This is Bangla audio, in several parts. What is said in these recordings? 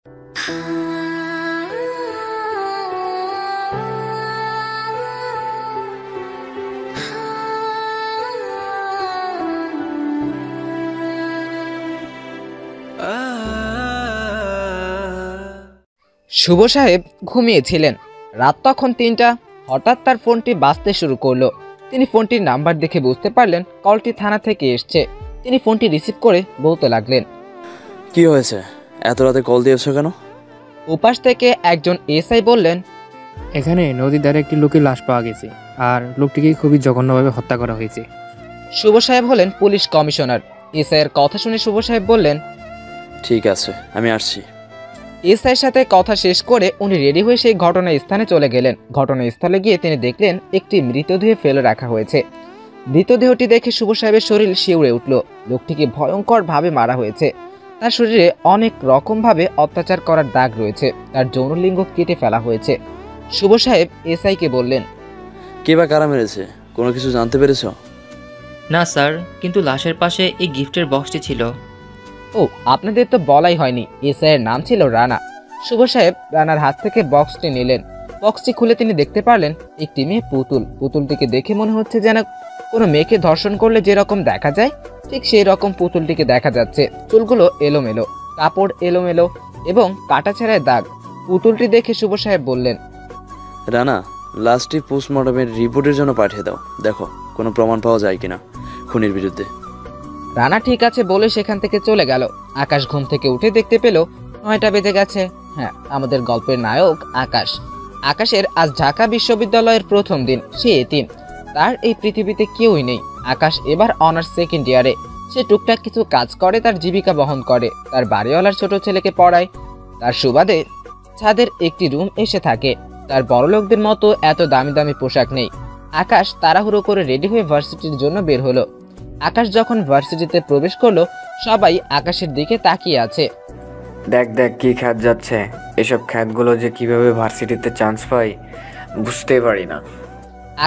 শুভ সাহেব ঘুমিয়েছিলেন। রাত তখন ৩টা। হঠাৎ তার ফোনটি বাজতে শুরু করলো। তিনি ফোনটির নাম্বার দেখে বুঝতে পারলেন কলটি থানা থেকে এসছে। তিনি ফোনটি রিসিভ করে বলতে লাগলেন, কি হয়েছে, এত রাতে কল দিয়েছো কেন? উপাস থেকে একজন এসআই বললেন, এখানে নদীর ধারে একটি লোকের লাশ পাওয়া গেছে, আর লোকটিকে খুবই জঘন্যভাবে হত্যা করা হয়েছে। শুভ সাহেব হলেন পুলিশ কমিশনার। এসআইয়ের কথা শুনে শুভ সাহেব বললেন, ঠিক আছে, আমি আসছি। এসআইয়ের সাথে কথা শেষ করে উনি রেডি হয়ে সেই ঘটনাস্থানে চলে গেলেন। ঘটনাস্থলে গিয়ে তিনি দেখলেন একটি মৃতদেহ ফেলে রাখা হয়েছে। মৃতদেহটি দেখে শুভ সাহেবের শরীর শিউরে উঠল। লোকটিকে ভয়ঙ্করভাবে মারা হয়েছে। তার শরীরে অনেক রকমভাবে অত্যাচার করার দাগ রয়েছে। তার যৌনলিঙ্গ কেটে ফেলা হয়েছে। শুভ সাহেব এসআইকে বললেন, কে বা কারা মেরেছে, কোনো কিছু জানতে পেরেছো? না স্যার, কিন্তু লাশের পাশে এই গিফটের বক্সটি ছিল। ও, আপনাদের তো বলাই হয়নি। এসআইয়ের নাম ছিল রানা। শুভ সাহেব রানার হাত থেকে বক্সটি নিলেন। বক্সটি খুলে তিনি দেখতে পারলেন একটি মেয়ে পুতুল। পুতুলটিকে দেখে মনে হচ্ছে যেন কোনো মেয়েকে ধর্ষণ করলে যেরকম দেখা যায় ঠিক সেই রকম পুতুলটিকে দেখা যাচ্ছে। চুলগুলো এলোমেলো, কাপড় এলোমেলো এবং কাটাছেঁড়ায় দাগ। পুতুলটি দেখে শুভ সাহেব বললেন, রানা, লাশটি পোস্টমর্টমের রিপোর্টের জন্য পাঠিয়ে দাও। দেখো কোনো প্রমাণ পাওয়া যায় কিনা খুনির বিরুদ্ধে। রানা ঠিক আছে বলে সেখান থেকে চলে গেল। আকাশ ঘুম থেকে উঠে দেখতে পেল ৯টা বেজে গেছে। হ্যাঁ, আমাদের গল্পের নায়ক আকাশ। আকাশের আজ ঢাকা বিশ্ববিদ্যালয়ের প্রথম দিন। সে এতিম, তার এই পৃথিবীতে কেউই নেই। আকাশ এবার অনার্স সেকেন্ড ইয়ারে। সে টুকটাক কিছু কাজ করে তার জীবিকা বহন করে। তার বাড়িওয়ালার ছোট ছেলেকে পড়ায়। তার সুবাদে ছাদের একটি রুম এসে থাকে। তার বড়লোকদের মতো এত দামি দামি পোশাক নেই। আকাশ তাড়াহুড়ো করে রেডি হয়ে ভার্সিটির জন্য বের হলো। আকাশ যখন ভার্সিটিতে প্রবেশ করলো, সবাই আকাশের দিকে তাকিয়ে আছে। দেখ দেখ কি খ্যাত যাচ্ছে। এসব খ্যাতগুলো যে কিভাবে ভার্সিটিতে চান্স পাই বুঝতেই পারি না।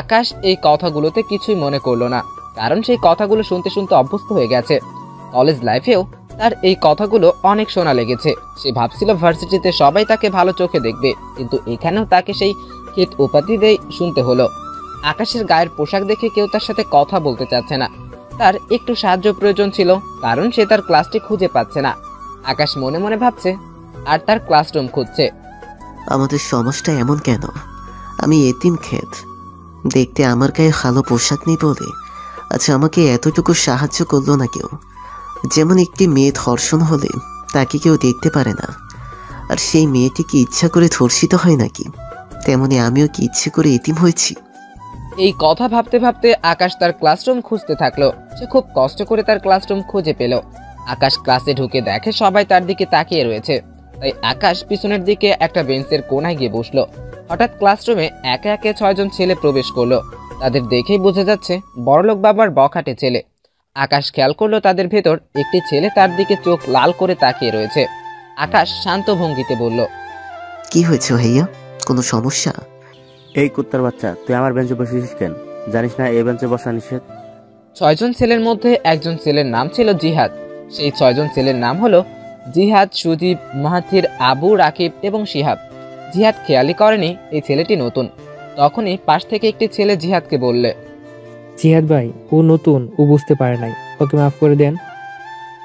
আকাশ এই কথাগুলোতে কিছুই মনে করলো না, কারণ সেই কথাগুলো শুনতে শুনতে অভ্যস্ত হয়ে গেছে। কলেজ লাইফেও তার এই কথাগুলো অনেক শোনা লেগেছে। সে ভাবছিল ভার্সিটিতে সবাই তাকে ভালো চোখে দেখবে, কিন্তু এখানেও তাকে সেই খ্যাত উপাধি দিয়ে শুনতে হলো। আকাশের গায়ের পোশাক দেখে কেউ তার সাথে কথা বলতে চাচ্ছে না। তার একটু সাহায্য প্রয়োজন ছিল, কারণ সে তার ক্লাসটি খুঁজে পাচ্ছে না। আকাশ মনে মনে ভাবছে আর তার ক্লাসরুম খুঁজছে। আমাদের সমাজটা এমন কেন? আমি এতিম ক্ষেত, দেখতে আমার গায়ে ভালো পোশাক নেই বলে আচ্ছা আমাকে এতটুকু সাহায্য করলো না কেউ। যেমন একটি মেয়ে ধর্ষণ হলে তাকে কেউ দেখতে পারে না, আর সেই মেয়েটি কি ইচ্ছা করে ধর্ষিত হয় নাকি? তেমনি আমিও কি ইচ্ছে করে এতিম হয়েছি? এই কথা ভাবতে ভাবতে আকাশ তার ক্লাসরুম খুঁজতে থাকলো। সে খুব কষ্ট করে তার ক্লাসরুম খুঁজে পেল। আকাশ ক্লাসে ঢুকে দেখে সবাই তার দিকে তাকিয়ে রয়েছে। তাই আকাশ পিছনের দিকে একটা বেঞ্চের কোনায় গিয়ে বসলো। হঠাৎ ক্লাসরুমে একে একে ৬ জন ছেলে প্রবেশ করলো। তাদের দেখেই বোঝা যাচ্ছে বড়লোক বাবার বখাটে ছেলে। আকাশ খেয়াল করলো তাদের ভেতর একটি ছেলে তার দিকে চোখ লাল করে তাকিয়ে রয়েছে। আকাশ শান্ত ভঙ্গিতে বলল, কি হয়েছে ভাইয়া, কোনো সমস্যা? এই কুত্তার বাচ্চা, তুই আমার বেঞ্চে বসেছিস কেন? জানিস না এই বেঞ্চে বসা নিষেধ? ৬ জন ছেলের মধ্যে একজন ছেলের নাম ছিল জিহাদ। সেই ৬ জন ছেলের নাম হলো জিহাদ, সুদীপ, মাহাথির, আবু, রাকিব এবং শিহাব। জিহাদ খেয়ালই করেনি এই ছেলেটি নতুন। তখনই পাশ থেকে একটি ছেলে জিহাদকে বললে, জিহাদ ভাই, ও নতুন, ও বুঝতে পারে নাই, ওকে মাফ করে দেন।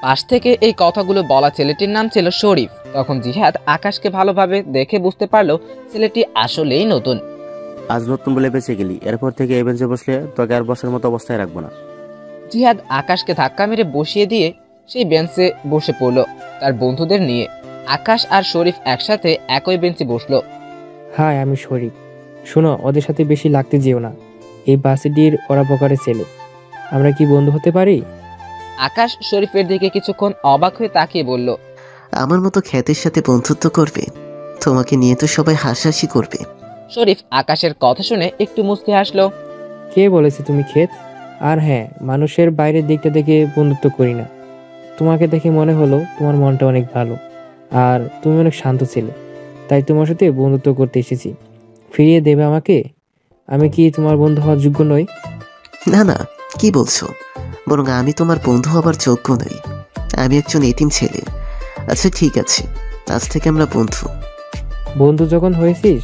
পাশ থেকে এই কথাগুলো বলা ছেলেটির নাম ছিল শরীফ। তখন জিহাদ আকাশকে ভালোভাবে দেখে বুঝতে পারলো ছেলেটি আসলেই নতুন। আজ নতুন বলে বেঁচে গেলি, এরপর থেকে এই বেঞ্চে বসলে তোকে আর বসার মতো অবস্থায় রাখবো না। জিহাদ আকাশকে ধাক্কা মেরে বসিয়ে দিয়ে সেই বেঞ্চে বসে পড়লো তার বন্ধুদের নিয়ে। আকাশ আর শরীফ একসাথে একই বেঞ্চে বসলো। হাই, আমি শরীফ। শোনো, ওদের সাথে বেশি লাগতে যেও না। এই ভার্সিটির ওরা প্রকারের ছেলে। আমরা কি বন্ধু হতে পারি? আকাশ শরীফের দিকে কিছুক্ষণ অবাক হয়ে তাকিয়ে বলল, আমার মতো খ্যাতের সাথে বন্ধুত্ব করবে? তোমাকে নিয়ে তো সবাই হাসাহাসি করবে। শরীফ আকাশের কথা শুনে একটু মুচকি হাসলো। কে বলেছে তুমি ক্ষেত? আর হ্যাঁ, মানুষের বাইরের দিকটা দেখে বন্ধুত্ব করি না। তোমাকে দেখে মনে হলো তোমার মনটা অনেক ভালো, আর তুমি অনেক শান্ত ছেলে, তাই তোমার সাথে বন্ধুত্ব করতে এসেছি। ফিরিয়ে দেবে আমাকে? আমি কি তোমার বন্ধু হওয়ার যোগ্য নই? না না, কি বলছো? বরং আমি তোমার বন্ধু হবার যোগ্য নই। আমি একজন এতিম ছেলে। আচ্ছা ঠিক আছে, আজ থেকে আমরা বন্ধু। বন্ধু যখন হয়েছিস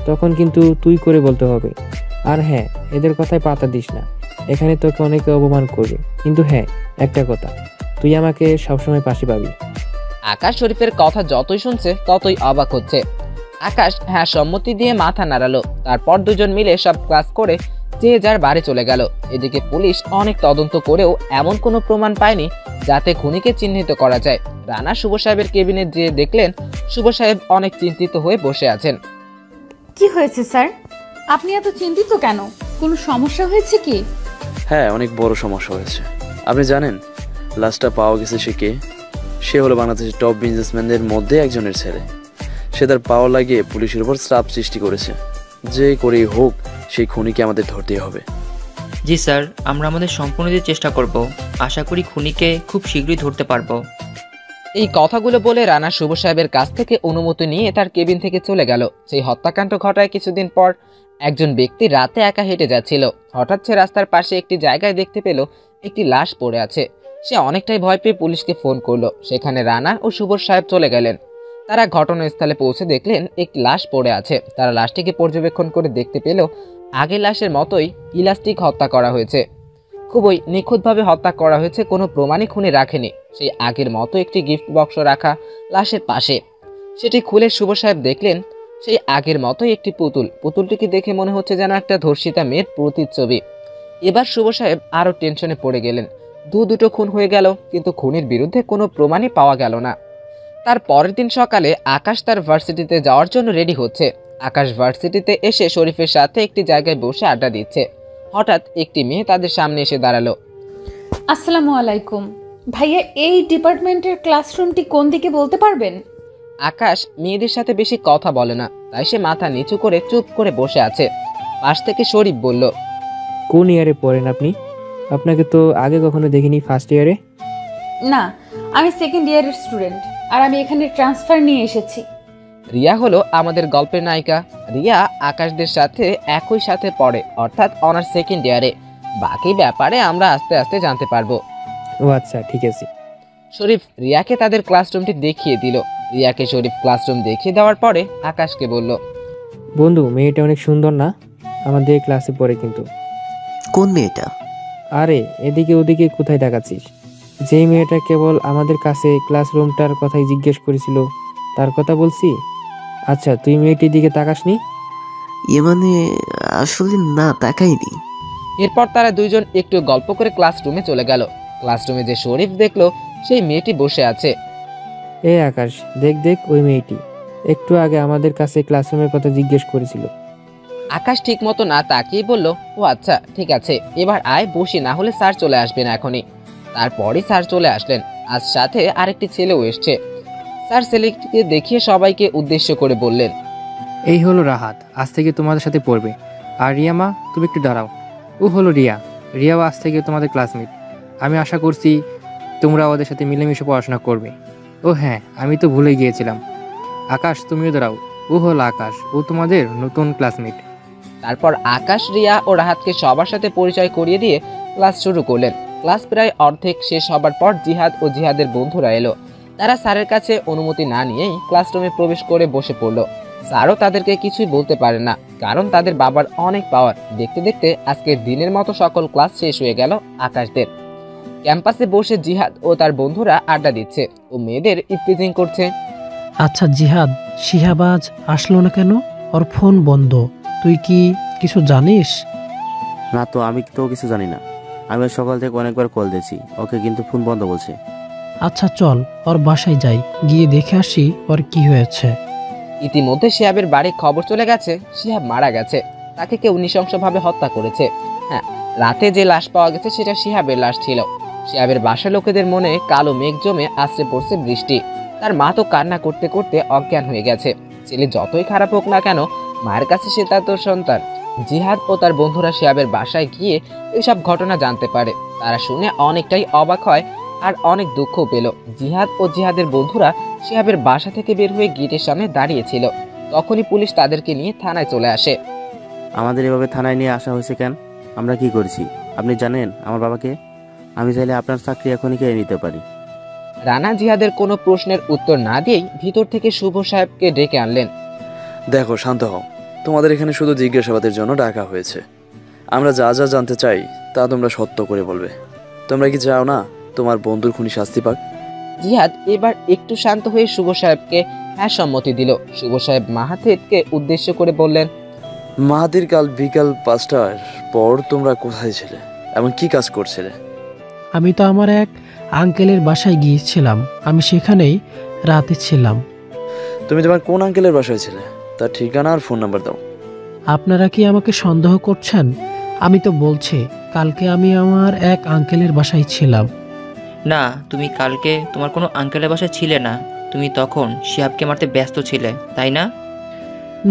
তখন কিন্তু তুই করে বলতে হবে। আর হ্যাঁ, এদের কথায় পাতা দিস না, এখানে তোকে অনেকে অপমান করবে। কিন্তু হ্যাঁ, একটা কথা, তুই আমাকে সবসময় পাশে পাবি। আকাশ শরীফের কথা যতই শুনছে ততই অবাক হচ্ছে। আকাশ হ্যাঁ সম্মতি দিয়ে মাথা নাড়ালো। তারপর দুজন মিলে সব ক্লাস করে যে যার বাড়ি চলে গেল। এদিকে পুলিশ অনেক তদন্ত করেও এমন কোনো প্রমাণ পায়নি যাতে খুনিকে চিহ্নিত করা যায়। রানা শুভ সাহেবের কেবিনে যেয়ে দেখলেন শুভ সাহেব অনেক চিন্তিত হয়ে বসে আছেন। কি হয়েছে স্যার? আপনি এত চিন্তিত কেন? কোনো সমস্যা হয়েছে কি? হ্যাঁ, অনেক বড় সমস্যা হয়েছে। আপনি জানেন লাশটা পাওয়া গেছে সে কে? সে হলো বাংলাদেশের টপ বিজনেসম্যানদের মধ্যে একজনের ছেলে। সে তার পাওয়া লাগিয়ে পুলিশের উপর চাপ সৃষ্টি করেছে। যে করেই হোক সেই খুনিকে আমাদের ধরতেই হবে। জি স্যার, আমরা আমাদের সম্পূর্ণ দিয়ে চেষ্টা করব। আশা করি খুনিকে খুব শীঘ্রই ধরতে পারবো। এই কথাগুলো বলে রানা শুভ সাহেবের কাছ থেকে অনুমতি নিয়ে তার কেবিন থেকে চলে গেল। সেই হত্যাকাণ্ড ঘটায় কিছুদিন পর একজন ব্যক্তি রাতে একা হেঁটে যাচ্ছিল। হঠাৎ সে রাস্তার পাশে একটি জায়গায় দেখতে পেল একটি লাশ পড়ে আছে। সে অনেকটাই ভয় পেয়ে পুলিশকে ফোন করলো। সেখানে রানা ও শুভ সাহেব চলে গেলেন। তারা ঘটনাস্থলে পৌঁছে দেখলেন একটি লাশ পড়ে আছে। তারা লাশটিকে পর্যবেক্ষণ করে দেখতে পেল আগের লাশের মতোই ইলাস্টিক হত্যা করা হয়েছে। খুবই নিখুঁতভাবে হত্যা করা হয়েছে, কোনো প্রমাণই খুনি রাখেনি। সেই আগের মতো একটি গিফট বক্স রাখা লাশের পাশে। সেটি খুলে শুভ সাহেব দেখলেন সেই আগের মতোই একটি পুতুল। পুতুলটিকে দেখে মনে হচ্ছে যেন একটা ধর্ষিতা মেয়ের প্রতিচ্ছবি। এবার শুভ সাহেব আরও টেনশনে পড়ে গেলেন। দুটো খুন হয়ে গেল, কিন্তু খুনির বিরুদ্ধে কোনো প্রমাণই পাওয়া গেল না। তার পরের দিন সকালে আকাশ তার ভার্সিটিতে যাওয়ার জন্য রেডি হচ্ছে। আকাশ ভার্সিটিতে এসে শরীফের সাথে একটি জায়গায় বসে আড্ডা দিচ্ছে। হঠাৎ একটি মেয়ে তাদের সামনে এসে দাঁড়ালো। আসসালামু আলাইকুম ভাইয়া, এই ডিপার্টমেন্টের ক্লাসরুমটি কোন দিকে বলতে পারবেন? আকাশ মেয়েদের সাথে বেশি কথা বলে না, তাই সে মাথা নিচু করে চুপ করে বসে আছে। পাশ থেকে শরীফ বলল, কোন ইয়ারে পড়েন আপনি? আপনাকে তো আগে কখনো দেখিনি ফার্স্ট ইয়ারে। না, আমি সেকেন্ড ইয়ারের স্টুডেন্ট, আর আমি এখানে ট্রান্সফার নিয়ে এসেছি। রিয়া হলো আমাদের গল্পের নায়িকা। রিয়া আকাশদের সাথে একই সাথে পড়ে, অর্থাৎ অনার্স সেকেন্ড ইয়ারে। বাকি ব্যাপারে আমরা আস্তে আস্তে জানতে পারবো। ও আচ্ছা, ঠিক আছে। শরীফ রিয়াকে তাদের ক্লাসরুমটি দেখিয়ে দিল। রিয়াকে শরীফ ক্লাসরুম দেখিয়ে দেওয়ার পরে আকাশকে বলল, বন্ধু, মেয়েটা অনেক সুন্দর না? আমাদের ক্লাসে পড়ে কিন্তু। কোন মেয়েটা? আরে এদিকে ওদিকে কোথায় দেখাচ্ছিস? যেই মেয়েটা কেবল আমাদের কাছে ক্লাসরুমটার কথাই জিজ্ঞেস করেছিল তার কথা বলছি। আচ্ছা, তুই মেয়েটির দিকে তাকাসনি? মানে আসলে না, তাকাইনি। এরপর তারা দুইজন একটু গল্প করে ক্লাসরুমে চলে গেল। ক্লাসরুমে যে শরীফ দেখলো সেই মেয়েটি বসে আছে। এ আকাশ, দেখ দেখ, ওই মেয়েটি একটু আগে আমাদের কাছে ক্লাসরুমের কথা জিজ্ঞেস করেছিল। আকাশ ঠিক মতো না তাকিয়ে বলল, ও আচ্ছা ঠিক আছে, এবার আয় বসি, না হলে স্যার চলে আসবেন এখনই। তারপরই স্যার চলে আসলেন। আজ সাথে আরেকটি ছেলেও এসছে। স্যার ছেলেটিকে দেখিয়ে সবাইকে উদ্দেশ্য করে বললেন, এই হলো রাহাত, আজ থেকে তোমাদের সাথে পড়বে। আর রিয়া মা, তুমি একটু দাঁড়াও। ও হলো রিয়া। রিয়াও আজ থেকে তোমাদের ক্লাসমেট। আমি আশা করছি তোমরা ওদের সাথে মিলেমিশে পড়াশোনা করবে। ও হ্যাঁ, আমি তো ভুলে গিয়েছিলাম। আকাশ, তুমিও দাঁড়াও। ও হলো আকাশ, ও তোমাদের নতুন ক্লাসমেট। তারপর আকাশ রিয়া ও রাহাতকে সবার সাথে পরিচয় করিয়ে দিয়ে ক্লাস শুরু করলেন। ক্লাস প্রায় অর্ধেক শেষ হবার পর জিহাদ ও জিহাদের বন্ধুরা এলো। তারা স্যারের কাছে অনুমতি না নিয়েই ক্লাসরুমে প্রবেশ করে বসে পড়লো। স্যারও তাদেরকে কিছুই বলতে পারেন না, কারণ তাদের বাবার অনেক পাওয়ার। দেখতে দেখতে আজকের দিনের মতো সকল ক্লাস শেষ হয়ে গেল আকাশদের। ক্যাম্পাসে বসে জিহাদ ও তার বন্ধুরা আড্ডা দিচ্ছে ও মেয়েদের ইফটিজিং করছে। আচ্ছা জিহাদ, শিহাবাজ আসলো না কেন? ওর ফোন বন্ধ, তুই কি কিছু জানিস? না তো, আমি তো কিছু জানি না। আমি ওর সকাল থেকে অনেকবার কল দিয়েছি ওকে, কিন্তু ফোন বন্ধ বলছে। আচ্ছা চল ওর বাসায় যাই, গিয়ে দেখে আসি ওর কি হয়েছে। ইতিমধ্যে শিহাবের বাড়ি খবর চলে গেছে শিহাব মারা গেছে। তাকে কেউ নৃশংসভাবে হত্যা করেছে। হ্যাঁ, রাতে যে লাশ পাওয়া গেছে সেটা শিহাবের লাশ ছিল। শিহাবের বাসার লোকেদের মনে কালো মেঘ জমে আছড়ে পড়ছে বৃষ্টি। তার মা তো কান্না করতে করতে অজ্ঞান হয়ে গেছে। ছেলে যতই খারাপ হোক না কেন, মায়ের কাছে সে তার তো সন্তান। জিহাদ ও তার বন্ধুরা শিহাবের বাসায় গিয়ে এইসব ঘটনা জানতে পারে। তারা শুনে অনেকটাই অবাক হয় আর অনেক দুঃখ পেল। জিহাদ ও জিহাদের বন্ধুরা শিহাবের বাসা থেকে বের হয়ে গেটের সামনে দাঁড়িয়েছিল। তখনই পুলিশ তাদেরকে নিয়ে থানায় চলে আসে। আমাদের এভাবে থানায় নিয়ে আসা হয়েছে কেন? আমরা কি করেছি? আপনি জানেন আমার বাবাকে? আমি চাইলে আপনার চাকরি এখনই কেড়ে নিতে পারি। রানা জিহাদের কোনো প্রশ্নের উত্তর না দিয়েই ভিতর থেকে শুভ সাহেবকে ডেকে আনলেন। দেখো, শান্ত হও। তোমাদের এখানে শুধু জিজ্ঞাসাবাদের জন্য ডাকা হয়েছে। আমরা যা যা জানতে চাই তা তোমরা সত্য করে বলবে। তোমরা কি চাও না তোমার বন্ধুর খুনি শাস্তি পাক? জিহাদ এবার একটু শান্ত হয়ে শুভ সাহেবকে হ্যাঁ সম্মতি দিল। শুভ সাহেব মাহাতিরকে উদ্দেশ্য করে বললেন, মাহাতির, কাল বিকাল 5টার পর তোমরা কোথায় ছিলে এবং কি কাজ করছিলে? আমি তো আমার এক আঙ্কেলের বাসায় গিয়েছিলাম, আমি সেখানেই রাতে ছিলাম। তুমি তোমার কোন আঙ্কেলের বাসায় ছিলে? তার ঠিকানা আর ফোন নাম্বার দাও। আপনারা কি আমাকে সন্দেহ করছেন? আমি তো বলছি, কালকে আমি আমার এক আঙ্কেলের বাসায় ছিলাম। না, তুমি কালকে তোমার কোনো আঙ্কেলের বাসায় ছিলে না। তুমি তখন শিহাবকে মারতে ব্যস্ত ছিলে, তাই না?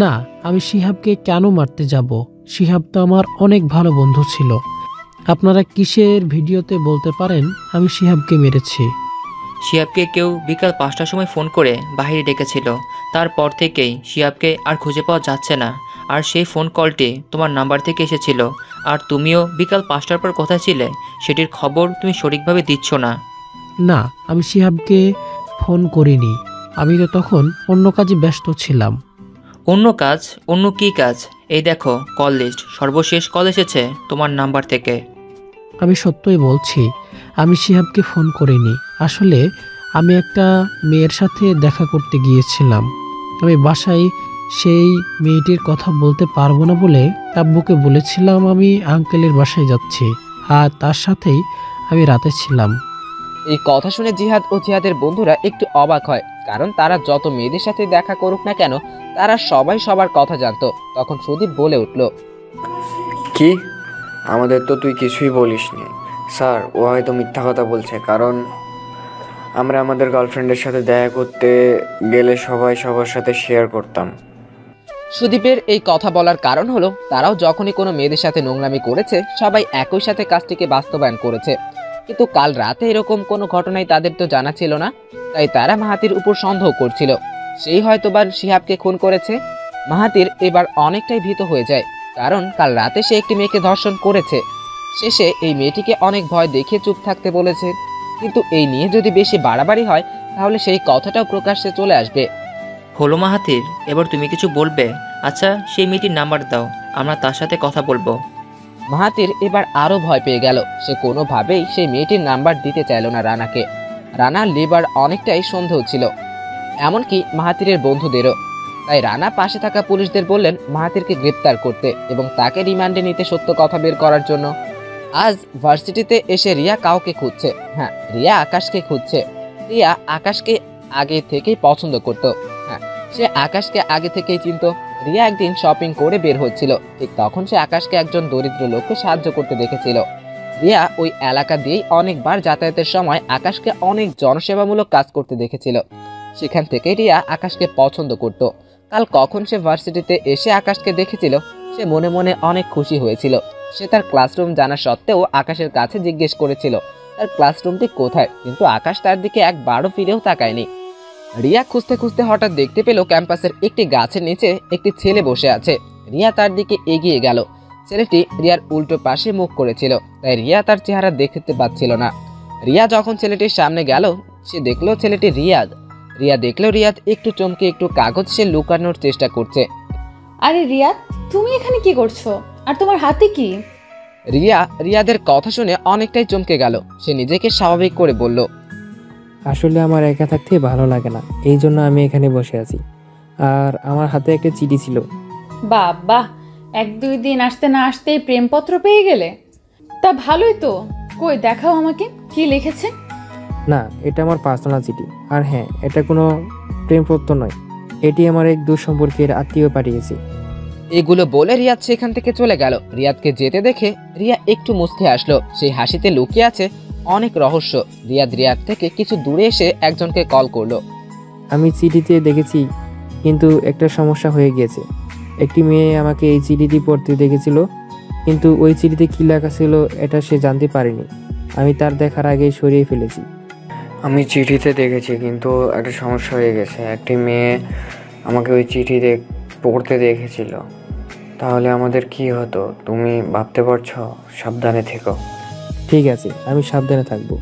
না, আমি শিহাবকে কেন মারতে যাব? শিহাব তো আমার অনেক ভালো বন্ধু ছিল। আপনারা কিসের ভিডিওতে বলতে পারেন আমি শিহাবকে মেরেছি? শিহাবকে কেউ বিকাল 5টার সময় ফোন করে বাইরে ডেকেছিল। তারপর থেকেই শিহাবকে আর খুঁজে পাওয়া যাচ্ছে না। আর সেই ফোন কলটি তোমার নাম্বার থেকে এসেছিল। আর তুমিও বিকাল 5টার পর কোথায় ছিলে সেটির খবর তুমি সঠিকভাবে দিচ্ছ না। না, আমি শিহাবকে ফোন করিনি। আমি তো তখন অন্য কাজে ব্যস্ত ছিলাম। অন্য কাজ? অন্য কী কাজ? এই দেখো কল লিস্ট, সর্বশেষ কল এসেছে তোমার নাম্বার থেকে। আমি সত্যই বলছি, আমি শিহাবকে ফোন করিনি। আসলে আমি একটা মেয়ের সাথে দেখা করতে গিয়েছিলাম। আমি বাসায় সেই মেয়েটির কথা বলতে পারবো না বলে আব্বুকে বলেছিলাম আমি আঙ্কেলের বাসায় যাচ্ছি, আর তার সাথেই আমি রাতে ছিলাম। এই কথা শুনে জিহাদ ও জিহাদের বন্ধুরা একটু অবাক হয়, কারণ তারা যত মেয়েদের সাথে দেখা করুক না কেন তারা সবাই সবার কথা জানতো। তখন সুদীপ বলে উঠল, কি? আমাদের তো তুই কিছুই বলিসনি। স্যার, ও হয়তো মিথ্যা কথা বলছে, কারণ আমরা আমাদের গার্লফ্রেন্ডের সাথে দেখা করতে গেলে সবাই সবার সাথে শেয়ার করতাম। সুদীপের এই কথা বলার কারণ হলো তারাও যখনই কোনো মেয়েদের সাথে নোংরামি করেছে সবাই একই সাথে কাজটিকে বাস্তবায়ন করেছে। কিন্তু কাল রাতে এরকম কোনো ঘটনাই তাদের তো জানা ছিল না, তাই তারা মাহাতির উপর সন্দেহ করছিল সেই হয়তোবা শিহাবকে খুন করেছে। মাহাতির এবার অনেকটাই ভীত হয়ে যায়, কারণ কাল রাতে সে একটি মেয়েকে ধর্ষণ করেছে। শেষে এই মেয়েটিকে অনেক ভয় দেখিয়ে চুপ থাকতে বলেছে, কিন্তু এই নিয়ে যদি বেশি বাড়াবাড়ি হয় তাহলে সেই কথাটাও প্রকাশ্যে চলে আসবে। হলো মাহাতির, এবার তুমি কিছু বলবে? আচ্ছা, সেই মেয়েটির নাম্বার দাও, আমরা তার সাথে কথা বলবো। মাহাতির এবার আরো ভয় পেয়ে গেল। সে কোনোভাবেই সেই মেয়েটির নাম্বার দিতে চাইল না রানাকে। রানার লিভার অনেকটাই সন্দেহ ছিল, এমনকি মাহাতিরের বন্ধুদেরও। তাই রানা পাশে থাকা পুলিশদের বললেন মাহাতিরকে গ্রেপ্তার করতে এবং তাকে রিমান্ডে নিতে সত্য কথা বের করার জন্য। আজ ভার্সিটিতে এসে রিয়া কাউকে খুঁজছে। হ্যাঁ, রিয়া আকাশকে খুঁজছে। রিয়া আকাশকে আগে থেকেই পছন্দ করত। হ্যাঁ, সে আকাশকে আগে থেকেই চিনত। রিয়া একদিন শপিং করে বের হচ্ছিল, ঠিক তখন সে আকাশকে একজন দরিদ্র লোককে সাহায্য করতে দেখেছিল। রিয়া ওই এলাকা দিয়েই অনেকবার যাতায়াতের সময় আকাশকে অনেক জনসেবামূলক কাজ করতে দেখেছিল। সেখান থেকে রিয়া আকাশকে পছন্দ করত। কাল কখন সে ভার্সিটিতে এসে আকাশকে দেখেছিল সে মনে মনে অনেক খুশি হয়েছিল। সে তার ক্লাসরুম জানা সত্ত্বেও আকাশের কাছে জিজ্ঞেস করেছিল তার ক্লাসরুমটি কোথায়, কিন্তু আকাশ তার দিকে একবারও ফিরেও তাকায়নি। রিয়া খুঁজতে খুঁজতে হঠাৎ দেখতে পেল ক্যাম্পাসের একটি গাছের নিচে একটি ছেলে বসে আছে। রিয়া তার দিকে এগিয়ে গেল। ছেলেটি রিয়ার উল্টো পাশে মুখ করেছিল, তাই রিয়া তার চেহারা দেখতে পাচ্ছিল না। রিয়া যখন ছেলেটির সামনে গেল সে দেখলো ছেলেটি রিয়াদ। রিয়া দেখলো রিয়াদ একটু চমকে একটু কাগজ সে লুকানোর চেষ্টা করছে। আরে রিয়াদ, তুমি এখানে কি করছো? আর তোমার হাতে কি? রিয়াদের কথা শুনে অনেকটাই চমকে গেল। সে নিজেকে স্বাভাবিক করে বলল, আসলে আমার একা থাকতে ভালো লাগে না, এই জন্য আমি এখানে বসে আছি। আর আমার হাতে একটা চিঠি ছিল। বাহ, 1-2 দিন আসতে না আসতেই প্রেমপত্র পেয়ে গেলে? তা ভালোই তো। কই দেখাও আমাকে, কি লিখেছে? না, এটা আমার পার্সোনাল চিঠি। আর হ্যাঁ, এটা কোনো প্রেমপত্র নয়, এটি আমার এক দূর সম্পর্কের আত্মীয় পাঠিয়েছে। এগুলো বলে রিয়াদ সেখান থেকে চলে গেল। রিয়াদকে যেতে দেখে রিয়া একটু মুচকে আসলো। সেই হাসিতে লুকিয়ে আছে অনেক রহস্য। রিয়াদ থেকে কিছু দূরে এসে একজনকে কল করলো। আমি চিঠিতে দেখেছি, কিন্তু একটা সমস্যা হয়ে গিয়েছে। একটি মেয়ে আমাকে এই চিঠিটি পড়তে দেখেছিল, কিন্তু ওই চিঠিতে কী লেখা ছিল এটা সে জানতে পারেনি। আমি তার দেখার আগেই সরিয়ে ফেলেছি। আমি চিঠিতে দেখেছি, কিন্তু একটা সমস্যা হয়ে গেছে। একটি মেয়ে আমাকে ওই চিঠি পড়তে দেখেছিল। তাহলে আমাদের কি হতো তুমি ভাবতে পারছো? সাবধানে থেকো। ঠিক আছে, আমি সাবধানে থাকবো।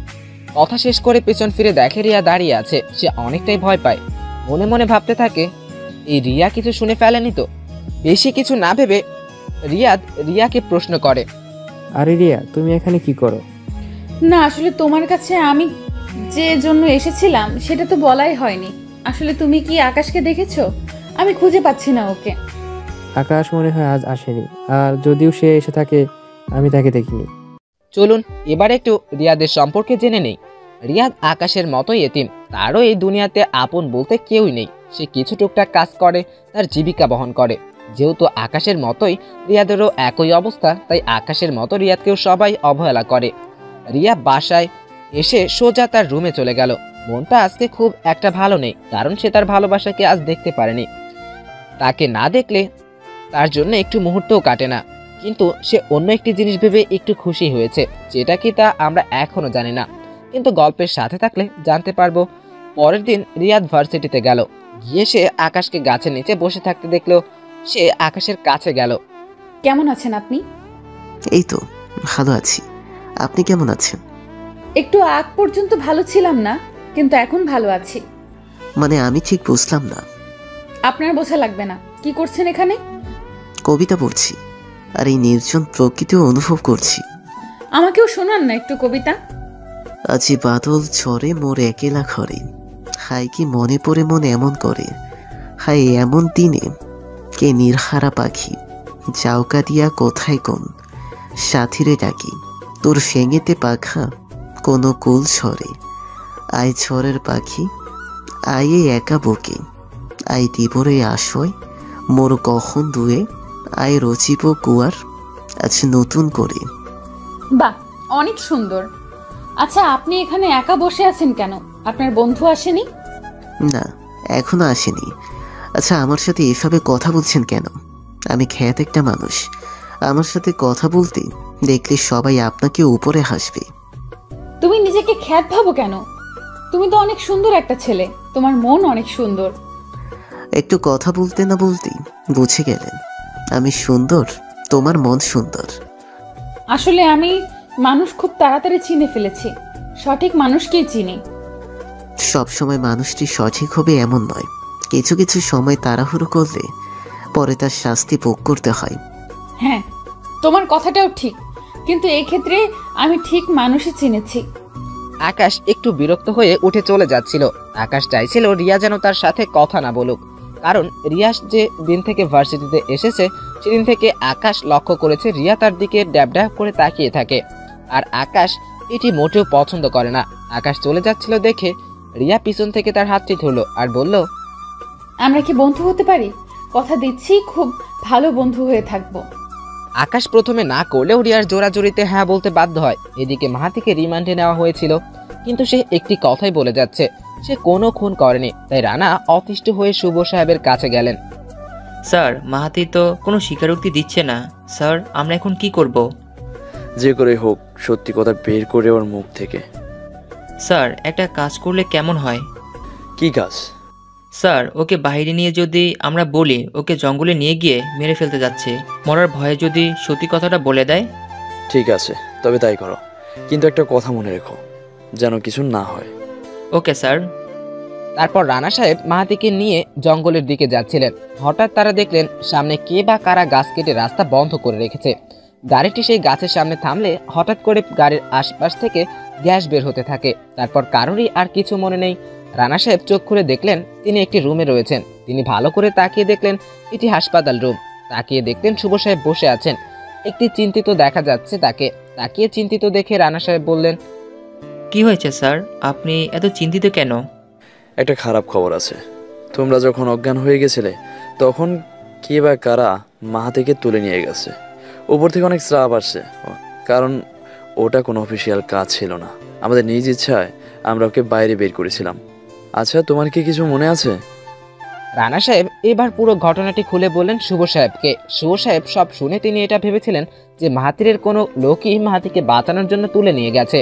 কথা শেষ করে পেছন ফিরে দেখে রিয়া দাঁড়িয়ে আছে। সে অনেকটাই ভয় পায়, মনে মনে ভাবতে থাকে এই রিয়া কিছু শুনে ফেলেনি তো। বেশি কিছু না ভেবে রিয়াকে প্রশ্ন করে, আরে রিয়া, তুমি এখানে কি করো? না, আসলে তোমার কাছে আমি যে জন্য এসেছিলাম সেটা তো বলাই হয়নি। আসলে তুমি কি আকাশকে দেখেছো? আমি খুঁজে পাচ্ছি না ওকে। আকাশ মনে হয় আজ আসেনি, আর যদিও সে এসে থাকে আমি তাকে দেখিনি। চলুন এবার একটু রিয়াদের সম্পর্কে জেনে নেই। রিয়াদ আকাশের মতোই এতিম, তারও এই দুনিয়াতে আপন বলতে কেউই নেই। সে কিছু টুকটাক কাজ করে তার জীবিকা বহন করে। যেহেতু আকাশের মতোই রিয়াদেরও একই অবস্থা, তাই আকাশের মতো রিয়াদকেও সবাই অবহেলা করে। রিয়া বাসায় এসে সোজা তার রুমে চলে গেল। মনটা আজকে খুব একটা ভালো নেই, কারণ সে তার ভালোবাসাকে আজ দেখতে পারেনি। তাকে না দেখলে তার জন্য একটু মুহূর্তও কাটে না। কিন্তু সে অন্য একটি জিনিস ভেবে একটু খুশি হয়েছে, যেটা কি তা আমরা এখনো জানি না, কিন্তু গল্পের সাথে থাকলে জানতে পারবো। পরের দিন রিয়াদ ভার্সিটিতে গেল। গিয়ে সে আকাশকে গাছের নিচে বসে থাকতে দেখলো। সে আকাশের কাছে গেল। কেমন আছেন আপনি? এই তো ভালো আছি, আপনি কেমন আছেন? একটু আগ পর্যন্ত ভালো ছিলাম না, কিন্তু এখন ভালো আছি। মানে আমি ঠিক বুঝলাম না। আপনার বোঝা লাগবে না। কি করছেন এখানে? কবিতা পড়ছি, আর এই নির্জন প্রকৃতিও অনুভব করছি। আমাকেও শোনান না একটু কবিতা। আজি বাদল ঝরে মোর একেলা ঘরে, হাই কি মনে পড়ে মন এমন করে। হাই এমন দিনে কে নির্হারা পাখি, যাও কাটিয়া কোথায় কোন সাথীরে ডাকি। তোর ফেঙেতে পাখা কোনো কুল ছড়ে, আয় ঝড়ের পাখি আয়ে একা বুকে। আই দিবরে আশয় মোর কখন দুয়ে, আয় রচিব কুয়ার আজ নতুন করে। বাহ, অনেক সুন্দর। আচ্ছা, আপনি এখানে একা বসে আছেন কেন? আপনার বন্ধু আসেনি? না, এখনো আসেনি। আচ্ছা, আমার সাথে এভাবে কথা বলছেন কেন? আমি খ্যাত একটা মানুষ, আমার সাথে কথা বলতে দেখলে সবাই আপনাকে উপরে হাসবে। তুমি নিজেকে খ্যাত ভাবো কেন? তুমি তো অনেক সুন্দর একটা ছেলে, তোমার মন অনেক সুন্দর। একটু কথা বলতে না বলতেই বুঝে গেলেন আমি সুন্দর, তোমার মন সুন্দর। আসলে আমি মানুষ খুব তাড়াতাড়ি চিনে ফেলেছি, সঠিক মানুষকেই চিনি। সবসময় মানুষটি সঠিক হবে এমন নয়, কিছু কিছু সময় তাড়াহুড়ো করলে পরে তার শাস্তি ভোগ করতে হয়। হ্যাঁ, তোমার কথাটাও ঠিক, কিন্তু এই ক্ষেত্রে আমি ঠিক মানুষই চিনেছি। আকাশ একটু বিরক্ত হয়ে উঠে চলে যাচ্ছিল। আকাশ চাইছিল রিয়া যেন তার সাথে কথা না বলুক, কারণ রিয়া যে দিন থেকে ভার্সিটিতে এসেছে সেদিন থেকে আকাশ লক্ষ্য করেছে রিয়া তার দিকে ড্যাব ড্যাব করে তাকিয়ে থাকে, আর আকাশ এটি মোটেও পছন্দ করে না। আকাশ চলে যাচ্ছিল দেখে রিয়া পিছন থেকে তার হাতটি ধরল আর বলল, আমরা কি বন্ধু হতে পারি? কথা দিচ্ছি খুব ভালো বন্ধু হয়ে থাকবো। আকাশ প্রথমে না করলেও রিয়ার জোরাজোরিতে হ্যাঁ বলতে বাধ্য হয়। এদিকে মাহাতিকে রিমান্ডে নেওয়া হয়েছিল, কিন্তু সে একটি কথাই বলে যাচ্ছে, সে কোনো খুন করেনি। তাই রানা অতিষ্ঠ হয়ে শুভ সাহেবের কাছে গেলেন। স্যার, মাহাতি তো কোনো স্বীকারোক্তি দিচ্ছে না। স্যার, আমরা এখন কি করব? যে করে হোক সত্যি কথা বের করে ওর মুখ থেকে। স্যার, একটা কাজ করলে কেমন হয়? কি কাজ? স্যার, ওকে বাইরে নিয়ে যদি আমরা বলি ওকে জঙ্গলে নিয়ে গিয়ে মেরে ফেলতে যাচ্ছে, মরার ভয়ে যদি সত্যি কথাটা বলে দেয়? ঠিক আছে, তবে তাই করো, কিন্তু একটা কথা মনে রেখো, যেন কিছু না হয়। Okay sir. তারপর রানা সাহেব মাহাতিকে নিয়ে জঙ্গলের দিকে যাচ্ছিলেন। হঠাৎ তারা দেখলেন সামনে কে বা কারা গাছ কেটে রাস্তা বন্ধ করে রেখেছে। গাড়িটি সেই গাছের সামনে থামলে হঠাৎ করে গাড়ির আশপাশ থেকে গ্যাস বের হতে থাকে। তারপর কারোরই আর কিছু মনে নেই। রানা সাহেব চোখ খুলে দেখলেন তিনি একটি রুমে রয়েছেন। তিনি ভালো করে তাকিয়ে দেখলেন এটি হাসপাতাল রুম। তাকিয়ে দেখলেন শুভ সাহেব বসে আছেন। একটি চিন্তিত দেখা যাচ্ছে তাকে। তাকিয়ে চিন্তিত দেখে রানা সাহেব বললেন, কি হয়েছে স্যার? আপনি এত চিন্তিত কেন? একটা খারাপ খবর আছে। তোমরা যখন অজ্ঞান হয়ে গেছিলে তখন কে বা কারা মাহাতিকে তুলে নিয়ে গেছে। উপর থেকে অনেক স্রাব আসছে, কারণ ওটা কোনো অফিসিয়াল কাজ ছিল না। আমাদের নিজ ইচ্ছায় আমরা ওকে বাইরে বের করেছিলাম। আচ্ছা, তোমার কি কিছু মনে আছে? রানা সাহেব এবার পুরো ঘটনাটি খুলে বললেন শুভ সাহেবকে। শুভ সাহেব সব শুনে তিনি এটা ভেবেছিলেন যে মাহাতিরের কোনো লোকই মাহাতিকে বাঁচানোর জন্য তুলে নিয়ে গেছে।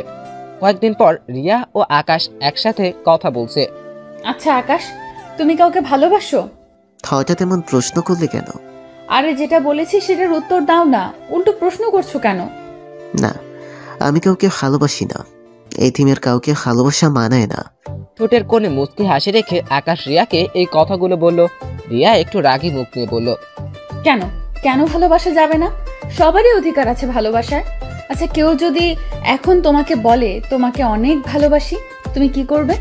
কয়েকদিন পর রিয়া ও আকাশ একসাথে কথা বলছে। আচ্ছা আকাশ, তুমি কাউকে ভালোবাসো? হঠাৎ এমন প্রশ্ন করলে কেন? আরে যেটা বলেছি সেটার উত্তর দাও না, উল্টো প্রশ্ন করছো কেন? না, আমি কাউকে ভালোবাসি না। এতিমের কাউকে ভালোবাসা মানায় না। ঠোঁটের কোণে মুচকি হাসি রেখে আকাশ রিয়াকে এই কথাগুলো বলল। রিয়া একটু রাগী মুখ নিয়ে বলল, কেন কেন ভালোবাসা যাবে না? সবারই অধিকার আছে ভালোবাসার। আচ্ছা, কেউ যদি এখন তোমাকে বলে তোমাকে অনেক ভালোবাসি, তুমি কি করবে?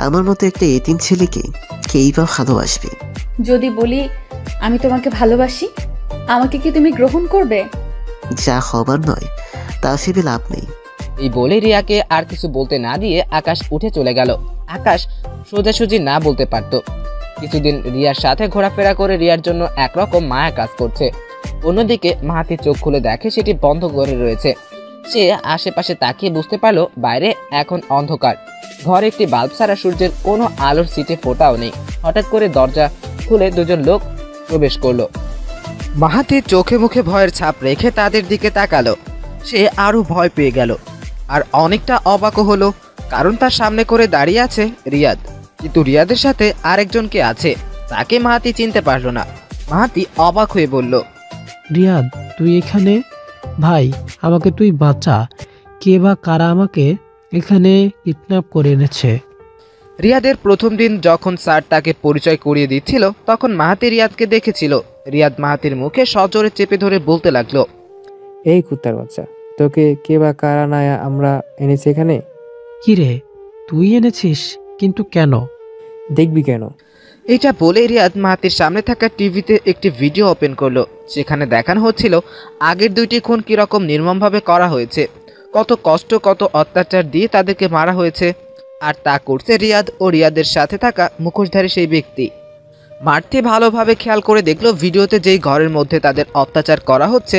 আমার মতো একটা এতিম ছেলেকে কেই বা ভালোবাসবে? যদি বলি আমি তোমাকে ভালোবাসি, আমাকে কি তুমি গ্রহণ করবে? যা হবার নয় তা ভেবে লাভ নেই। এই বলে রিয়াকে আর কিছু বলতে না দিয়ে আকাশ উঠে চলে গেল। আকাশ সোজাসুজি না বলতে পারত। কিছুদিন রিয়ার সাথে ঘোরাফেরা করে রিয়ার জন্য একরকম মায়া কাজ করছে। অন্যদিকে মাহাতি চোখ খুলে দেখে সেটি বন্ধ করে রয়েছে। সে আশেপাশে তাকিয়ে বুঝতে পারলো বাইরে এখন অন্ধকার। ঘরে একটি বাল্ব ছাড়া সূর্যের কোনো আলোর সিটে ফোটাও নেই। হঠাৎ করে দরজা খুলে দুজন লোক প্রবেশ করলো। মাহাতি চোখে মুখে ভয়ের ছাপ রেখে তাদের দিকে তাকালো। সে আরো ভয় পেয়ে গেল আর অনেকটা অবাকও হলো, কারণ তার সামনে করে দাঁড়িয়ে আছে রিয়াদ। কিন্তু রিয়াদের সাথে আরেকজন কে আছে, তাকে মাহাতি চিনতে পারলো না। মাহাতি অবাক হয়ে বলল, রিয়াদ, তুই এখানে? ভাই, আমাকে তুই বাঁচা। কে বা কারা আমাকে এখানে কিডন্যাপ করে এনেছে? রিয়াদের প্রথম দিন যখন স্যার তাকে পরিচয় করিয়ে দিচ্ছিল, তখন মাহাতি রিয়াদকে দেখেছিল। রিয়াদ মাহাতির মুখে সজোরে চেপে ধরে বলতে লাগলো, এই কুত্তার বাচ্চা, তোকে কে বা কারা না আমরা এনেছি এখানে? কি রে, তুই এনেছিস? কিন্তু কেন? দেখবি কেন? এটা বলে রিয়াদ মাহাতির সামনে থাকা টিভিতে একটি ভিডিও ওপেন করলো। সেখানে দেখানো হচ্ছিল আগের দুইটি খুন কিরকম নির্মমভাবে করা হয়েছে, কত কষ্ট কত অত্যাচার দিয়ে তাদেরকে মারা হয়েছে। আর তা করছে রিয়াদ ও রিয়াদের সাথে থাকা মুখোশধারী সেই ব্যক্তি। মার্থি ভালোভাবে খেয়াল করে দেখলো ভিডিওতে যেই ঘরের মধ্যে তাদের অত্যাচার করা হচ্ছে,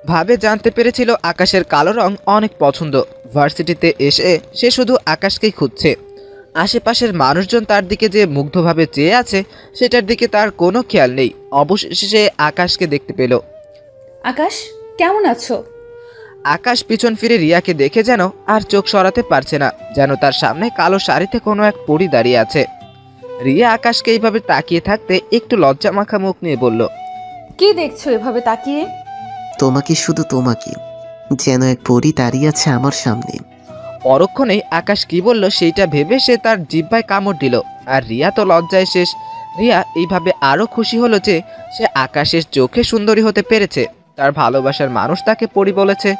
ভাবে জানতে পেরেছিল আকাশের কালো রং অনেক পছন্দ। ভার্সিটিতে এসে সে শুধু আকাশকেই খুঁজছে। আশেপাশের মানুষজন তার দিকে যে মুগ্ধভাবে চেয়ে আছে সেটার দিকে তার কোনো খেয়াল নেই। অবশেষে সে আকাশকে দেখতে পেল। আকাশ, কেমন আছো? আকাশ পিছন ফিরে রিয়াকে দেখে যেন আর চোখ সরাতে পারছে না, যেন তার সামনে কালো শাড়িতে কোনো এক পরী দাঁড়িয়ে আছে। রিয়া আকাশকে এইভাবে তাকিয়ে থাকতে একটু লজ্জা মাখা মুখ নিয়ে বলল, কি দেখছো এভাবে তাকিয়ে? তোমাকে, শুধু তোমাকে, যেন এক পরী দাঁড়িয়ে আছে আমার সামনে। পরক্ষণেই আকাশ কি বলল সেইটা ভেবে সে তার জিহ্বায় কামড় দিল। আর রিয়া তো লজ্জায় শেষ। রিয়া এইভাবে আরো খুশি হলো যে সে আকাশের চোখে সুন্দরী হতে পেরেছে। তার ভালোবাসার মানুষ তাকে পরী বলেছে।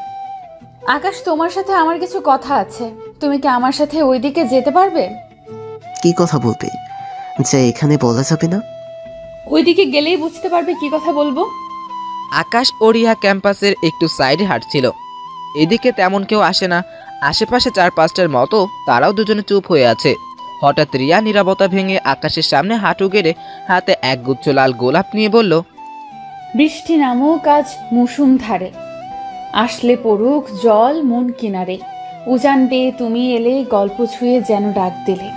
আকাশ, তোমার সাথে আমার কিছু কথা আছে। তুমি কি আমার সাথে ওইদিকে যেতে পারবে? কি কথা বলবে যা এখানে বলা যাবে না? ওইদিকে গেলেই বুঝতে পারবে কি কথা বলবো। আকাশ ও রিয়া ক্যাম্পাসের একটু সাইডে হাঁটছিল। এদিকে তেমন কেউ আসে না। আশেপাশে 4-5টার মতো, তারাও দুজনে চুপ হয়ে আছে। হঠাৎ রিয়া নীরবতা ভেঙে আকাশের সামনে হাঁটু গেড়ে হাতে একগুচ্ছ লাল গোলাপ নিয়ে বলল, বৃষ্টি নামুক আজ মুসুম ধারে, আসলে পড়ুক জল মন কিনারে, উজান পেয়ে তুমি এলে গল্প ছুঁয়ে যেন ডাক দিলে,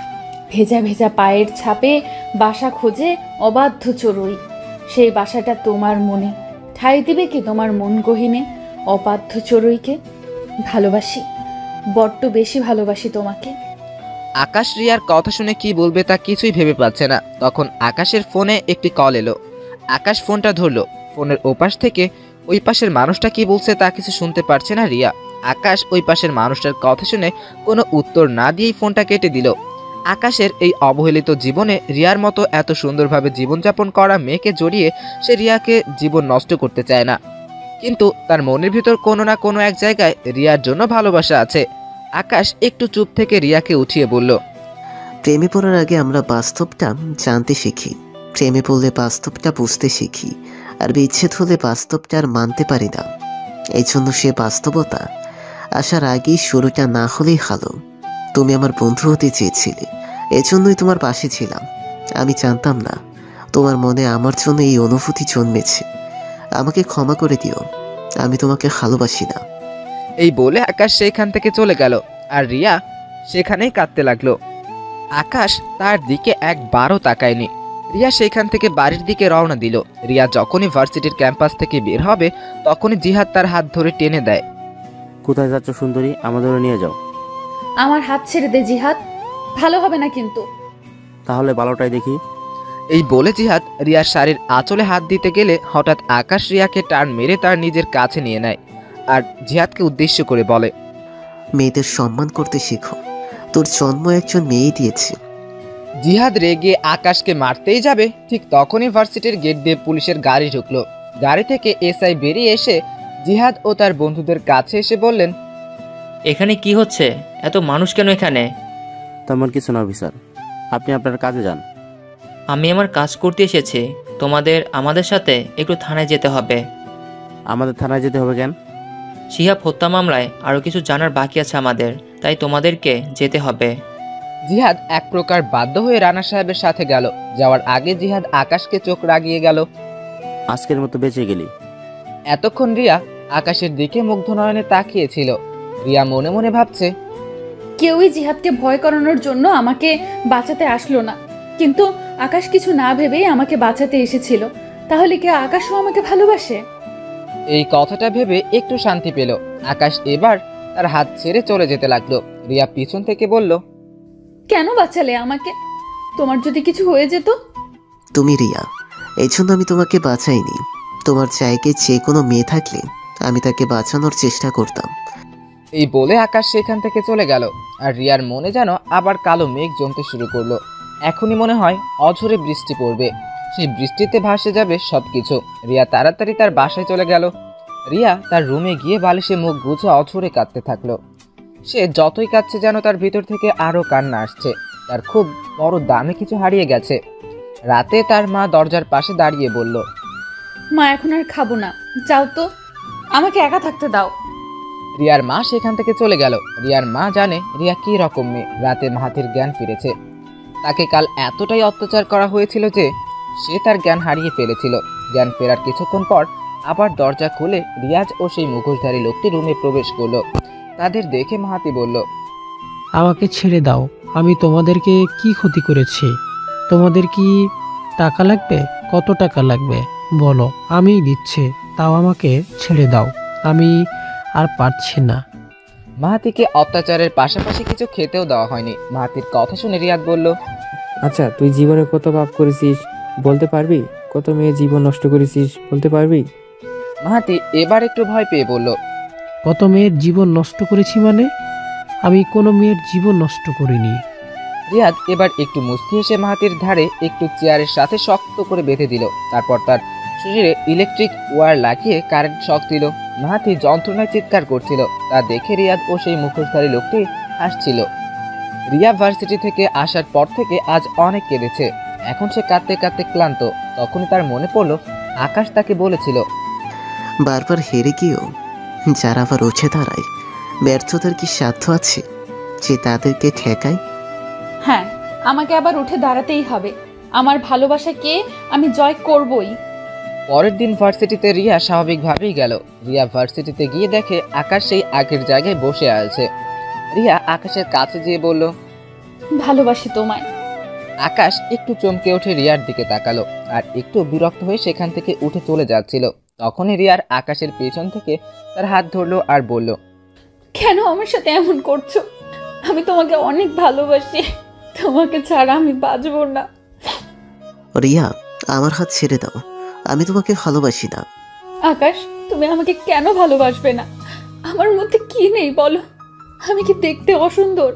ভেজা ভেজা পায়ের ছাপে বাসা খোঁজে অবাধ্য চড়ুই, সেই বাসাটা তোমার মনে, ঠাঁই দিবে কি তোমার মন গহীনে অবাধ্য চড়ুইকে? ভালোবাসি, বড্ড বেশি ভালোবাসি তোমাকে। আকাশ রিয়ার কথা শুনে কি বলবে তা কিছুই ভেবে পাচ্ছে না। তখন আকাশের ফোনে একটি কল এলো। আকাশ ফোনটা ধরলো। ফোনের ওপাশ থেকে ওই পাশের মানুষটা কি বলছে তা কিছু শুনতে পারছে না রিয়া। আকাশ ওই পাশের মানুষটার কথা শুনে কোনো উত্তর না দিয়েই ফোনটা কেটে দিল। আকাশের এই অবহেলিত জীবনে রিয়ার মতো এত সুন্দরভাবে জীবনযাপন করা মেয়েকে জড়িয়ে সে রিয়াকে জীবন নষ্ট করতে চায় না। কিন্তু তার মনের ভিতর কোনো না কোনো এক জায়গায় রিয়ার জন্য ভালোবাসা আছে। আকাশ একটু চুপ থেকে রিয়াকে উঠিয়ে বলল, প্রেমে পড়ার আগে আমরা বাস্তবটা জানতে শিখি, প্রেমে পড়লে বাস্তবটা বুঝতে শিখি, আর বিচ্ছেদ হলে বাস্তবটা আর মানতে পারি না। এই জন্য সে বাস্তবতা আসার আগেই শুরুটা না হলেই ভালো। তুমি আমার বন্ধু হতে চেয়েছিলে, এজন্যই তোমার পাশে ছিলাম। আমি জানতাম না তোমার মনে আমার জন্য এই অনুভূতি জন্মেছে। আমাকে ক্ষমা করে দিও, আমি তোমাকে ভালোবাসি না। এই বলে আকাশ সেখান থেকে চলে গেল। আর রিয়া সেখানেই কাঁদতে লাগলো। আকাশ তার দিকে একবারও তাকায়নি। রিয়া সেখান থেকে বাড়ির দিকে রওনা দিল। রিয়া যখনই ভার্সিটির ক্যাম্পাস থেকে বের হবে তখনই জিহাদ তার হাত ধরে টেনে দেয়। কোথায় যাচ্ছ সুন্দরী? আমাদেরও নিয়ে যাও। আমার হাত ছেড়ে দে জিহাদ, ভালো হবে না কিন্তু। তাহলে ভালোটাই দেখি। এই বলে জিহাদ রিয়ার শাড়ির আঁচলে হাত দিতে গেলে হঠাৎ আকাশ রিয়াকে টান মেরে তার নিজের কাছে নিয়ে নেয় আর জিহাদকে উদ্দেশ্য করে বলে, মেয়েদের সম্মান করতে শেখো। তোর জন্ম একজন মেয়ে দিয়েছে। জিহাদ রেগে আকাশকে মারতেই যাবে, ঠিক তখনই ভার্সিটির গেট দিয়ে পুলিশের গাড়ি ঢুকলো। গাড়ি থেকে এসআই বেরিয়ে এসে জিহাদ ও তার বন্ধুদের কাছে এসে বললেন, এখানে কি হচ্ছে? এত মানুষ কেন এখানে? তেমন কিছু না অফিসার, আপনি আপনার কাজে যান। আমি আমার কাজ করতে এসেছি, আমাদের সাথে একটু থানায় যেতে হবে। আমাদের থানায় যেতে হবে কেন? শিহাব হত্যা মামলায় আরও কিছু জানার বাকি আছে আমাদের, তাই তোমাদেরকে যেতে হবে। জিহাদ এক প্রকার বাধ্য হয়ে রানা সাহেবের সাথে গেল। যাওয়ার আগে জিহাদ আকাশকে চোখ রাগিয়ে গেল। আজকের মতো বেঁচে গেলি। এতক্ষণ রিয়া আকাশের দিকে মুগ্ধ নয়নে তাকিয়েছিল। রিয়া মনে মনে ভাবছে, কেউই জিহাদকে ভয় করানোর জন্য আমাকে বাঁচাতে আসলো না, কিন্তু আকাশ কিছু না ভেবেই আমাকে বাঁচাতে এসেছিল। তাহলে কি আকাশও আমাকে ভালোবাসে? এই কথাটা ভেবে একটু শান্তি পেল। আকাশ এবার তার হাত ছেড়ে চলে যেতে লাগলো। রিয়া পিছন থেকে বলল, কেন বাঁচালে আমাকে? তোমার যদি কিছু হয়ে যেত? তুমি রিয়া, এই জন্য আমি তোমাকে বাঁচাইনি। তোমার জায়গায় যে কোনো মেয়ে থাকলে আমি তাকে বাঁচানোর চেষ্টা করতাম। এই বলে আকাশ সেখান থেকে চলে গেল। আর রিয়ার মনে যেন আবার কালো মেঘ জমতে শুরু করলো। এখনই মনে হয় অঝোরে বৃষ্টি পড়বে। সেই বৃষ্টিতে ভাসে যাবে সবকিছু। রিয়া তাড়াতাড়ি তার বাসায় চলে গেল। রিয়া তার রুমে গিয়ে বালিশে মুখ গুজে অঝোরে কাঁদতে থাকলো। সে যতই কাঁদছে যেন তার ভিতর থেকে আরো কান্না আসছে। তার খুব বড় দামি কিছু হারিয়ে গেছে। রাতে তার মা দরজার পাশে দাঁড়িয়ে বলল, মা, এখন আর খাবো না, যাও তো, আমাকে একা থাকতে দাও। রিয়ার মা সেখান থেকে চলে গেল। রিয়ার মা জানে রিয়া কি রকম মেয়ে। রাতে মাহাতির জ্ঞান ফিরেছে। তাকে কাল এতটাই অত্যাচার করা হয়েছিল যে সে তার জ্ঞান হারিয়ে ফেলেছিল। জ্ঞান ফেরার কিছুক্ষণ পর আবার দরজা খুলে রিয়াজ ও সেই মুখোশধারী লোকটি রুমে প্রবেশ করলো। তাদের দেখে মাহাতি বলল, আমাকে ছেড়ে দাও। আমি তোমাদেরকে কি ক্ষতি করেছি? তোমাদের কি টাকা লাগবে? কত টাকা লাগবে বলো, আমিই দিচ্ছি। তাও আমাকে ছেড়ে দাও, আমি আর পারছি না। মাহাতিকে অত্যাচারের পাশাপাশি কিছু খেতেও দেওয়া হয়নি। মাহাতির কথা শুনে রিয়াদ বলল, আচ্ছা, তুই জীবনে কত পাপ করেছিস বলতে পারবি? কত মেয়ে জীবন নষ্ট করেছিস বলতে পারবি? মাহাতি এবার একটু ভয় পেয়ে বলল, কত মেয়ের জীবন নষ্ট করেছি মানে? আমি কোনো মেয়ের জীবন নষ্ট করিনি। রিয়াদ এবার একটু মুচকি হেসে মাহাতির ধারে একটু চেয়ারের সাথে শক্ত করে বেঁধে দিল। তারপর তার শরীরে ইলেকট্রিক ওয়্যার লাগিয়ে কারেন্ট শক দিল। মাহাতি যন্ত্রণায় চিৎকার করছিল। তা দেখে রিয়াদ ও সেই মুখোশধারী লোকটি হাসছিল। রিয়া ভার্সিটি থেকে আসার পর থেকে আজ অনেক কেঁদেছে। এখন সে কাঁদতে কাঁদতে ক্লান্ত। তখনই তার মনে পড়ল আকাশ তাকে বলেছিল, বারবার হেরে গিয়েও যারা আবার উঠে দাঁড়ায়, ব্যর্থতার কি সাধ্য আছে যে তাদেরকে ঠেকায়? হ্যাঁ, আমাকে আবার উঠে দাঁড়াতেই হবে। আমার ভালোবাসাকে আমি জয় করবই। পরের দিন ভার্সিটিতে রিয়া স্বাভাবিকভাবেই গেল। রিয়া ভার্সিটিতে গিয়ে দেখে আকাশ সেই আগের জায়গায় বসে আছে। রিয়া আকাশের কাছে গিয়ে বলল, ভালোবাসি তোমায়। আকাশ একটু চমকে উঠে রিয়ার দিকে তাকালো আর একটু বিরক্ত হয়ে সেখান থেকে উঠে চলে যাচ্ছিল। তখনই রিয়ার আকাশের পেছন থেকে তার হাত ধরলো আর বলল, কেন আমার সাথে এমন করছো? আমি তোমাকে অনেক ভালোবাসি, তোমাকে ছাড়া আমি বাঁচবো না। রিয়া, আমার হাত ছেড়ে দাও, আমি তোমাকে ভালোবাসি না। আকাশ, তুমি আমাকে কেন ভালোবাসবে না? আমার মধ্যে কি নেই বলো? আমি কি দেখতে অসুন্দর?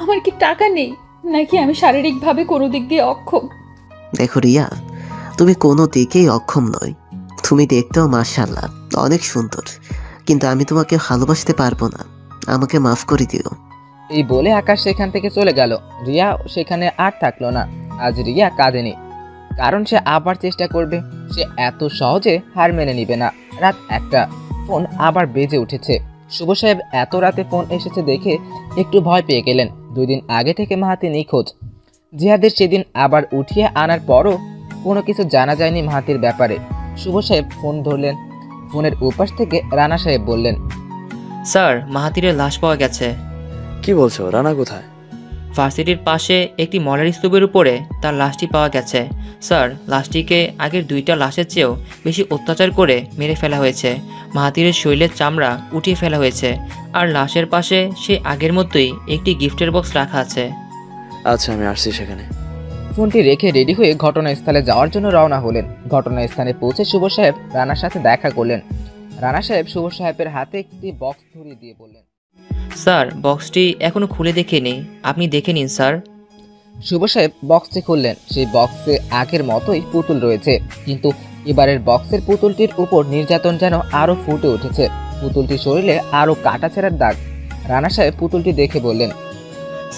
আমার কি টাকা নেই? নাকি আমি শারীরিকভাবে কোনো দিক দিয়ে অক্ষম? দেখো রিয়া, তুমি কোনো দিকেই অক্ষম নয়। তুমি দেখতেও মাশাআল্লাহ অনেক সুন্দর, কিন্তু আমি তোমাকে ভালোবাসতে পারবো না। আমাকে মাফ করে দিও। এই বলে আকাশ সেখান থেকে চলে গেল। রিয়া সেখানে আর থাকলো না। আজ রিয়া কাঁদেনি, কারণ সে আবার চেষ্টা করবে। সে এত সহজে হার মেনে নিবে না। রাত 1টা, ফোন আবার বেজে উঠেছে। শুভ সাহেব এত রাতে ফোন এসেছে দেখে একটু ভয় পেয়ে গেলেন। 2 দিন আগে থেকে মাহাতি নিখোঁজ। জিহাদের সেদিন আবার উঠিয়ে আনার পরও কোনো কিছু জানা যায়নি মাহাতির ব্যাপারে। শুভ সাহেব ফোন ধরলেন। ফোনের উপাস থেকে রানা সাহেব বললেন, স্যার, মাহাতিরের লাশ পাওয়া গেছে। কি বলছো? রানা কোথায়? ভার্সিটির পাশে একটি মলার স্তূপের উপরে তার লাশটি পাওয়া গেছে। স্যার, লাশটিকে আগের 2টা লাশের চেয়েও বেশি অত্যাচার করে মেরে ফেলা হয়েছে। মাহাতিরের শরীরের চামড়া উঠিয়ে ফেলা হয়েছে। আর লাশের পাশে সে আগের মতোই একটি গিফটের বক্স রাখা আছে। আচ্ছা, আমি আসছি সেখানে। ফোনটি রেখে রেডি হয়ে ঘটনাস্থলে যাওয়ার জন্য রওনা হলেন। ঘটনাস্থানে পৌঁছে শুভ সাহেব রানার সাথে দেখা করলেন। রানা সাহেব শুভ সাহেবের হাতে একটি বক্স ধরিয়ে দিয়ে বললেন, স্যার বক্সটি এখনো খুলে দেখিনি, আপনি দেখে নিন স্যার। শুভ সাহেব বক্সটি খুললেন। সেই বক্সে আগের মতোই পুতুল রয়েছে, কিন্তু এবারের বক্সের পুতুলটির উপর নির্যাতন যেন আরো ফুটে উঠেছে। পুতুলটির শরীরে আরো কাটাছেঁড়ার দাগ। রানা সাহেব পুতুলটি দেখে বললেন,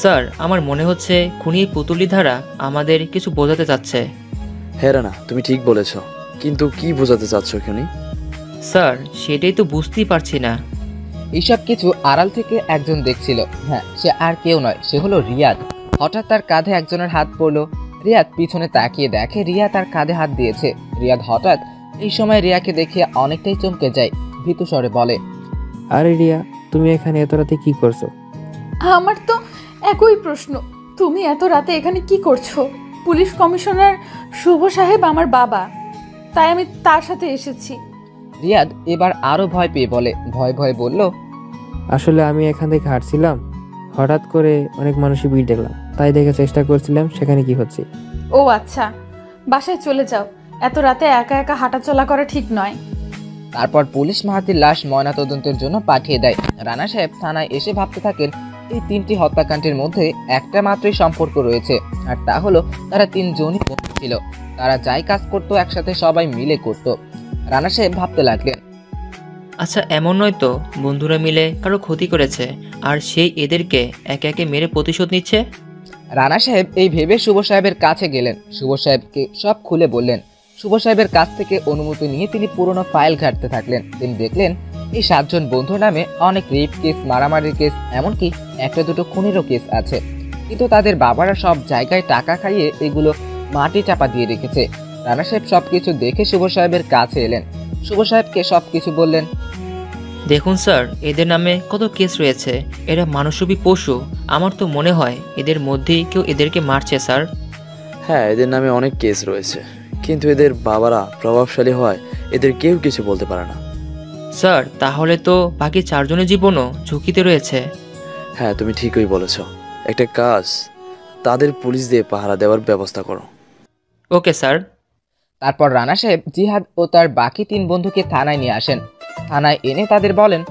স্যার আমার মনে হচ্ছে খুনি এই পুতুলি দ্বারা আমাদের কিছু বোঝাতে চাচ্ছে। হ্যাঁ রানা, তুমি ঠিক বলেছ, কিন্তু কি বোঝাতে চাচ্ছ এখানে? স্যার সেটাই তো বুঝতেই পারছি না। এইসব কিছু আড়াল থেকে একজন দেখছিল। হ্যাঁ, সে আর কেউ নয়, সে হলো রিয়াদ। হঠাৎ তার কাঁধে একজনের হাত পড়লো। রিয়াদ পিছনে তাকিয়ে দেখে রিয়া তার কাঁধে হাত দিয়েছে। রিয়াদ হঠাৎ এই সময় রিয়াকে দেখে অনেকটাই চমকে যায়। ভীতু স্বরে বলে, আরে রিয়া, তুমি এখানে এত রাতে কি করছো? আমার তো একই প্রশ্ন, তুমি এত রাতে এখানে কি করছো? পুলিশ কমিশনার শুভ সাহেব আমার বাবা, তাই আমি তার সাথে এসেছি। রিয়াদ এবার আরো ভয় পেয়ে বলে, ভয় ভয় বলল, আসলে আমি এখান থেকে হাঁটছিলাম, হঠাৎ করে অনেক মানুষই ভিড় দেখলাম, তাই দেখে চেষ্টা করছিলাম সেখানে কি হচ্ছে। ও আচ্ছা, বাসায় চলে যাও, এত রাতে একা একা হাঁটাচলা করা ঠিক নয়। তারপর পুলিশ মাহাতির লাশ ময়নাতদন্তের জন্য পাঠিয়ে দেয়। রানা সাহেব থানায় এসে ভাবতে থাকেন, এই 3টি হত্যাকাণ্ডের মধ্যে একটা মাত্রই সম্পর্ক রয়েছে, আর তা হলো তারা 3 জনই বন্ধু ছিল। তারা যাই কাজ করতো একসাথে সবাই মিলে করত। রানা সাহেব ভাবতে লাগলেন, আচ্ছা এমন নয় তো বন্ধুরা মিলে কারো ক্ষতি করেছে আর সেই এদেরকে একে একে মেরে প্রতিশোধ নিচ্ছে? রানা সাহেব এই ভেবে শুভ সাহেবের কাছে গেলেন। শুভ সাহেবকে সব খুলে বললেন। শুভ সাহেবের কাছ থেকে অনুমতি নিয়ে তিনি পুরনো ফাইল ঘাঁটতে থাকলেন। তিনি দেখলেন এই 7 জন বন্ধুর নামে অনেক রেপ কেস, মারামারির কেস, এমনকি একটা দুটো খুনেরও কেস আছে। কিন্তু তাদের বাবারা সব জায়গায় টাকা খাইয়ে এগুলো মাটি চাপা দিয়ে রেখেছে। রানা সাহেব সবকিছু দেখে শুভ সাহেবের কাছে এলেন। শুভ সাহেবকে সবকিছু বললেন। দেখুন স্যার, এদের নামে কত কেস রয়েছে, এরা মানুষরূপী পশু। আমার তো মনে হয় এদের মধ্যেই কেউ এদেরকে মারছে স্যার। হ্যাঁ, এদের নামে অনেক কেস রয়েছে, কিন্তু এদের বাবারা প্রভাবশালী হয় এদের কেউ কিছু বলতে পারে না। স্যার তাহলে তো বাকি 4 জনের জীবনও ঝুঁকিতে রয়েছে। হ্যাঁ, তুমি ঠিকই বলেছ। একটা কাজ, তাদের পুলিশ দিয়ে পাহারা দেওয়ার ব্যবস্থা করো। Okay sir. তারপর রানা সাহেব জিহাদ ও তার বাকি 3 বন্ধুকে থানায় নিয়ে আসেন। থানায় এনে তাদের বলেন,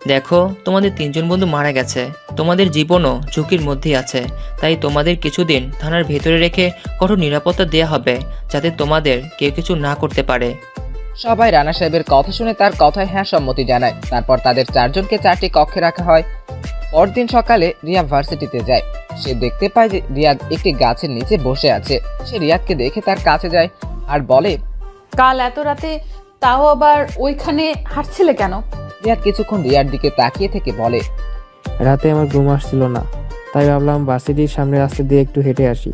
দেখো তোমাদের 3 জন বন্ধু মারা গেছে, তোমাদের জীবনও ঝুঁকির মধ্যেই আছে, তাই তোমাদের কিছুদিন থানার ভেতরে রেখে কঠোর নিরাপত্তা দেওয়া হবে, যাতে তোমাদের কেউ কিছু না করতে পারে। সবাই রানা সাহেবের কথা শুনে তার কথায় হ্যাঁ সম্মতি জানায়। তারপর তাদের 4 জনকে 4টি কক্ষে রাখা হয়। পরদিন সকালে রিয়া ভার্সিটিতে যায়। সে দেখতে পায় যে রিয়াদ একটি গাছের নিচে বসে আছে। সে রিয়াদকে দেখে তার কাছে যায় আর বলে, কাল এত রাতে তাও আবার ওইখানে হাঁটছিলে কেন? রিয়াদ কিছুক্ষণ রিয়ার দিকে তাকিয়ে থেকে বলে, রাতে আমার ঘুম আসছিল না, তাই ভাবলাম ভার্সিটির সামনে রাস্তা দিয়ে একটু হেঁটে আসি,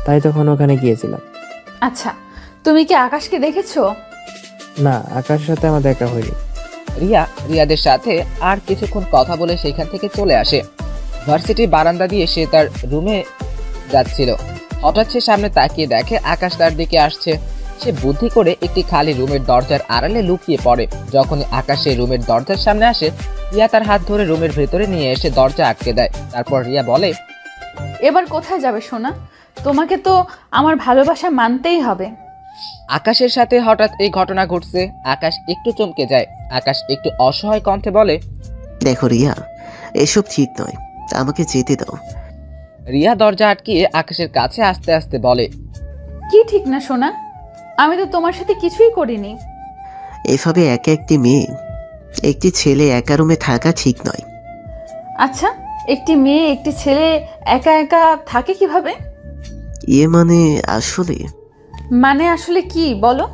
তাই তখন ওখানে গিয়েছিলাম। আচ্ছা, তুমি কি আকাশকে দেখেছো? না, আকাশের সাথে আমার দেখা হয়নি। রিয়া রিয়াদের সাথে আর কিছুক্ষণ কথা বলে সেখান থেকে চলে আসে। ভার্সিটির বারান্দা দিয়ে সে তার রুমে যাচ্ছিল। হঠাৎ সে সামনে তাকিয়ে দেখে আকাশ তার দিকে আসছে। সে বুদ্ধি করে একটি খালি রুমের দরজার আড়ালে লুকিয়ে পড়ে। যখনই আকাশ সেই রুমের দরজার সামনে আসে, রিয়া তার হাত ধরে রুমের ভেতরে নিয়ে এসে দরজা আটকে দেয়। তারপর রিয়া বলে, এবার কোথায় যাবে সোনা? তোমাকে তো আমার ভালোবাসা মানতেই হবে। আকাশের সাথে হঠাৎ এই ঘটনা ঘটছে। আকাশ একটু চমকে যায়। আকাশ একটু অসহায় কণ্ঠে বলে, দেখো রিয়া, এসব ঠিক নয়, আমাকে যেতে দাও। রিয়া দরজা আটকিয়ে আকাশের কাছে আস্তে আস্তে বলে, কি ঠিক না সোনা? আমি তো তোমার সাথে কিছুই করিনি। এভাবে একা একটি মেয়ে, একটি ছেলে একা রুমে থাকা ঠিক নয়। আচ্ছা, একটি মেয়ে একটি ছেলে একা একা থাকে কিভাবে? মানে আসলে আসলে কি বলো?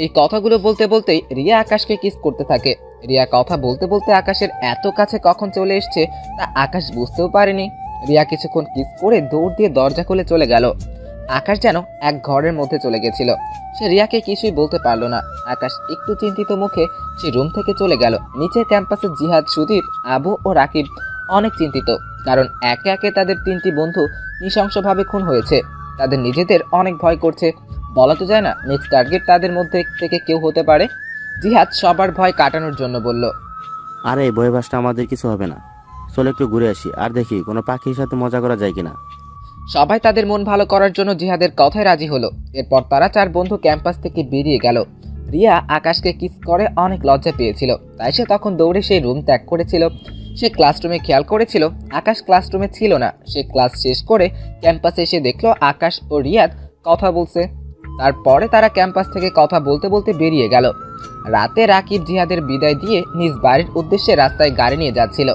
এই কথাগুলো বলতে বলতেই রিয়া আকাশকে কিস করতে থাকে। রিয়া কথা বলতে বলতে আকাশের এত কাছে কখন চলে এসছে তা আকাশ বুঝতেও পারেনি। রিয়া কিছুক্ষণ কিস করে দৌড় দিয়ে দরজা খুলে চলে গেল। আকাশ যেন এক ঘরের মধ্যে চলে গেছিল। সে রিয়াকে কিছুই বলতে পারলো না। আকাশ একটু চিন্তিত মুখে সে রুম থেকে চলে গেল। নিচের ক্যাম্পাসে জিহাদ, সুদীপ, আবু ও রাকিব অনেক চিন্তিত, কারণ একে একে তাদের 3টি বন্ধু নৃশংসভাবে খুন হয়েছে। তাদের নিজেদের অনেক ভয় করছে। বলা তো যায় না নেক্সট টার্গেট তাদের মধ্যে থেকে কেউ হতে পারে। জিহাদ সবার ভয় কাটানোর জন্য বলল, আরে ভয় ভাসটা আমাদের কিছু হবে না, চলো একটু ঘুরে আসি আর দেখি কোনো পাখির সাথে মজা করা যায় কিনা। সবাই তাদের মন ভালো করার জন্য জিহাদের কথায় রাজি হলো। এরপর তারা 4 বন্ধু ক্যাম্পাস থেকে বেরিয়ে গেল। রিয়া আকাশকে কিস করে অনেক লজ্জা পেয়েছিল, তাই সে তখন দৌড়ে সেই রুম ত্যাগ করেছিল। সে ক্লাসরুমে খেয়াল করেছিল আকাশ ক্লাসরুমে ছিল না। সে ক্লাস শেষ করে ক্যাম্পাসে এসে দেখলো আকাশ ও রিয়াদ কথা বলছে। তারপরে তারা ক্যাম্পাস থেকে কথা বলতে বলতে বেরিয়ে গেল। রাতে রাকিব জিহাদের বিদায় দিয়ে নিজ বাড়ির উদ্দেশ্যে রাস্তায় গাড়ি নিয়ে যাচ্ছিল।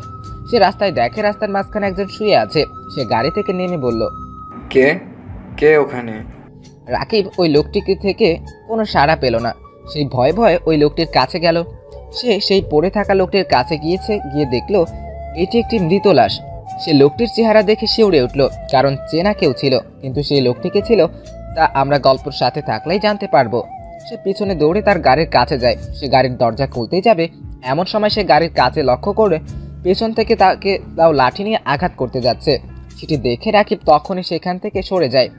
সে রাস্তায় দেখে রাস্তার মাঝখানে একজন শুয়ে আছে। সে গাড়ি থেকে নেমে বলল, কে কে ওখানে? রাকিব ওই লোকটিকে থেকে কোনো সাড়া পেল না। সেই ভয়ে ভয়ে ওই লোকটির কাছে গেল। সে সেই পড়ে থাকা লোকটির কাছে গিয়ে দেখলো এটি একটি মৃত লাশ। সে লোকটির চেহারা দেখে শিউরে উঠল, কারণ চেনা কেউ ছিল, কিন্তু সেই লোকটিকে ছিল তা আমরা গল্পের সাথে থাকলেই জানতে পারবো। সে পিছনে দৌড়ে তার গাড়ির কাছে যায়। সে গাড়ির দরজা খুলতেই যাবে, এমন সময় সে গাড়ির কাছে লক্ষ্য করে পেছন থেকে তাকে তাও লাঠি নিয়ে আঘাত করতে যাচ্ছে। সেটি দেখে রাকিব তখনই সেখান থেকে সরে যায়।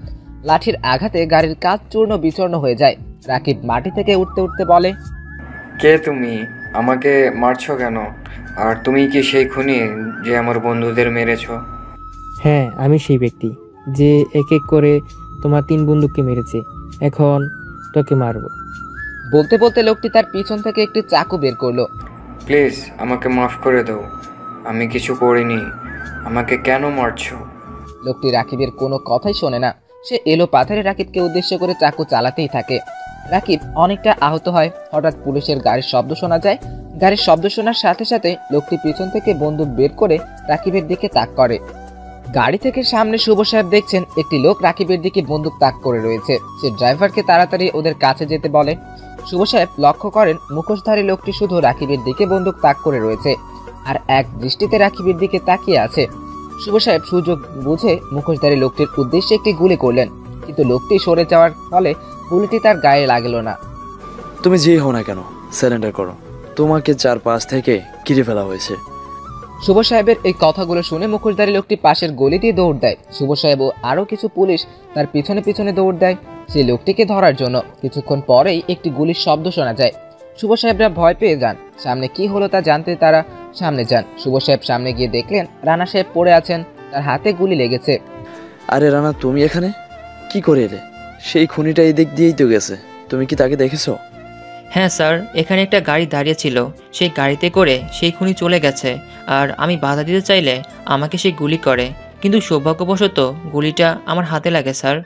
লাঠির আঘাতে গাড়ির কাঁচ চূর্ণ বিচূর্ণ হয়ে যায়। রাকিব মাটি থেকে উঠতে উঠতে বলে, কে তুমি? আমাকে মারছো কেন? আর তুমি কি সেই খুনি যে আমার বন্ধুদের মেরেছো? হ্যাঁ, আমি সেই ব্যক্তি যে এক এক করে তোমার 3 বন্ধুকে মেরেছে। এখন তোকে মারবো। বলতে বলতে লোকটি তার পিছন থেকে একটি চাকু বের করলো। প্লিজ আমাকে মাফ করে দাও, আমি কিছু করিনি, আমাকে কেন মারছো? লোকটি রাকিবের কোনো কথাই শোনে না। সে এলো পাথারে রাকিবকে উদ্দেশ্য করে চাকু চালাতেই থাকে। রাকিব অনেকটা আহত হয়। হঠাৎ পুলিশের গাড়ির শব্দ শোনা যায়। গাড়ির শব্দ শোনার সাথে সাথে লোকটি পিছন থেকে বন্দুক বের করে রাকিবের দিকে তাক করে। গাড়ি থেকে সামনে শুভ সাহেব দেখছেন একটি লোক রাকিবের দিকে বন্দুক তাক করে রয়েছে। সে ড্রাইভারকে তাড়াতাড়ি ওদের কাছে যেতে বলে। শুভ সাহেব লক্ষ্য করেন মুখোশধারী লোকটি শুধু রাকিবের দিকে বন্দুক তাক করে রয়েছে আর এক দৃষ্টিতে রাকিবের দিকে তাকিয়ে আছে। শুভ সাহেব সুযোগ বুঝে মুখোশধারী লোকটির উদ্দেশ্যে একটি গুলি করলেন, কিন্তু লোকটি সরে যাওয়ার ফলে গুলিটি তার গায়ে লাগলো না। তুমি যেই হও না কেন, সারেন্ডার করো। তোমাকে 4-5 থেকে ঘিরে ফেলা হয়েছে। শুভ সাহেবের এই কথাগুলো শুনে মুখোশধারী লোকটি পাশের গলি দিয়ে দৌড় দেয়। শুভ সাহেব ও আরও কিছু পুলিশ তার পিছনে পিছনে দৌড় দেয় সেই লোকটিকে ধরার জন্য। কিছুক্ষণ পরেই একটি গুলির শব্দ শোনা যায়। শুভ সাহেবরা ভয় পেয়ে যান। সামনে কি হলো তা জানতে তারা সামনে যান। শুভ সাহেব সামনে গিয়ে দেখলেন রানা সাহেব পড়ে আছেন, তার হাতে গুলি লেগেছে। আরে রানা, তুমি এখানে কি করে এলে? সেই খুনিটা এই দিক দিয়েই তো গেছে, তুমি কি তাকে দেখেছো? হ্যাঁ স্যার, এখানে একটা গাড়ি দাঁড়িয়ে ছিল, সেই গাড়িতে করে সেই খুনি চলে গেছে। আর আমি বাধা দিতে চাইলে আমাকে সে গুলি করে, কিন্তু সৌভাগ্যবশত গুলিটা আমার হাতে লাগে স্যার।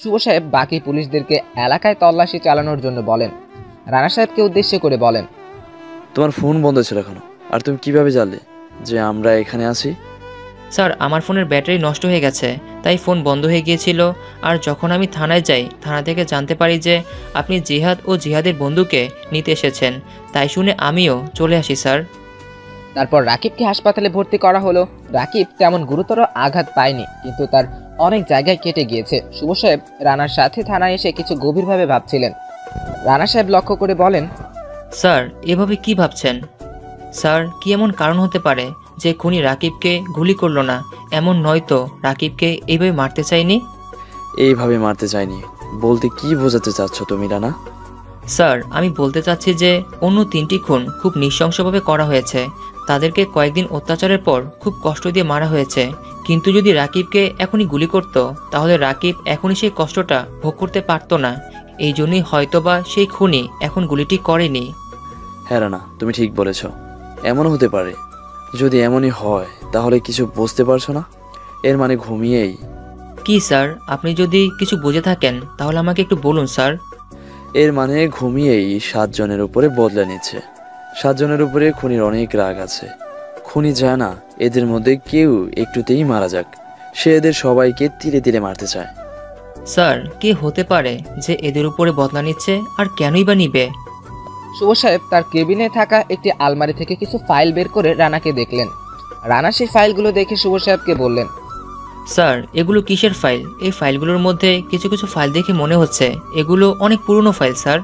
শুভ সাহেব বাকি পুলিশদেরকে এলাকায় তল্লাশি চালানোর জন্য বলেন। রানা সাহেবকে উদ্দেশ্য করে বলেন, তোমার ফোন বন্ধ ছিল এখনো, আর তুমি কিভাবে জানলে যে আমরা এখানে আছি? স্যার, আমার ফোনের ব্যাটারি নষ্ট হয়ে গেছে, তাই ফোন বন্ধ হয়ে গিয়েছিল। আর যখন আমি থানায় যাই, থানা থেকে জানতে পারি যে আপনি জিহাদ ও জিহাদের বন্ধুকে নিতে এসেছেন, তাই শুনে আমিও চলে আসি স্যার। তারপর রাকিবকে হাসপাতালে ভর্তি করা হলো। রাকিব তেমন গুরুতর আঘাত পায়নি, কিন্তু তার অনেক জায়গায় কেটে গিয়েছে। শুভ সাহেব রানার সাথে থানায় এসে কিছু গভীরভাবে ভাবছিলেন। রানা সাহেব লক্ষ্য করে বলেন, স্যার, এভাবে কি ভাবছেন? স্যার, কি এমন কারণ হতে পারে যে খুনি রাকিবকে গুলি করলো না? এমন নয়তো রাকিবকে এইভাবে মারতে চাইনি? এইভাবে মারতে চাইনি বলতে কি বোঝাতে চাচ্ছ তুমি রানা? স্যার, আমি বলতে চাচ্ছি যে অন্য 3টি খুন খুব নৃশংসভাবে করা হয়েছে। তাদেরকে কয়েকদিন অত্যাচারের পর খুব কষ্ট দিয়ে মারা হয়েছে। কিন্তু যদি রাকিবকে এখনই গুলি করত, তাহলে রাকিব এখনই সেই কষ্টটা ভোগ করতে পারতো না। এই জন্যই হয়তোবা সেই খুনি এখন গুলিটি করেনি। হ্যাঁ রানা, তুমি ঠিক বলেছ। এমনও হতে পারে। যদি এমনই হয় তাহলে কিছু বুঝতে পারছো না? এর মানে ঘুমিয়েই। কি স্যার, আপনি যদি কিছু বুঝে থাকেন তাহলে আমাকে একটু বলুন স্যার। এর মানে ঘুমিয়েই 7 জনের উপরে বদলা নিচ্ছে। 7 জনের উপরে খুনির অনেক রাগ আছে। খুনি চায় না এদের মধ্যে কেউ একটুতেই মারা যাক। সে এদের সবাইকে তিলে তিলে মারতে চায়। স্যার, কে হতে পারে যে এদের উপরে বদলা নিচ্ছে, আর কেনই বা নিবে? শুভ সাহেব তার কেবিনে থাকা একটি আলমারি থেকে কিছু ফাইল বের করে রানাকে দেখলেন। রানা সেই ফাইলগুলো দেখে শুভ সাহেবকে বললেন, স্যার, এগুলো কিসের ফাইল? এই ফাইলগুলোর মধ্যে কিছু কিছু ফাইল দেখে মনে হচ্ছে এগুলো অনেক পুরনো ফাইল স্যার।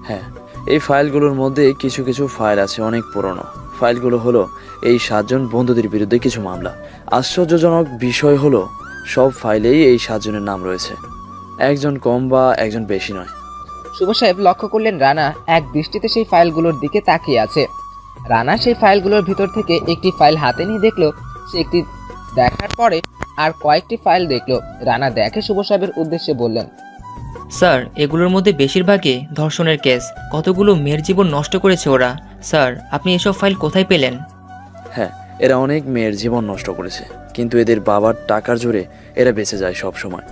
হ্যাঁ, এই ফাইলগুলোর মধ্যে কিছু কিছু ফাইল আছে অনেক পুরনো। ফাইলগুলো হলো এই 7 জন বন্ধুদের বিরুদ্ধে কিছু মামলা। আশ্চর্যজনক বিষয় হলো সব ফাইলেই এই 7 জনের নাম রয়েছে। একজন কম বা একজন বেশি নয়। শুভ সাহেব লক্ষ্য করলেন রানা এক দৃষ্টিতে সেই ফাইলগুলোর দিকে তাকিয়ে আছে। রানা সেই ফাইলগুলোর ভিতর থেকে একটি ফাইল হাতে নিয়ে দেখলো। সে একটি দেখার পরে আর কয়েকটি ফাইল দেখলো। রানা দেখে শুভ সাহেবের উদ্দেশ্যে বললেন, স্যার, এগুলোর মধ্যে বেশিরভাগই ধর্ষণের কেস। কতগুলো মেয়ের জীবন নষ্ট করেছে ওরা। স্যার, আপনি এসব ফাইল কোথায় পেলেন? হ্যাঁ, এরা অনেক মেয়ের জীবন নষ্ট করেছে, কিন্তু এদের বাবার টাকার জোরে এরা বেঁচে যায় সব সময়।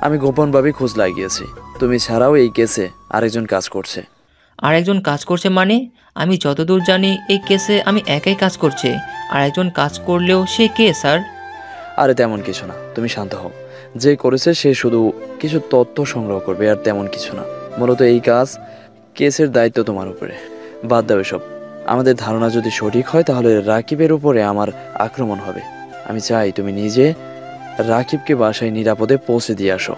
আমি গোপনভাবে খোঁজ লাগিয়েছি, তুমি ছাড়াও এই কেসে আরেকজন কাজ করছে। আর একজন কাজ করছে মানে? আমি যতদূর জানি এই কেসে আমি একাই কাজ করছি। আর একজন কাজ করলেও সে কে স্যার? আরে তেমন কিছু না, তুমি শান্ত হও। যে করেছে সে শুধু কিছু তথ্য সংগ্রহ করবে, আর তেমন কিছু না। মূলত এই কেসের দায়িত্ব তোমার উপরে। বাদ দাও এসব। আমাদের ধারণা যদি সঠিক হয় তাহলে রাকিবের উপরে আমার আক্রমণ হবে। আমি চাই তুমি নিজে রাকিবকে বাসায় নিরাপদে পৌঁছে দিয়ে আসো।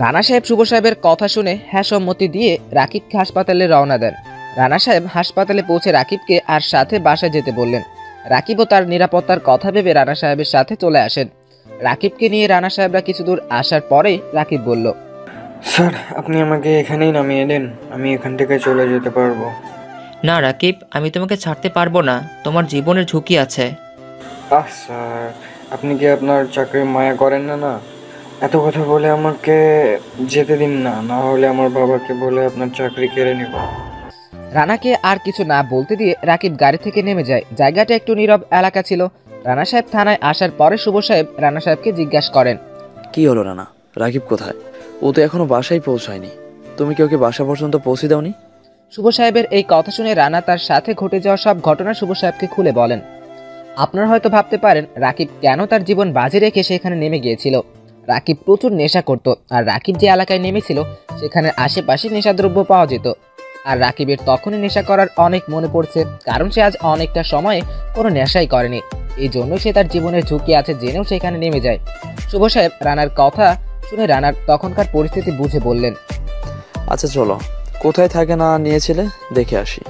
রানা সাহেব শুভ সাহেবের কথা শুনে হ্যাঁ সম্মতি দিয়ে রাকিবকে হাসপাতালে রওনা দেন। রানা সাহেব হাসপাতালে পৌঁছে রাকিবকে আর সাথে বাসায় যেতে বললেন। রাকিবও তার নিরাপত্তার কথা ভেবে রানা সাহেবের সাথে চলে আসেন। রাকিবকে নিয়ে রানা সাহেবরা কিছু দূর আসার পরে রাকিব বলল, স্যার আপনি আমাকে এখানেই নামিয়ে দেন, আমি এখান থেকে চলে যেতে পারবো। না রাকিব, আমি তোমাকে ছাড়তে পারবো না, তোমার জীবনের ঝুঁকি আছে। স্যার আপনি কি আপনার চাকরি মায়া করেন না? না এত কথা বলে আমাকে যেতে দিন না, না হলে আমার বাবাকে বলে আপনার চাকরি কেড়ে নেব। রানাকে আর কিছু না বলতে দিয়ে রাকিব গাড়ি থেকে নেমে যায়। জায়গাটা একটু নীরব এলাকা ছিল। রানা সাহেব থানায় আসার পরে শুভ সাহেব রানা সাহেবকে জিজ্ঞাসা করেন, কি হলো রানা, রাকিব কোথায়? ও তো এখনো বাসায় পৌঁছায়নি। তুমি কি ওকে বাসা পর্যন্ত পৌঁছে দাওনি? শুভ সাহেবের এই কথা শুনে রানা তার সাথে ঘটে যাওয়া সব ঘটনা শুভ সাহেবকে খুলে বলেন। আপনারা হয়তো ভাবতে পারেন রাকিব কেন তার জীবন বাজি রেখে সেখানে নেমে গিয়েছিল। রাকিব প্রচুর নেশা করত, আর রাকিব যে এলাকায় নেমেছিল সেখানে আশেপাশে নেশাদ্রব্য পাওয়া যেত। আর রাকিবের তখনই নেশা করার অনেক মনে পড়ছে, কারণ সে আজ অনেকটা সময়ে কোনো নেশাই করেনি। এই জন্য সে তার জীবনের ঝুঁকি আছে জেনেও সেখানে নেমে যায়। শুভ সাহেব রানার কথা শুনে রানার তখনকার পরিস্থিতি বুঝে বললেন, আচ্ছা চলো, কোথায় থাকে না নিয়েছিলে দেখে আসি।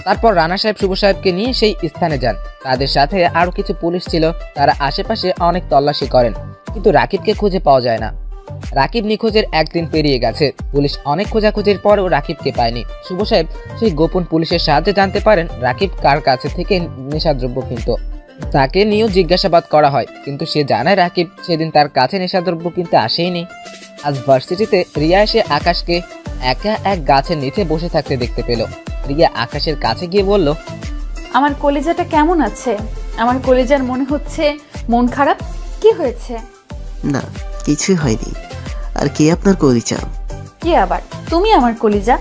তারপর রানা সাহেব শুভ সাহেবকে নিয়ে সেই স্থানে যান। তাদের সাথে আরো কিছু পুলিশ ছিল। তারা আশেপাশে অনেক তল্লাশি করেন, কিন্তু রাকিবকে খুঁজে পাওয়া যায় না। রাকিব নিখোঁজের একদিন পেরিয়ে গেছে। পুলিশ অনেক খোঁজাখুঁজির পরেও রাকিবকে পায়নি। শুভ সাহেব সেই গোপন পুলিশের সাহায্যে জানতে পারেন রাকিব কার কাছে থেকে নেশাদ্রব্য কিনত। তাকে নিয়েও জিজ্ঞাসাবাদ করা হয়, কিন্তু সে জানায় রাকিব সেদিন তার কাছে নেশাদ্রব্য কিনতে আসেইনি। আজ ভার্সিটিতে রিয়া এসে আকাশকে একা এক গাছের নিচে বসে থাকতে দেখতে পেল। রিয়া আকাশের কাছে গিয়ে বলল, আমার কলিজাটা কেমন আছে? আমার কলিজার মনে হচ্ছে মন খারাপ। কি হয়েছে? না কিছুই হয়নি। আর কে আপনার কলিজা? কি আবার? তুমি আমার কলিজা।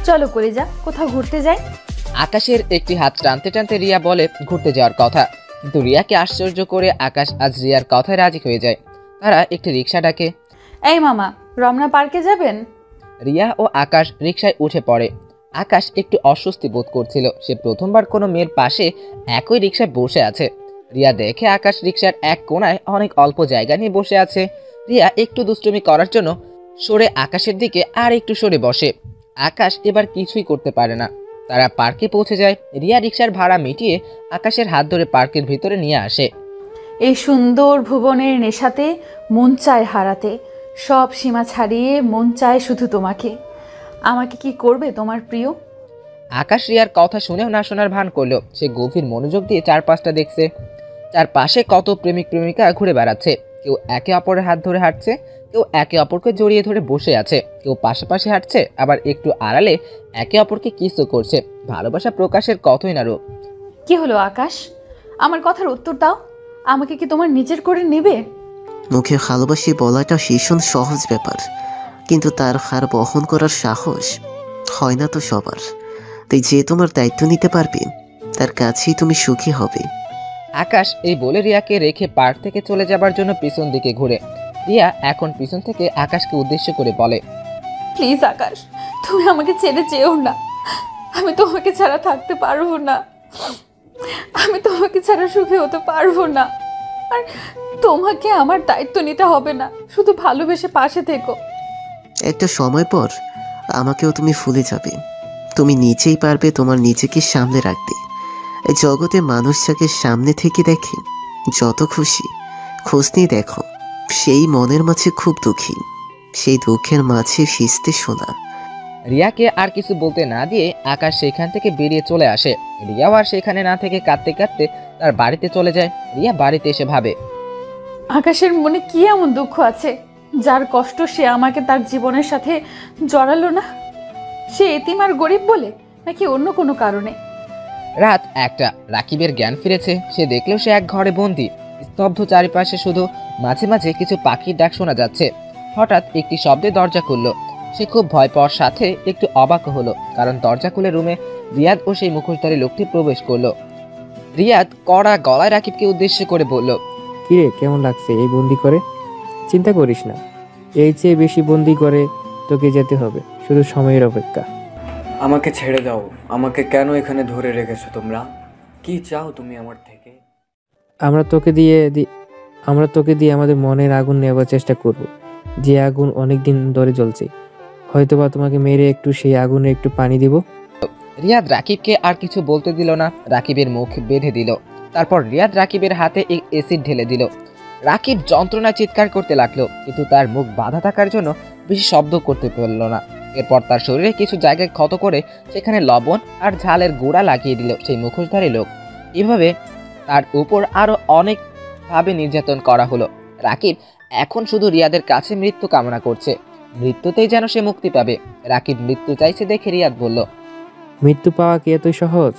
চলো কলিজা, কোথাও ঘুরতে যাই। আকাশের একটি হাত টানতে টানতে রিয়া বলে ঘুরতে যাওয়ার কথা, কিন্তু রিয়াকে আশ্চর্য করে আকাশ আজ রিয়ার কথায় রাজি হয়ে যায়। তারা একটি রিক্সা ডাকে। এই মামা, রমনা পার্কে যাবেন? রিয়া ও আকাশ রিক্সায় উঠে পড়ে। আকাশ একটু অস্বস্তি বোধ করছিল। সে প্রথমবার কোনো মেয়ের পাশে একই রিক্সায় বসে আছে। রিয়া দেখে আকাশ রিক্সার এক কোণায় অনেক অল্প জায়গা নিয়ে বসে আছে। রিয়া একটু দুষ্টুমি করার জন্য সরে আকাশের দিকে আর একটু সরে বসে। আকাশ এবার কিছুই করতে পারে না। তারা পার্কে পৌঁছে যায়। রিয়া রিক্সার ভাড়া মিটিয়ে আকাশের হাত ধরে পার্কের ভিতরে নিয়ে আসে। এই সুন্দর ভুবনের নেশাতে মন চায় হারাতে, সব সীমা ছাড়িয়ে মন চায় শুধু তোমাকে। আমাকে কি করবে তোমার প্রিয়? আকাশ রিয়ার কথা শুনেও না শোনার ভান করলো। সে গভীর মনোযোগ দিয়ে চারপাশটা দেখছে। চারপাশে কত প্রেমিক প্রেমিকা ঘুরে বেড়াচ্ছে। কেউ একে অপরের হাত ধরে হাঁটছে, কেউ একে অপরকে জড়িয়ে ধরে বসে আছে, কেউ পাশাপাশি হাঁটছে, আবার একটু আড়ালে একে অপরকে কিসও করছে। ভালোবাসা প্রকাশের কতই না রূপ। কি হলো আকাশ? আমার কথার উত্তর দাও। আমাকে কি তোমার নিজের করে নেবে? মুখে ভালোবাসি বলাটা ভীষণ সহজ ব্যাপার, কিন্তু তার হার বহন করার সাহস হয় না তো সবার। তাই যে তোমার দায়িত্ব নিতে পারবে তার কাছেই তুমি সুখী হবে। আকাশ এই বলে রিয়াকে রেখে পার্ক থেকে চলে যাবার জন্য পিছন দিকে ঘুরে। রিয়া এখন পিছন থেকে আকাশকে উদ্দেশ্য করে বলে, প্লিজ আকাশ, তুমি আমাকে ছেড়ে যেও না। আমি তোমাকে ছাড়া থাকতে পারবো না। আমি তোমাকে ছাড়া সুখী হতে পারবো না। আর তোমাকে আমার দায়িত্ব নিতে হবে না, শুধু ভালোবেসে পাশে থেকো। একটা সময় পর আমাকেও তুমি ভুলে যাবে। তুমি নিজেই পারবে তোমার নিজেকে সামনে রাখতে। এই জগতে মানুষ যাকে সামনে থেকে দেখে যত খুশি, খোঁজ নিয়ে দেখো সেই মনের মাঝে খুব দুঃখী, সেই দুঃখের মাঝে ভিজতে শোনা। রিয়াকে আর কিছু বলতে না দিয়ে আকাশ সেখান থেকে বেরিয়ে চলে আসে। রিয়াও আর সেখানে না থেকে কাঁদতে কাঁদতে তার বাড়িতে চলে যায়। রিয়া বাড়িতে এসে ভাবে, আকাশের মনে কি এমন দুঃখ আছে যার কষ্ট সে আমাকে তার জীবনের সাথে জড়ালো না? সে এতিম আর গরিব বলে, নাকি অন্য কোনো কারণে? রাত 1টা। রাকিবের জ্ঞান ফিরেছে। সে দেখলো সে এক ঘরে বন্দি, স্তব্ধ চারিপাশে, শুধু মাঝে মাঝে কিছু পাখির ডাক শোনা যাচ্ছে। হঠাৎ একটি শব্দে দরজা খুলল। সে খুব ভয় পাওয়ার সাথে একটু অবাক হলো, কারণ দরজা খুলে রুমে রিয়াদ ও সেই মুখোশধারী লোকটি প্রবেশ করলো। রিয়াদ কড়া গলায় রাকিবকে উদ্দেশ্য করে বলল, কিরে, কেমন লাগছে এই বন্দি করে? চিন্তা করিস না, এই চেয়ে বেশি বন্দি করে তোকে যেতে হবে, শুধু সময়ের অপেক্ষা। আমাকে ছেড়ে দাও। আমাকে কেন এখানে ধরে রেখেছো তোমরা? কি চাও তুমি আমার থেকে? আমরা তোকে দিয়ে আমাদের মনের আগুন নেবার চেষ্টা করব, যে আগুন অনেক দিন ধরে জ্বলছে। হয়তোবা তোমাকে মেরে একটু সেই আগুনে একটু পানি দিব। রিয়াদ রাকিবকে আর কিছু বলতে দিল না, রাকিবের মুখ বেঁধে দিল। তারপর রিয়াদ রাকিবের হাতে অ্যাসিড ঢেলে দিল। রাকিব যন্ত্রণায় চিৎকার করতে লাগলো, কিন্তু তার মুখ বাধা থাকার জন্য বেশি শব্দ করতে পারল না। এরপর তার শরীরে কিছু জায়গায় ক্ষত করে সেখানে লবণ আর ঝালের গুঁড়া লাগিয়ে দিল সেই মুখোশধারী লোক। এভাবে তার উপর আরো অনেকভাবে নির্যাতন করা হলো। রাকিব এখন শুধু রিয়াদের কাছে মৃত্যু কামনা করছে, মৃত্যুতেই যেন সে মুক্তি পাবে। রাকিব মৃত্যু চাইছে দেখে রিয়াদ বলল, মৃত্যু পাওয়া কি এতই সহজ?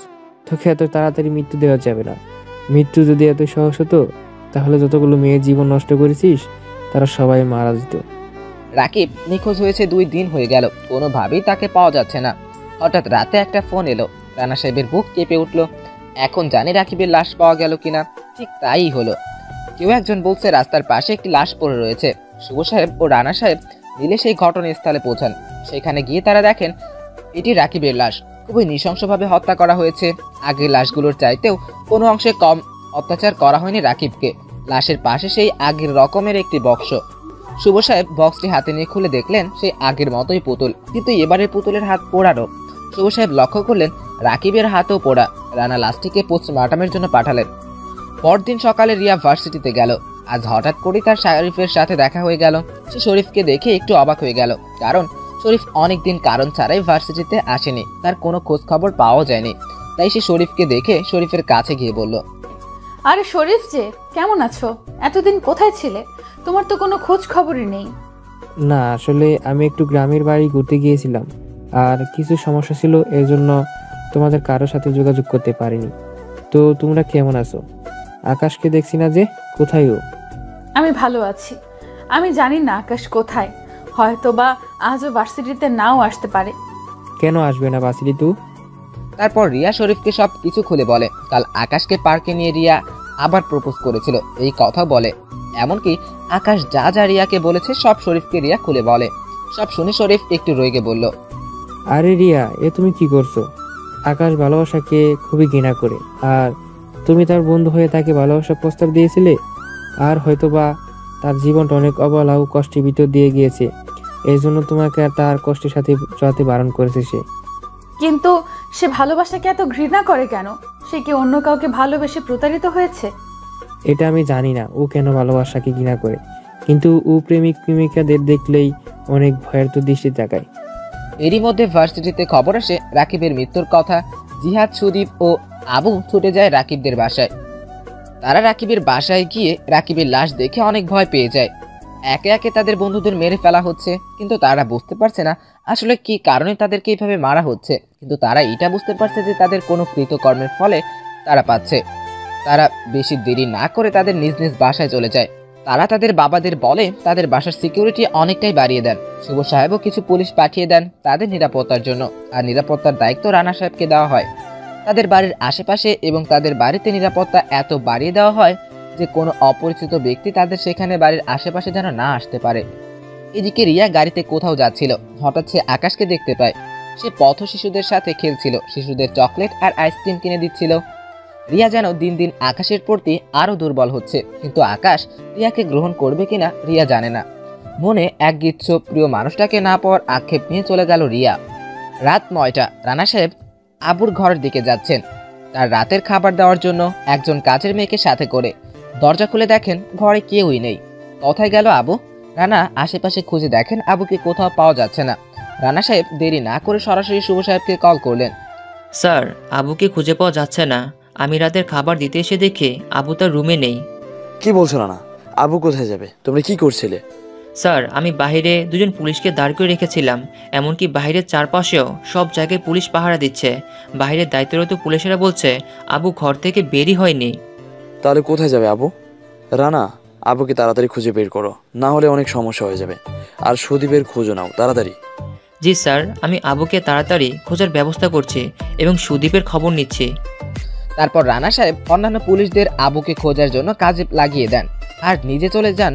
তোকে এত তাড়াতাড়ি মৃত্যু দেওয়া যাবে না। মৃত্যু যদি এত সহজ হতো, তাহলে যতগুলো মেয়ের জীবন নষ্ট করেছিস তারা সবাই মারা যেত। রাকিব নিখোঁজ হয়েছে 2 দিন হয়ে গেল, কোনোভাবেই তাকে পাওয়া যাচ্ছে না। হঠাৎ রাতে একটা ফোন এলো। রানা সাহেবের বুক কেঁপে উঠল। এখন জানি রাকিবের লাশ পাওয়া গেল কিনা। ঠিক তাই হলো। কেউ একজন বলছে রাস্তার পাশে একটি লাশ পড়ে রয়েছে। শুভ সাহেব ও রানা সাহেব মিলে সেই ঘটনাস্থলে পৌঁছান। সেখানে গিয়ে তারা দেখেন এটি রাকিবের লাশ। খুবই নৃশংসভাবে হত্যা করা হয়েছে। আগের লাশগুলোর চাইতেও কোনো অংশে কম অত্যাচার করা হয়নি রাকিবকে। লাশের পাশে সেই আগের রকমের একটি বক্স। শুভ সাহেব বক্সটি হাতে নিয়ে খুলে দেখলেন সেই আগের মতোই পুতুল, কিন্তু এবারের পুতুলের হাত পোড়ানো। শুভ সাহেব লক্ষ্য করলেন রাকিবের হাতও পোড়া। রানা লাশটিকে পোস্টমর্টমের জন্য পাঠালেন। পরদিন সকালে রিয়া ভার্সিটিতে গেল। আজ হঠাৎ করে তার শরীফের সাথে দেখা হয়ে গেল। সে শরীফকে দেখে একটু অবাক হয়ে গেল, কারণ শরীফ অনেকদিন কারণ ছাড়াই ভার্সিটিতে আসেনি, তার কোনো খোঁজ খবর পাওয়া যায়নি। তাই সে শরীফকে দেখে শরীফের কাছে গিয়ে বলল, আরে শরীফ যে, কেমন আছো? এতদিন কোথায় ছিলে? তোমার তো কোনো খোঁজ খবরই নেই। না, আসলে আমি একটু গ্রামের বাড়ি ঘুরতে গিয়েছিলাম, আর কিছু সমস্যা ছিল, এর জন্য তোমাদের কারোর সাথে যোগাযোগ করতে পারিনি। তো তোমরা কেমন আছো? আকাশকে দেখছি না যে, কোথায় ও? আমি ভালো আছি। আমি জানি না আকাশ কোথায়, হয়তোবা আজও ভার্সিটিতে নাও আসতে পারে। কেন আসবে না বাসিলি তু? তারপর রিয়া শরীফকে সব কিছু খুলে বলে। কাল আকাশকে পার্কে নিয়ে রিয়া আবার প্রপোজ করেছিল, এই কথা বলে। এমনকি আকাশ যা যা রিয়াকে বলেছে সব শরীফকে রিয়া খুলে বলে। সব শুনে শরীফ একটু রেগে বলল, আরে রিয়া, এ তুমি কি করছো? আকাশ ভালোবাসাকে খুবই ঘৃণা করে, আর তুমি তার বন্ধু হয়ে তাকে ভালোবাসার প্রস্তাব দিয়েছিলে। আর হয়তোবা তার জীবনটা অনেক অবলা ও কষ্টের ভিতর দিয়ে গিয়েছে, এই জন্য তোমাকে আর তার কষ্টের সাথে চলাতে বারণ করেছে সে। কিন্তু সে ভালোবাসাকে এত ঘৃণা করে কেন? সে কি অন্য কাউকে ভালোবেসে প্রতারিত হয়েছে? এটা আমি জানি না ও কেন ভালোবাসাকে ঘৃণা করে, কিন্তু ও প্রেমিক প্রেমিকাদের দেখলেই অনেক ভয়ের তো দৃষ্টি তাকায়। এরই মধ্যে ভার্সিটিতে খবর আসে রাকিবের মৃত্যুর কথা। জিহাদ, সুদীপ ও আবু ছুটে যায় রাকিবদের বাসায়। তারা রাকিবের বাসায় গিয়ে রাকিবের লাশ দেখে অনেক ভয় পেয়ে যায়। একে একে তাদের বন্ধুদের মেরে ফেলা হচ্ছে, কিন্তু তারা বুঝতে পারছে না আসলে কি কারণে তাদেরকে এইভাবে মারা হচ্ছে। কিন্তু তারা এটা বুঝতে পারছে যে তাদের কোনো কৃতকর্মের ফলে তারা পাচ্ছে। তারা বেশি দেরি না করে তাদের নিজ নিজ বাসায় চলে যায়। তারা তাদের বাবাদের বলে তাদের বাসার সিকিউরিটি অনেকটাই বাড়িয়ে দেন। শুভ সাহেবও কিছু পুলিশ পাঠিয়ে দেন তাদের নিরাপত্তার জন্য, আর নিরাপত্তার দায়িত্ব রানা সাহেবকে দেওয়া হয়। তাদের বাড়ির আশেপাশে এবং তাদের বাড়িতে নিরাপত্তা এত বাড়িয়ে দেওয়া হয় যে কোনো অপরিচিত ব্যক্তি তাদের সেখানে বাড়ির আশেপাশে যেন না আসতে পারে। এদিকে রিয়া গাড়িতে কোথাও যাচ্ছিল, হঠাৎ সে আকাশকে দেখতে পায়। সে পথ শিশুদের সাথে খেলছিল, শিশুদের চকলেট আর আইসক্রিম কিনে দিচ্ছিল। রিয়া যেন দিন দিন আকাশের প্রতি আরো দুর্বল হচ্ছে, কিন্তু আকাশ রিয়াকে গ্রহণ করবে কিনা রিয়া জানে না। মনে এক গিচ্ছ প্রিয় মানুষটাকে না পাওয়ার আক্ষেপ নিয়ে চলে গেল রিয়া। রাত 9টা। রানা সাহেব আবুর ঘরের দিকে যাচ্ছেন তার রাতের খাবার দেওয়ার জন্য একজন কাজের মেয়েকে সাথে করে। দরজা খুলে দেখেন ঘরে কেউই নেই। কোথায় গেল আবু? রানা আশেপাশে খুঁজে দেখেন আবুকে কোথাও পাওয়া যাচ্ছে না। রানা সাহেব দেরি না করে সরাসরি শুভ সাহেবকে কল করলেন। স্যার, আবুকে খুঁজে পাওয়া যাচ্ছে না। আমি রাতের খাবার দিতে এসে দেখে আবু তার রুমে নেই। কি বলছো না? আবু কোথায় যাবে? তোমরা কি করছিলে? স্যার, আমি বাইরে দুজন পুলিশকে দাঁড় করে রেখেছিলাম। এমনকি বাইরের চারপাশেও সব জায়গায় পুলিশ পাহারা দিচ্ছে। বাইরের দায়িত্বরত পুলিশেরা বলছে আবু ঘর থেকে বেরই হয়নি। তাহলে কোথায় যাবে আবু? রানা, আবুকে তাড়াতাড়ি খুঁজে বের করো, না হলে অনেক সমস্যা হয়ে যাবে। আর সুদীপের খোঁজও নাও তাড়াতাড়ি। জি স্যার, আমি আবুকে তাড়াতাড়ি খোঁজার ব্যবস্থা করছি এবং সুদীপের খবর নিচ্ছি। তারপর রানা সাহেব অন্যান্য পুলিশদের আবুকে খোঁজার জন্য কাজে লাগিয়ে দেন আর নিজে চলে যান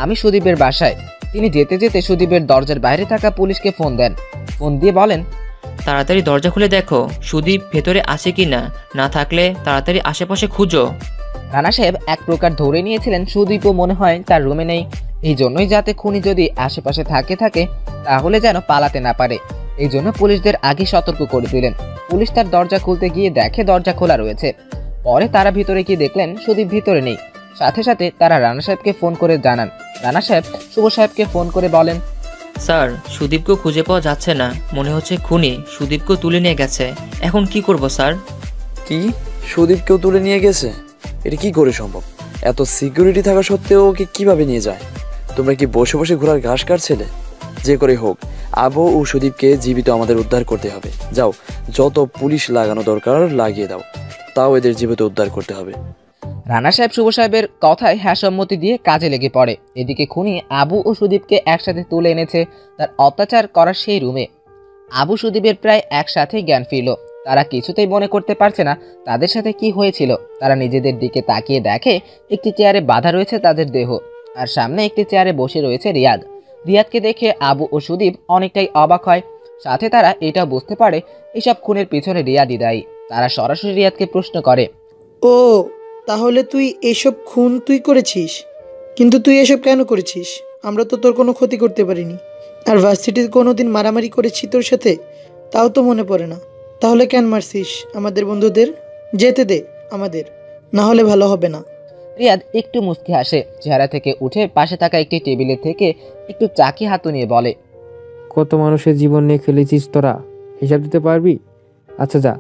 আমি সুদীপের বাসায়। তিনি যেতে যেতে সুদীপের দরজার বাইরে থাকা পুলিশকে ফোন দেন। ফোন দিয়ে বলেন, তাড়াতাড়ি দরজা খুলে দেখো সুদীপ ভেতরে আছে কি না, না থাকলে তাড়াতাড়ি আশেপাশে খুঁজো। রানা সাহেব এক প্রকার ধরে নিয়েছিলেন সুদীপও মনে হয় তার রুমে নেই। এই জন্যই যাতে খুনি যদি আশেপাশে থাকে তাহলে যেন পালাতে না পারে। এই জন্য পুলিশদের আগে সতর্ক করে দিলেন। পুলিশ তার দরজা খুলতে গিয়ে দেখে দরজা খোলা রয়েছে। পরে তারা ভিতরে গিয়ে দেখলেন সুদীপ ভিতরে নেই। সাথে সাথে তারা রানা সাহেবকে ফোন করে জানান। রানা সাহেব শুভ সাহেবকে ফোন করে বলেন, স্যার, সুদীপকে খুঁজে পাওয়া যাচ্ছে না। মনে হচ্ছে খুনি সুদীপকে তুলে নিয়ে গেছে। এখন কি করব স্যার? কি, সুদীপকেও তুলে নিয়ে গেছে? এটা কি করে সম্ভব? এত সিকিউরিটি থাকা সত্ত্বেও ওকে কিভাবে নিয়ে যায়? তোমরা কি বসে বসে ঘোড়ার ঘাস কাটছিলে? যে করে হোক আবু ও সুদীপকে জীবিত আমাদের উদ্ধার করতে হবে। যাও, যত পুলিশ লাগানো দরকার লাগিয়ে দাও, তাও এদের জীবিত উদ্ধার করতে হবে। রানা সাহেব শুভ সাহেবের কথায় হ্যাঁ সম্মতি দিয়ে কাজে লেগে পড়ে। এদিকে খুনি আবু ও সুদীপকে একসাথে তুলে এনেছে তার অত্যাচার করার সেই রুমে। আবু সুদীপের প্রায় একসাথে জ্ঞান ফিরল। তারা কিছুতেই মনে করতে পারছে না তাদের সাথে কি হয়েছিল। তারা নিজেদের দিকে তাকিয়ে দেখে একটি চেয়ারে বাঁধা রয়েছে তাদের দেহ, আর সামনে একটি চেয়ারে বসে রয়েছে রিয়াদ। রিয়াদকে দেখে আবু ও সুদীপ অনেকটাই অবাক হয়। সাথে তারা এটাও বুঝতে পারে এসব খুনের পিছনে রিয়াদই দায়ী। তারা সরাসরি রিয়াদকে প্রশ্ন করে, ও তাহলে এসব খুন তুই করেছিস? কিন্তু তুই এসব কেন করেছিস? আমরা তো তোর কোনো ক্ষতি করতে পারিনি। আর ভার্সিটিতে কোনো দিন মারামারি করেছি তোর সাথে? তাও তো মনে পড়ে না। তাহলে কেন মারছিস আমাদের বন্ধুদের? যেতে দে আমাদের, না হলে ভালো হবে না। রিয়াদ একটু মুচকি হাসে। চেহারা থেকে উঠে পাশে থাকা একটি টেবিলে থেকে একটু চাকি হাতু নিয়ে বলে, কত মানুষের জীবন নিয়ে খেলেছিস তোরা, হিসাব দিতে পারবি? আচ্ছা যা,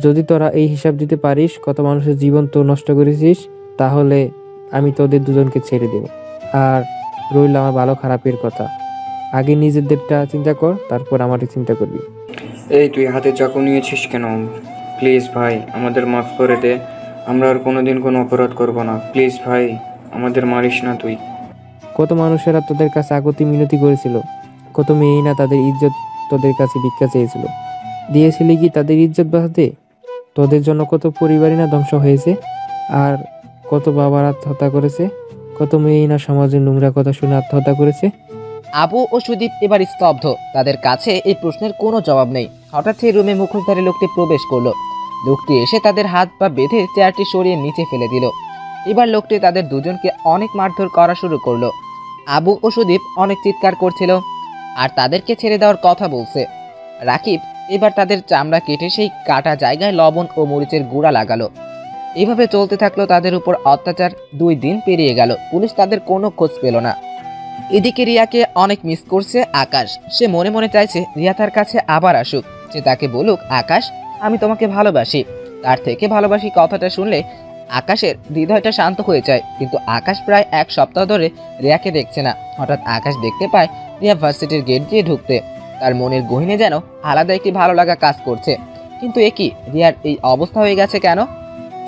যদি তোরা এই হিসাব দিতে পারিস কত মানুষের জীবন তো নষ্ট করেছিস, তাহলে আমি তোদের দুজনকে ছেড়ে দেব। আর রইল আমার ভালো খারাপের কথা। আগে নিজেদেরটা চিন্তা কর, তারপর আমারই চিন্তা করবি। এই তুই হাতে চাকু নিয়েছিস কেন? প্লিজ ভাই, আমাদের মাফ করে দে। আমরা আর কোনোদিন কোনো অপরাধ করব না। প্লিজ ভাই, আমাদের মারিস না তুই। কত মানুষেরা তোদের কাছে আগতি মিনতি করেছিল, কত মেয়েই না তাদের ইজ্জত তোদের কাছে ভিক্ষা চেয়েছিল। দিয়েছিলি কি তাদের ইজ্জত বাঁচাতে? তোদের জন্য কত পরিবারই না ধ্বংস হয়েছে, আর কত বাবার আত্মহত্যা করেছে, কত মেয়েই না সমাজের নোংরা কথা শুনে আত্মহত্যা করেছে। আবু ও সুদীপ এবার স্তব্ধ। তাদের কাছে এই প্রশ্নের কোনো জবাব নেই। হঠাৎ সেই রুমে মুখোশধারী লোকটি প্রবেশ করলো। লোকটি এসে তাদের হাত পা বেঁধে চেয়ারটি সরিয়ে নিচে ফেলে দিল। এবার লোকটি তাদের দুজনকে অনেক মারধর করা শুরু করলো। আবু ও সুদীপ অনেক চিৎকার করছিল আর তাদেরকে ছেড়ে দেওয়ার কথা বলছে। রাকিব এবার তাদের চামড়া কেটে সেই কাটা জায়গায় লবণ ও মরিচের গুঁড়া লাগালো। এইভাবে চলতে থাকলো তাদের উপর অত্যাচার। 2 দিন পেরিয়ে গেল, পুলিশ তাদের কোনো খোঁজ পেল না। এদিকে রিয়াকে অনেক মিস করছে আকাশ। সে মনে মনে চাইছে রিয়া তার কাছে আবার আসুক, সে তাকে বলুক, আকাশ আমি তোমাকে ভালোবাসি। তার থেকে ভালোবাসি কথাটা শুনলে আকাশের হৃদয়টা শান্ত হয়ে যায়। কিন্তু আকাশ প্রায় 1 সপ্তাহ ধরে রিয়াকে দেখছে না। হঠাৎ আকাশ দেখতে পায় রিয়া ভার্সিটির গেট দিয়ে ঢুকতে। তার মনের গহীনে যেন আলাদা একটি ভালো লাগা কাজ করছে। কিন্তু একই রিয়ার এই অবস্থা হয়ে গেছে কেন?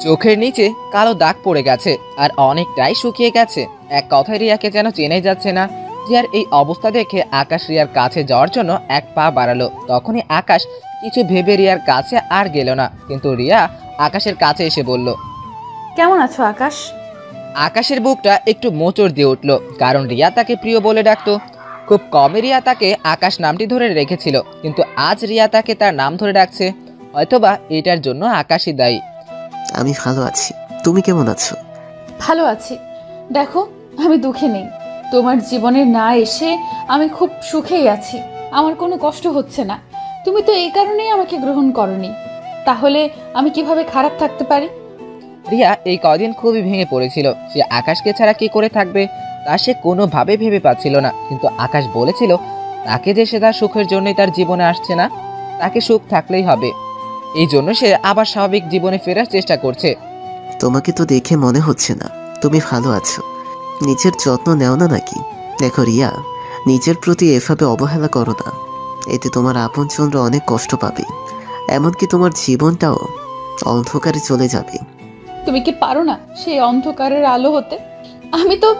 চোখের নিচে কালো দাগ পড়ে গেছে আর অনেকটাই শুকিয়ে গেছে। এক কথায় রিয়াকে যেন চেনাই যাচ্ছে না। রিয়ার এই অবস্থা দেখে আকাশ রিয়ার কাছে যাওয়ার জন্য 1 পা বাড়ালো। তখনই আকাশ কিছু ভেবে রিয়ার কাছে আর গেল না, কিন্তু রিয়া আকাশের কাছে এসে বলল, কেমন আছো আকাশ? আকাশের বুকটা একটু মোচড় দিয়ে উঠল, কারণ রিয়া তাকে প্রিয় বলে ডাকতো। খুব কমই রিয়া তাকে আকাশ নামটি ধরে রেখেছিল, কিন্তু আজ রিয়া তাকে তার নাম ধরে ডাকছে। হয়তোবা এটার জন্য আকাশই দায়ী। আমি ভালো আছি, তুমি কেমন আছো? ভালো আছি। দেখো, আমি দুঃখে নেই। তোমার জীবনে না এসে আমি খুব সুখেই আছি। আমার কোনো কষ্ট হচ্ছে না। তুমি তো এই কারণেই আমাকে গ্রহণ করনি। তাহলে আমি কিভাবে খারাপ থাকতে পারি? রিয়া এই কদিন খুবই ভেঙে পড়েছিল। সে আকাশকে ছাড়া কি করে থাকবে তা সে কোনোভাবে ভেবে পাচ্ছিল না। কিন্তু আকাশ বলেছিল তাকে যে সে তার সুখের জন্যই তার জীবনে আসছে না, তাকে সুখ থাকলেই হবে। এই জন্য সে আবার স্বাভাবিক জীবনে ফেরার চেষ্টা করছে। তোমাকে তো দেখে মনে হচ্ছে না তুমি ভালো আছো। নিজের যত্ন নেও না নাকি? দেখো রিয়া, নিজের প্রতি এভাবে অবহেলা করো না। এতে তোমার আপনজনরা অনেক কষ্ট পাবে, এমনকি তোমার জীবনটাও অন্ধকারে চলে যাবে। তুমি কি পারো না সেই অন্ধকারের আলো হতে? আমি তো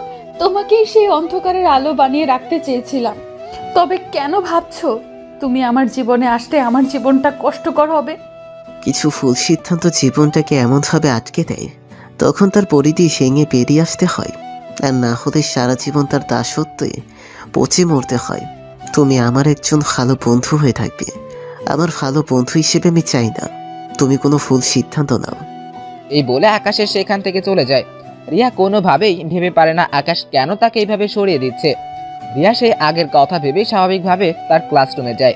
তোমাকেই সেই অন্ধকারের আলো বানিয়ে রাখতে চেয়েছিলাম। তবে কেন ভাবছো তুমি আমার জীবনে আসলে আমার জীবনটা কষ্টকর হবে? কিছু ভুল সিদ্ধান্ত জীবনটাকে এমনভাবে আটকে দেয়, তখন তার পরিধি ভেঙে বেরিয়ে আসতে হয়, আর না হলে সারা জীবন তার দাসত্বে পচে মরতে হয়। তুমি আমার একজন ভালো বন্ধু হয়ে থাকবে। আমার ভালো বন্ধু হিসেবে আমি চাই না তুমি কোনো ভুল সিদ্ধান্ত নাও। এই বলে আকাশের সেখান থেকে চলে যায়। রিয়া কোনোভাবেই ভেবে পারে না আকাশ কেন তাকে এইভাবে সরিয়ে দিচ্ছে। রিয়া সেই আগের কথা ভেবে স্বাভাবিকভাবে তার ক্লাসরুমে যায়।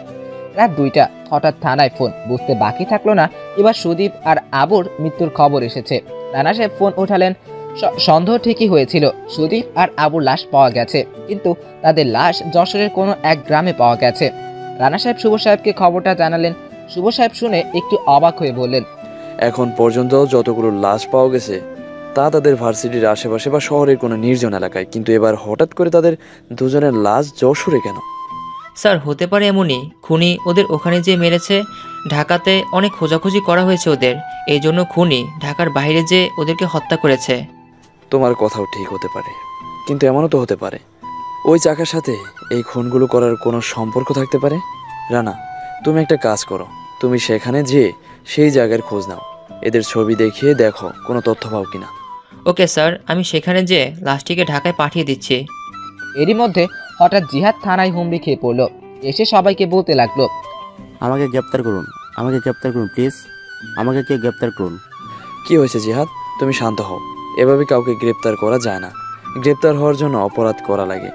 রাত 2টা, হঠাৎ থানায় ফোন। বুঝতে বাকি থাকলো না এবার সুদীপ আর আবুর মৃত্যুর খবর এসেছে। রানা সাহেব ফোন উঠালেন। সন্দেহ ঠিকই হয়েছিল, সুদীপ আর আবুর লাশ পাওয়া গেছে, কিন্তু তাদের লাশ যশোরের কোনো এক গ্রামে পাওয়া গেছে। রানা সাহেব শুভ সাহেবকে খবরটা জানালেন। শুভ সাহেব শুনে একটু অবাক হয়ে বললেন, এখন পর্যন্ত যতগুলো লাশ পাওয়া গেছে তা তাদের ভার্সিটির আশেপাশে বা শহরের কোনো নির্জন এলাকায়, কিন্তু এবার হঠাৎ করে তাদের দুজনের লাশ যশোরে কেন? স্যার হতে পারে এমনই, খুনি ওদের ওখানে যে মেরেছে। ঢাকাতে অনেক খোঁজাখুঁজি করা হয়েছে ওদের, এই জন্য খুনি ঢাকার বাইরে যে ওদেরকে হত্যা করেছে। তোমার কথাও ঠিক হতে পারে, কিন্তু এমনও তো হতে পারে ওই চাকার সাথে এই খুনগুলো করার কোনো সম্পর্ক থাকতে পারে। রানা, তুমি একটা কাজ করো, তুমি সেখানে যেয়ে সেই জায়গার খোঁজ নাও, এদের ছবি দেখিয়ে দেখো কোনো তথ্য পাও কিনা। ওকে স্যার, আমি সেখানে যেয়ে লাশটিকে ঢাকায় পাঠিয়ে দিচ্ছি। এরই মধ্যে হঠাৎ জিহাদ থানায় হুমড়ি খেয়ে পড়লো। এসে সবাইকে বলতে লাগলো, আমাকে গ্রেপ্তার করুন, আমাকে গ্রেপ্তার করুন প্লিজ, আমাকে কেউ গ্রেপ্তার করুন। কি হয়েছে জিহাদ? তুমি শান্ত হও, এভাবে কাউকে গ্রেপ্তার করা যায় না। গ্রেপ্তার হওয়ার জন্য অপরাধ করা লাগে।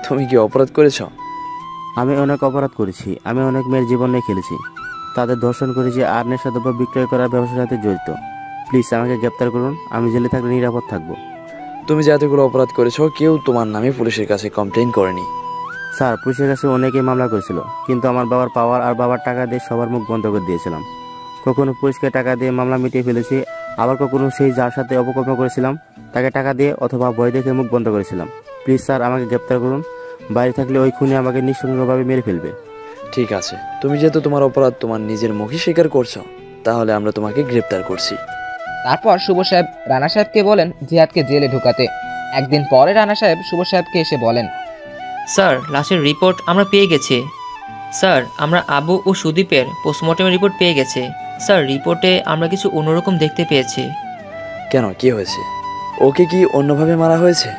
তুমি কি অপরাধ করেছ? আমি অনেক অপরাধ করেছি, আমি অনেক মেয়ের জীবন নিয়ে খেলেছি, তাদের ধর্ষণ করেছি আর নেশাদ্রব্য বিক্রয় করার ব্যবসার সাথে জড়িত। প্লিজ আমাকে গ্রেপ্তার করুন, আমি জেলে থাকলে নিরাপদ থাকবো। তুমি যে এতগুলো অপরাধ করেছো কেউ তোমার নামে পুলিশের কাছে কমপ্লেইন করেনি। স্যার, পুলিশের কাছে অনেকেই মামলা করেছিল, কিন্তু আমার বাবার পাওয়ার আর বাবার টাকা দিয়ে সবার মুখ বন্ধ করে দিয়েছিলাম। কখনো পুলিশকে টাকা দিয়ে মামলা মিটিয়ে ফেলেছি, আবার কখনো সেই যার সাথে অপকর্ম করেছিলাম তাকে টাকা দিয়ে অথবা ভয় দেখে মুখ বন্ধ করেছিলাম। প্লিজ স্যার, আমাকে গ্রেপ্তার করুন, বাইরে থাকলে ওই খুনি আমাকে নিঃসঙ্গভাবে মেরে ফেলবে। ঠিক আছে, তুমি যেহেতু তোমার অপরাধ তোমার নিজের মুখে স্বীকার করছো, তাহলে আমরা তোমাকে গ্রেপ্তার করছি। তারপর শুভ সাহেব রানা সাহেবকে বলেন জিহাদকে জেলে ঢুকাতে। একদিন পরে রানা সাহেব শুভ সাহেবকে এসে বলেন, স্যার লাশের রিপোর্ট আমরা পেয়ে গেছি। স্যার আমরা আবু ও সুদীপের পোস্টমর্টম রিপোর্ট পেয়ে গেছি। স্যার রিপোর্টে আমরা কিছু অন্যরকম দেখতে পেয়েছি। কেন, কি হয়েছে? ওকে কি অন্যভাবে মারা হয়েছে?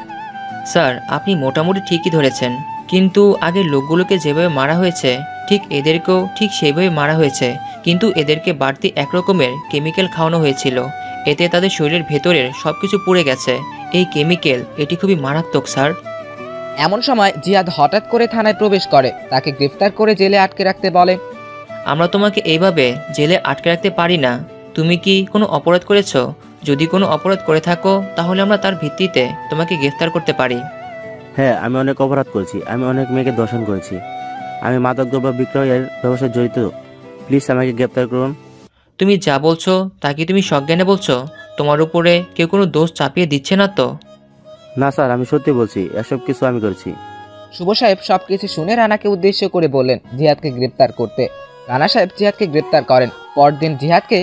স্যার আপনি মোটামুটি ঠিকই ধরেছেন, কিন্তু আগের লোকগুলোকে যেভাবে মারা হয়েছে ঠিক এদেরকেও ঠিক সেইভাবে মারা হয়েছে, কিন্তু এদেরকে বাড়তি একরকমের কেমিক্যাল খাওয়ানো হয়েছিল। এতে তাদের শরীরের ভেতরের সব কিছু পুড়ে গেছে। এই কেমিক্যাল এটি খুবই মারাত্মক স্যার। এমন সময় জিহাদ হঠাৎ করে থানায় প্রবেশ করে। তাকে গ্রেফতার করে জেলে আটকে রাখতে বলে। আমরা তোমাকে এইভাবে জেলে আটকে রাখতে পারি না। তুমি কি কোনো অপরাধ করেছো? যদি কোনো অপরাধ করে থাকো তাহলে আমরা তার ভিত্তিতে তোমাকে গ্রেফতার করতে পারি। হ্যাঁ, আমি অনেক অপরাধ করেছি, আমি অনেক মেয়েকে ধর্ষণ করেছি, আমি মাদকদ্রব্য বিক্রয়ের ব্যবসায় জড়িত। প্লিজ আমাকে গ্রেপ্তার করুন। তুমি যা বলছো তা কি তুমি সজ্ঞানে বলছো? তোমার উপরে কেউ কোনো দোষ চাপিয়ে দিচ্ছে না তো? না স্যার, আমি সত্যি বলছি, এসব কিছু আমি করেছি। শুভ সাহেব সবকিছু শুনে রানাকে উদ্দেশ্য করে বললেন জিহাদকে গ্রেপ্তার করতে। রানা সাহেব জিহাদকে গ্রেপ্তার করেন। পরদিন জিহাদকে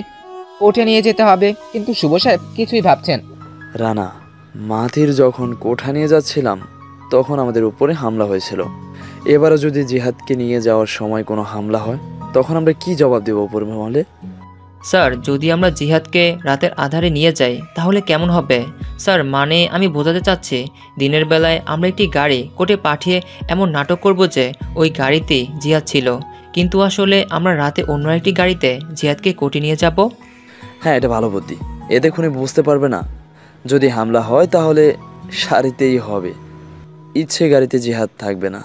কোর্টে নিয়ে যেতে হবে, কিন্তু শুভ সাহেব কিছুই ভাবছেন। রানা, মাথির যখন কোঠা নিয়ে যাচ্ছিলাম তখন আমাদের উপরে হামলা হয়েছিল। এবারও যদি জিহাদকে নিয়ে যাওয়ার সময় কোনো হামলা হয় তখন আমরা কি জবাব দেব উপর মহলে? স্যার যদি আমরা জিহাদকে রাতের আধারে নিয়ে যাই তাহলে কেমন হবে? স্যার মানে আমি বোঝাতে চাচ্ছি, দিনের বেলায় আমরা একটি গাড়ি কোর্টে পাঠিয়ে এমন নাটক করব যে ওই গাড়িতেই জিহাদ ছিল, কিন্তু আসলে আমরা রাতে অন্য একটি গাড়িতে জিহাদকে কোর্টে নিয়ে যাব। হ্যাঁ, এটা ভালো বুদ্ধি। এতে খুনি বুঝতে পারবে না। যদি হামলা হয় তাহলে সারিতেই হবে, ইচ্ছে গাড়িতে জিহাদ থাকবে না।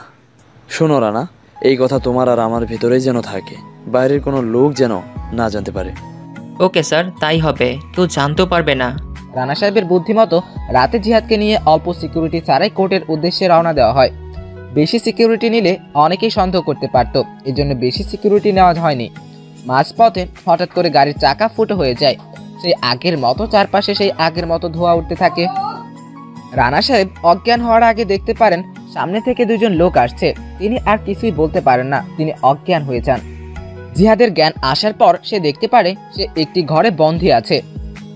শোনো রানা, এই কথা তোমার আর আমার ভিতরেই যেন থাকে, বাইরের কোনো লোক যেন না জানতে পারে। ওকে স্যার, তাই হবে, কেউ জানতেও পারবে না। রানা সাহেবের বুদ্ধিমতো রাতে জিহাদকে নিয়ে অল্প সিকিউরিটি ছাড়াই কোর্টের উদ্দেশ্যে রওনা দেওয়া হয়। বেশি সিকিউরিটি নিলে অনেকেই সন্দেহ করতে পারত, এই জন্য বেশি সিকিউরিটি নেওয়া হয়নি। মাঝপথে হঠাৎ করে গাড়ির চাকা ফুটো হয়ে যায়। সেই আগের মতো চারপাশে সেই আগের মতো ধোঁয়া উঠতে থাকে। রানা সাহেব অজ্ঞান হওয়ার আগে দেখতে পারেন সামনে থেকে দুজন লোক আসছে। তিনি আর কিছুই বলতে পারেন না, তিনি অজ্ঞান হয়ে যান। জিহাদের জ্ঞান আসার পর সে দেখতে পারে সে একটি ঘরে বন্দী আছে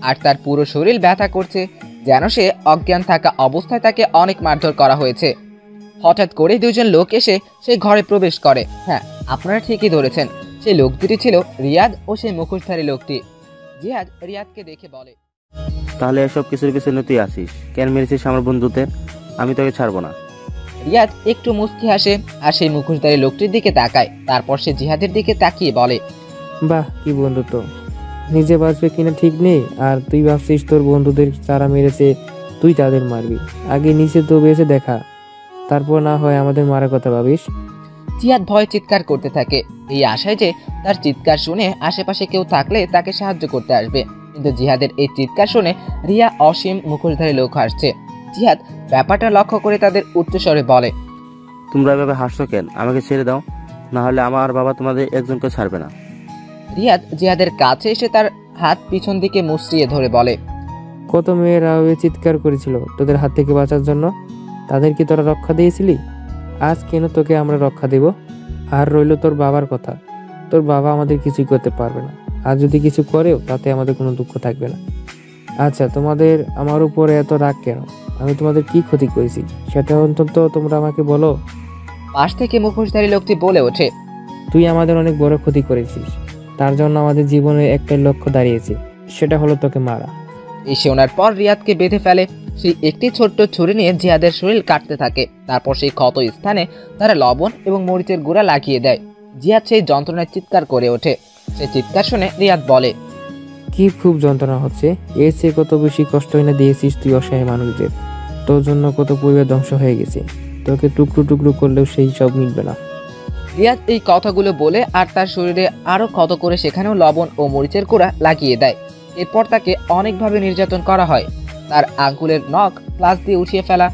আর তার পুরো শরীর ব্যথা করছে, যেন সে অজ্ঞান থাকা অবস্থায় তাকে অনেক মারধর করা হয়েছে। হঠাৎ করে দুজন লোক এসে সেই ঘরে প্রবেশ করে। হ্যাঁ, আপনারা ঠিকই ধরেছেন, সেই লোক দুটি ছিল রিয়াদ ও সেই মুখোশধারী লোকটি। জিহাদ রিয়াদকে দেখে বলে, তাহলে এসব কিছুর পিছনে তুই আসিস কেন? মেরেছিস আমার বন্ধুদের, আমি তোকে ছাড়বো না। রিয়াদ একটু মুস্কি হাসে আর সেই মুখোশধারী লোকটির দিকে তাকায়। তারপর সে জিহাদের দিকে তাকিয়ে বলে, বাহ, কি বন্ধুত্ব! নিজে বাঁচবে কিনা ঠিক নেই, আর তুই ভাবছিস তোর বন্ধুদের যারা মেরেছে তুই তাদের মারবি। আগে নিচে তো বেঁচে দেখা, তারপর না হয় আমাদের মারার কথা ভাবিস। জিহাদ ভয়ে চিৎকার করতে থাকে, এই আশায় যে তার চিৎকার শুনে আশেপাশে কেউ থাকলে তাকে সাহায্য করতে আসবে। কিন্তু জিহাদের এই চিৎকার শুনে রিয়া অসীম মুখোশধারী লোক হাসছে। জিহাদ ব্যাপারটা লক্ষ্য করে তাদের উচ্চস্বরে বলে, তোমরা এভাবে হাসছো কেন? আমাকে ছেড়ে দাও, না হলে আমার বাবা তোমাদের একজনকে ছাড়বে না। রিয়াদ জিহাদের কাছে এসে তার হাত পিছন দিকে মুচড়িয়ে ধরে বলে, কত মেয়েরা ওই চিৎকার করেছিল তোদের হাত থেকে বাঁচার জন্য, তাদেরকে তোরা রক্ষা দিয়েছিলি। আজ কেন তোকে আমরা রক্ষা দেব? আর রইল তোর বাবার কথা, তোর বাবা আমাদের কিছুই করতে পারবে না, আর যদি কিছু করেও তাতে আমাদের কোনো দুঃখ থাকবে না। আচ্ছা, তোমাদের আমার উপরে এত রাগ কেন? আমি তোমাদের কি ক্ষতি করেছি সেটা অন্তত তোমরা আমাকে বলো। পাশ থেকে মুখোশধারী লোকটি বলে ওঠে, তুই আমাদের অনেক বড় ক্ষতি করেছিস, তার জন্য আমাদের জীবনে একটাই লক্ষ্য দাঁড়িয়েছে, সেটা হলো তোকে মারা। এই শোনার পর রিয়াদকে বেঁধে ফেলে। সেই একটি ছোট্ট ছুরি নিয়ে জিহাদের শরীর কাটতে থাকে। তারপর সেই ক্ষত স্থানে তারা লবণ এবং মরিচের গুঁড়া লাগিয়ে দেয়। জিহাদ সেই যন্ত্রণায় চিৎকার করে ওঠে। সে চিৎকার শুনে রিয়াদ বলে, কি খুব যন্ত্রণা হচ্ছে, এর চেয়ে কত বেশি কষ্ট এনে দিয়েছিস তুই অসহায় মানুষদের। তোর জন্য কত পরিবার ধ্বংস হয়ে গেছে, তোকে টুকরো টুকরো করলেও সেই সব মিটবে না। রিয়াদ এই কথাগুলো বলে আর তার শরীরে আরো ক্ষত করে সেখানেও লবণ ও মরিচের গুঁড়া লাগিয়ে দেয়। এরপর তাকে অনেকভাবে নির্যাতন করা হয়। তার আঙ্গুলের নখ প্লাস দিয়ে উঠিয়ে ফেলা।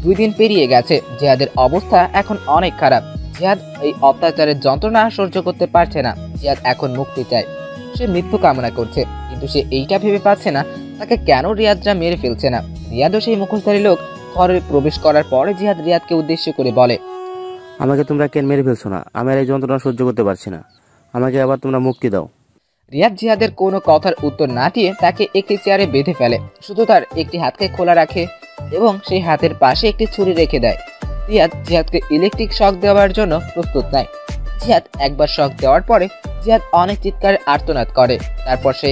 2 দিন পেরিয়ে গেছে। জিহাদের অবস্থা এখন অনেক খারাপ। জিহাদ এই অত্যাচারের যন্ত্রণা সহ্য করতে পারছে না। জিহাদ এখন মুক্তি চায়। সে মৃত্যু কামনা করছে, কিন্তু সে এইটা ভেবে পাচ্ছে না তাকে কেন রিয়াদরা মেরে ফেলছে না। রিয়াদও সেই মুখোশধারী লোক ঘরে প্রবেশ করার পরে জিহাদ রিয়াদকে উদ্দেশ্য করে বলে, আমাকে তোমরা কেন মেরে ফেলছো না? আমি আর এই যন্ত্রণা সহ্য করতে পারছি না, আমাকে আবার তোমরা মুক্তি দাও। রিয়াদ জিহাদের কোনো কথার উত্তর না দিয়ে তাকে একটি চেয়ারে বেঁধে ফেলে। শুধু তার একটি হাতকে খোলা রাখে এবং সেই হাতের পাশে একটি ছুরি রেখে দেয়। রিয়াদ জিহাদকে ইলেকট্রিক শক দেওয়ার জন্য প্রস্তুত নেয়। জিহাদ একবার শক দেওয়ার পরে জিহাদ অনেক চিৎকার আর্তনাদ করে। তারপর সে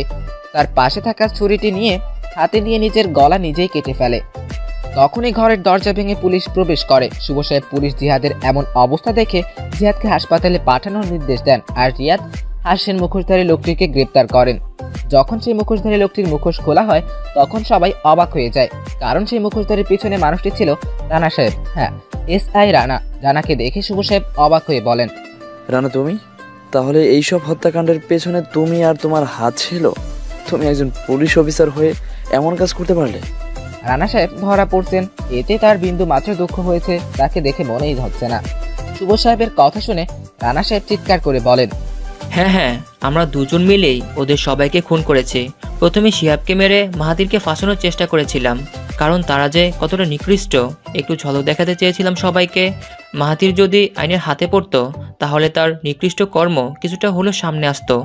তার পাশে থাকা ছুরিটি নিয়ে হাতে নিয়ে নিজের গলা নিজেই কেটে ফেলে। তখনই ঘরের দরজা ভেঙে পুলিশ প্রবেশ করে। শুভ সাহেব পুলিশ জিহাদের এমন অবস্থা দেখে জিহাদকে হাসপাতালে পাঠানোর নির্দেশ দেন আর রিয়াদ হাসেন মুখোশধারী লোকটিকে গ্রেপ্তার করেন। যখন সেই মুখোশধারী লোকটির মুখোশ খোলা হয় তখন সবাই অবাক হয়ে যায়, কারণ সেই মুখোশধারীর পিছনে মানুষটি ছিল রানা সাহেব। হ্যাঁ, SI রানা। রানাকে দেখে শুভ সাহেব অবাক হয়ে বলেন, রানা তুমি? তাহলে এইসব হত্যাকাণ্ডের পেছনে তুমি আর তোমার হাত ছিল? তুমি একজন পুলিশ অফিসার হয়ে এমন কাজ করতে পারলে? রানা সাহেব ধরা পড়ছেন, এতে তার বিন্দু মাত্র দুঃখ হয়েছে তাকে দেখে মনেই হচ্ছে না। শুভ সাহেবের কথা শুনে রানা সাহেব চিৎকার করে বলেন, হ্যাঁ, আমরা দুজন মিলেই ওদের সবাইকে খুন করেছি। প্রথমে শিহাবকে মেরে মাহাতিরকে ফাঁসানোর চেষ্টা করেছিলাম, কারণ তারা যে কতটা নিকৃষ্ট একটু ঝলক দেখাতে চেয়েছিলাম সবাইকে। মাহাতির যদি আইনের হাতে পড়তো তাহলে তার নিকৃষ্ট কর্ম কিছুটা হলেও সামনে আসতো।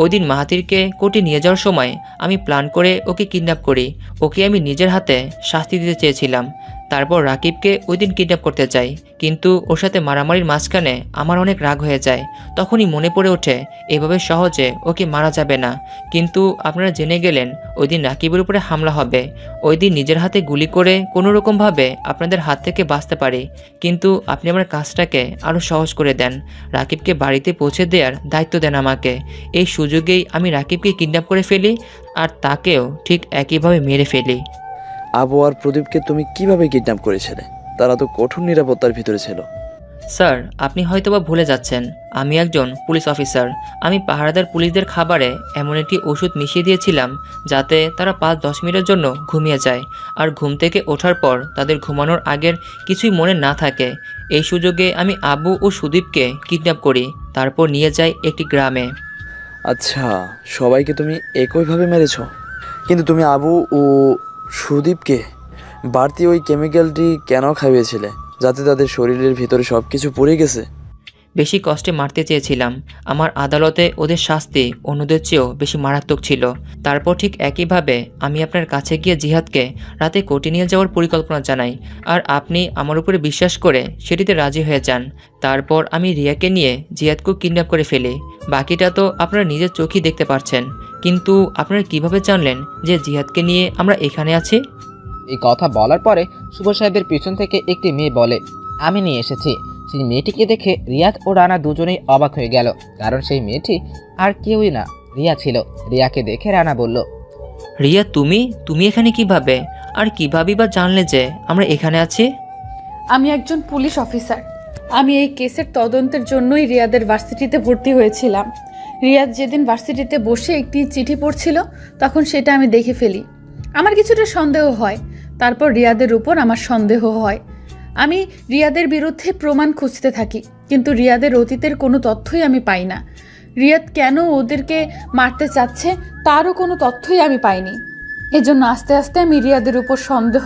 ওই দিন মাহাতিরকে কোর্টে নিয়ে যাওয়ার সময় আমি প্ল্যান করে ওকে কিডন্যাপ করি। ওকে আমি নিজের হাতে শাস্তি দিতে চেয়েছিলাম। তারপর রাকিবকে ওই দিন কিডন্যাপ করতে চাই, কিন্তু ওর সাথে মারামারির মাঝখানে আমার অনেক রাগ হয়ে যায়। তখনই মনে পড়ে ওঠে এভাবে সহজে ওকে মারা যাবে না। কিন্তু আপনারা জেনে গেলেন ওই দিন রাকিবের উপরে হামলা হবে। ওই দিন নিজের হাতে গুলি করে কোনো রকমভাবে আপনাদের হাত থেকে বাঁচতে পারি, কিন্তু আপনি আমার কাজটাকে আরও সহজ করে দেন। রাকিবকে বাড়িতে পৌঁছে দেওয়ার দায়িত্ব দেন আমাকে। এই সুযোগেই আমি রাকিবকে কিডন্যাপ করে ফেলি আর তাকেও ঠিক একইভাবে মেরে ফেলি। আবু আর প্রদীপকে তুমি কিভাবে কিডন্যাপ করেছিলে? তারা তো কঠোর নিরাপত্তার ভিতরে ছিল। স্যার, আপনি হয়তোবা ভুলে যাচ্ছেন, আমি একজন পুলিশ অফিসার। আমি পাহারাদার পুলিশদের খাবারে এমন একটি ওষুধ মিশিয়ে দিয়েছিলাম যাতে তারা 5-10 মিনিটের জন্য ঘুমিয়ে যায়, আর ঘুম থেকে ওঠার পর তাদের ঘুমানোর আগের কিছুই মনে না থাকে। এই সুযোগে আমি আবু ও সুদীপকে কিডন্যাপ করি, তারপর নিয়ে যাই একটি গ্রামে। আচ্ছা, সবাইকে তুমি একইভাবে মেরেছো, কিন্তু তুমি আবু ও সুদীপকে বাড়তি ওই কেমিক্যালটি কেন খাইয়েছিলে? যাতে তাদের শরীরের ভিতরে সব কিছু পড়ে গেছে? বেশি কষ্টে মারতে চেয়েছিলাম। আমার আদালতে ওদের শাস্তি অন্যদের চেয়েও বেশি মারাত্মক ছিল। তারপর ঠিক একইভাবে আমি আপনার কাছে গিয়ে জিহাদকে রাতে কোর্টে নিয়ে যাওয়ার পরিকল্পনা জানাই, আর আপনি আমার উপরে বিশ্বাস করে সেটিতে রাজি হয়ে যান। তারপর আমি রিয়াকে নিয়ে জিহাদকে কিডন্যাপ করে ফেলি। বাকিটা তো আপনারা নিজের চোখেই দেখতে পাচ্ছেন। কিন্তু আপনারা কিভাবে জানলেন যে জিহাদকে নিয়ে আমরা এখানে আছি? এই কথা বলার পরে শুভ সাহেবের পিছন থেকে একটি মেয়ে বলে, আমি নিয়ে এসেছি। সেই মেয়েটিকে দেখে রিয়াদ ও রানা দুজনেই অবাক হয়ে গেল, কারণ সেই মেয়েটি আর কেউই না, রিয়া ছিল। রিয়াকে দেখে রানা বলল, রিয়া, তুমি এখানে কিভাবে? আর কিভাবেই বা জানলে যে আমরা এখানে আছি? আমি একজন পুলিশ অফিসার। আমি এই কেসের তদন্তের জন্যই রিয়াদের ভার্সিটিতে ভর্তি হয়েছিলাম। রিয়াদ যেদিন ভার্সিটিতে বসে একটি চিঠি পড়ছিল, তখন সেটা আমি দেখে ফেলি। আমার কিছুটা সন্দেহ হয়। তারপর রিয়াদের উপর আমার সন্দেহ হয়। আমি রিয়াদের বিরুদ্ধে প্রমাণ খুঁজতে থাকি, কিন্তু রিয়াদের অতীতের কোনো তথ্যই আমি পাই না। রিয়াদ কেন ওদেরকে মারতে চাচ্ছে তারও কোনো তথ্যই আমি পাইনি। এজন্য আস্তে আস্তে আমি রিয়াদের উপর সন্দেহ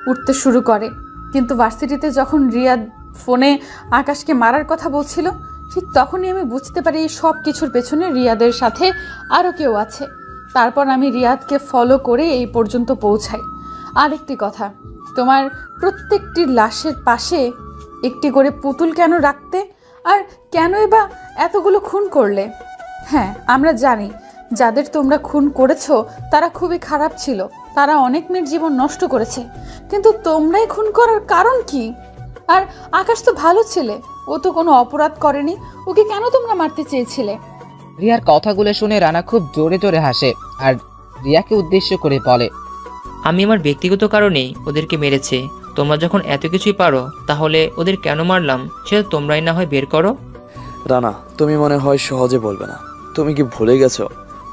উঠতে শুরু করে। কিন্তু ভার্সিটিতে যখন রিয়াদ ফোনে আকাশকে মারার কথা বলছিল, ঠিক তখনই আমি বুঝতে পারি এই সব কিছুর পেছনে রিয়াদের সাথে আরও কেউ আছে। তারপর আমি রিয়াদকে ফলো করে এই পর্যন্ত পৌঁছাই। আরেকটি কথা, তোমার প্রত্যেকটি লাশের পাশে একটি করে পুতুল কেন রাখতে? আর কেনই বা এতগুলো খুন করলে? হ্যাঁ, আমরা জানি যাদের তোমরা খুন করেছো তারা খুবই খারাপ ছিল, তারা অনেক মেয়ের জীবন নষ্ট করেছে, কিন্তু তোমরাই খুন করার কারণ কি? আর আকাশ তো ভালো ছেলে, ও তো কোনো অপরাধ করেনি, ওকে কেন তোমরা মারতে চেয়েছিলে? রিয়ার কথাগুলো শুনে রানা খুব জোরে জোরে হাসে আর রিয়াকে উদ্দেশ্য করে বলে, আমি আমার ব্যক্তিগত কারণেই ওদেরকে মেরেছি। তোমরা যখন এত কিছুই পারো, তাহলে ওদের কেন মারলাম সেটা তোমরাই না হয় বের করো। রানা, তুমি মনে হয় সহজে বলবে না। তুমি কি ভুলে গেছো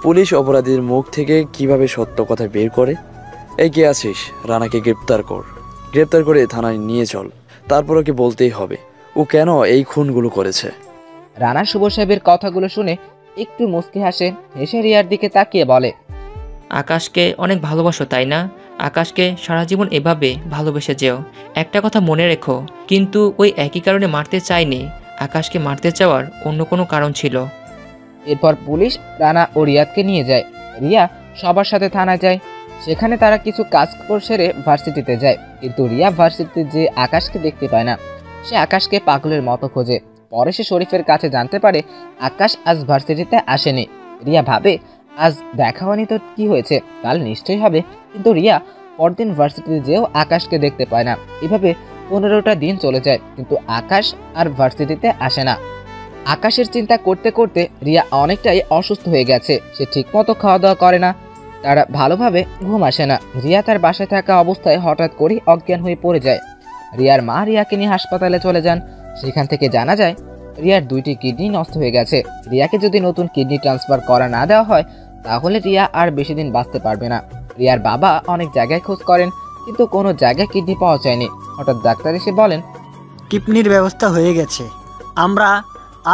পুলিশ অপরাধীর মুখ থেকে কিভাবে সত্য কথা বের করে? এই কে আছিস, রানাকে গ্রেপ্তার কর। গ্রেপ্তার করে থানায় নিয়ে চল। তারপর ওকে বলতেই হবে ও কেন এই খুনগুলো করেছে। রানা শুভ সাহেবের কথাগুলো শুনে একটু মুচকি হাসে, হেসে রিয়ার দিকে তাকিয়ে বলে, আকাশকে অনেক ভালোবাসো তাই না? আকাশকে সারা জীবন এভাবে ভালোবেসে যেও। একটা কথা মনে রেখো, কিন্তু ওই একই কারণে মারতে চাইনি। আকাশকে মারতে চাওয়ার অন্য কোনো কারণ ছিল। এরপর পুলিশ রানা ও রিয়াদকে নিয়ে যায়। রিয়া সবার সাথে থানায় যায়। সেখানে তারা কিছু কাজ সেরে ভার্সিটিতে যায়, কিন্তু রিয়া ভার্সিটিতে যে আকাশকে দেখতে পায় না। সে আকাশকে পাগলের মতো খোঁজে। পরে সে শরীফের কাছে জানতে পারে আকাশ আজ ভার্সিটিতে আসেনি। রিয়া ভাবে আজ দেখা হয়নি তো কি হয়েছে, কাল নিশ্চয়ই হবে। কিন্তু রিয়া পরদিন ভার্সিটিতে যেও আকাশকে দেখতে পায় না। এভাবে 15টা দিন চলে যায়, কিন্তু আকাশ আর ভার্সিটিতে আসে না। আকাশের চিন্তা করতে করতে রিয়া অনেকটাই অসুস্থ হয়ে গেছে। সে ঠিকমতো খাওয়া দাওয়া করে না, তার ভালোভাবে ঘুম আসে না। রিয়া তার বাসায় থাকা অবস্থায় হঠাৎ করেই অজ্ঞান হয়ে পড়ে যায়। রিয়ার মা রিয়াকে নিয়ে হাসপাতালে চলে যান। সেখান থেকে জানা যায় রিয়ার 2টি কিডনি নষ্ট হয়ে গেছে। রিয়াকে যদি নতুন কিডনি ট্রান্সফার করা না দেওয়া হয়, তাহলে রিয়া আর বেশি দিন বাঁচতে পারবে না। রিয়ার বাবা অনেক জায়গায় খোঁজ করেন, কিন্তু কোনো জায়গায় কিডনি পাওয়া যায়নি। হঠাৎ ডাক্তার এসে বলেন, কিডনির ব্যবস্থা হয়ে গেছে, আমরা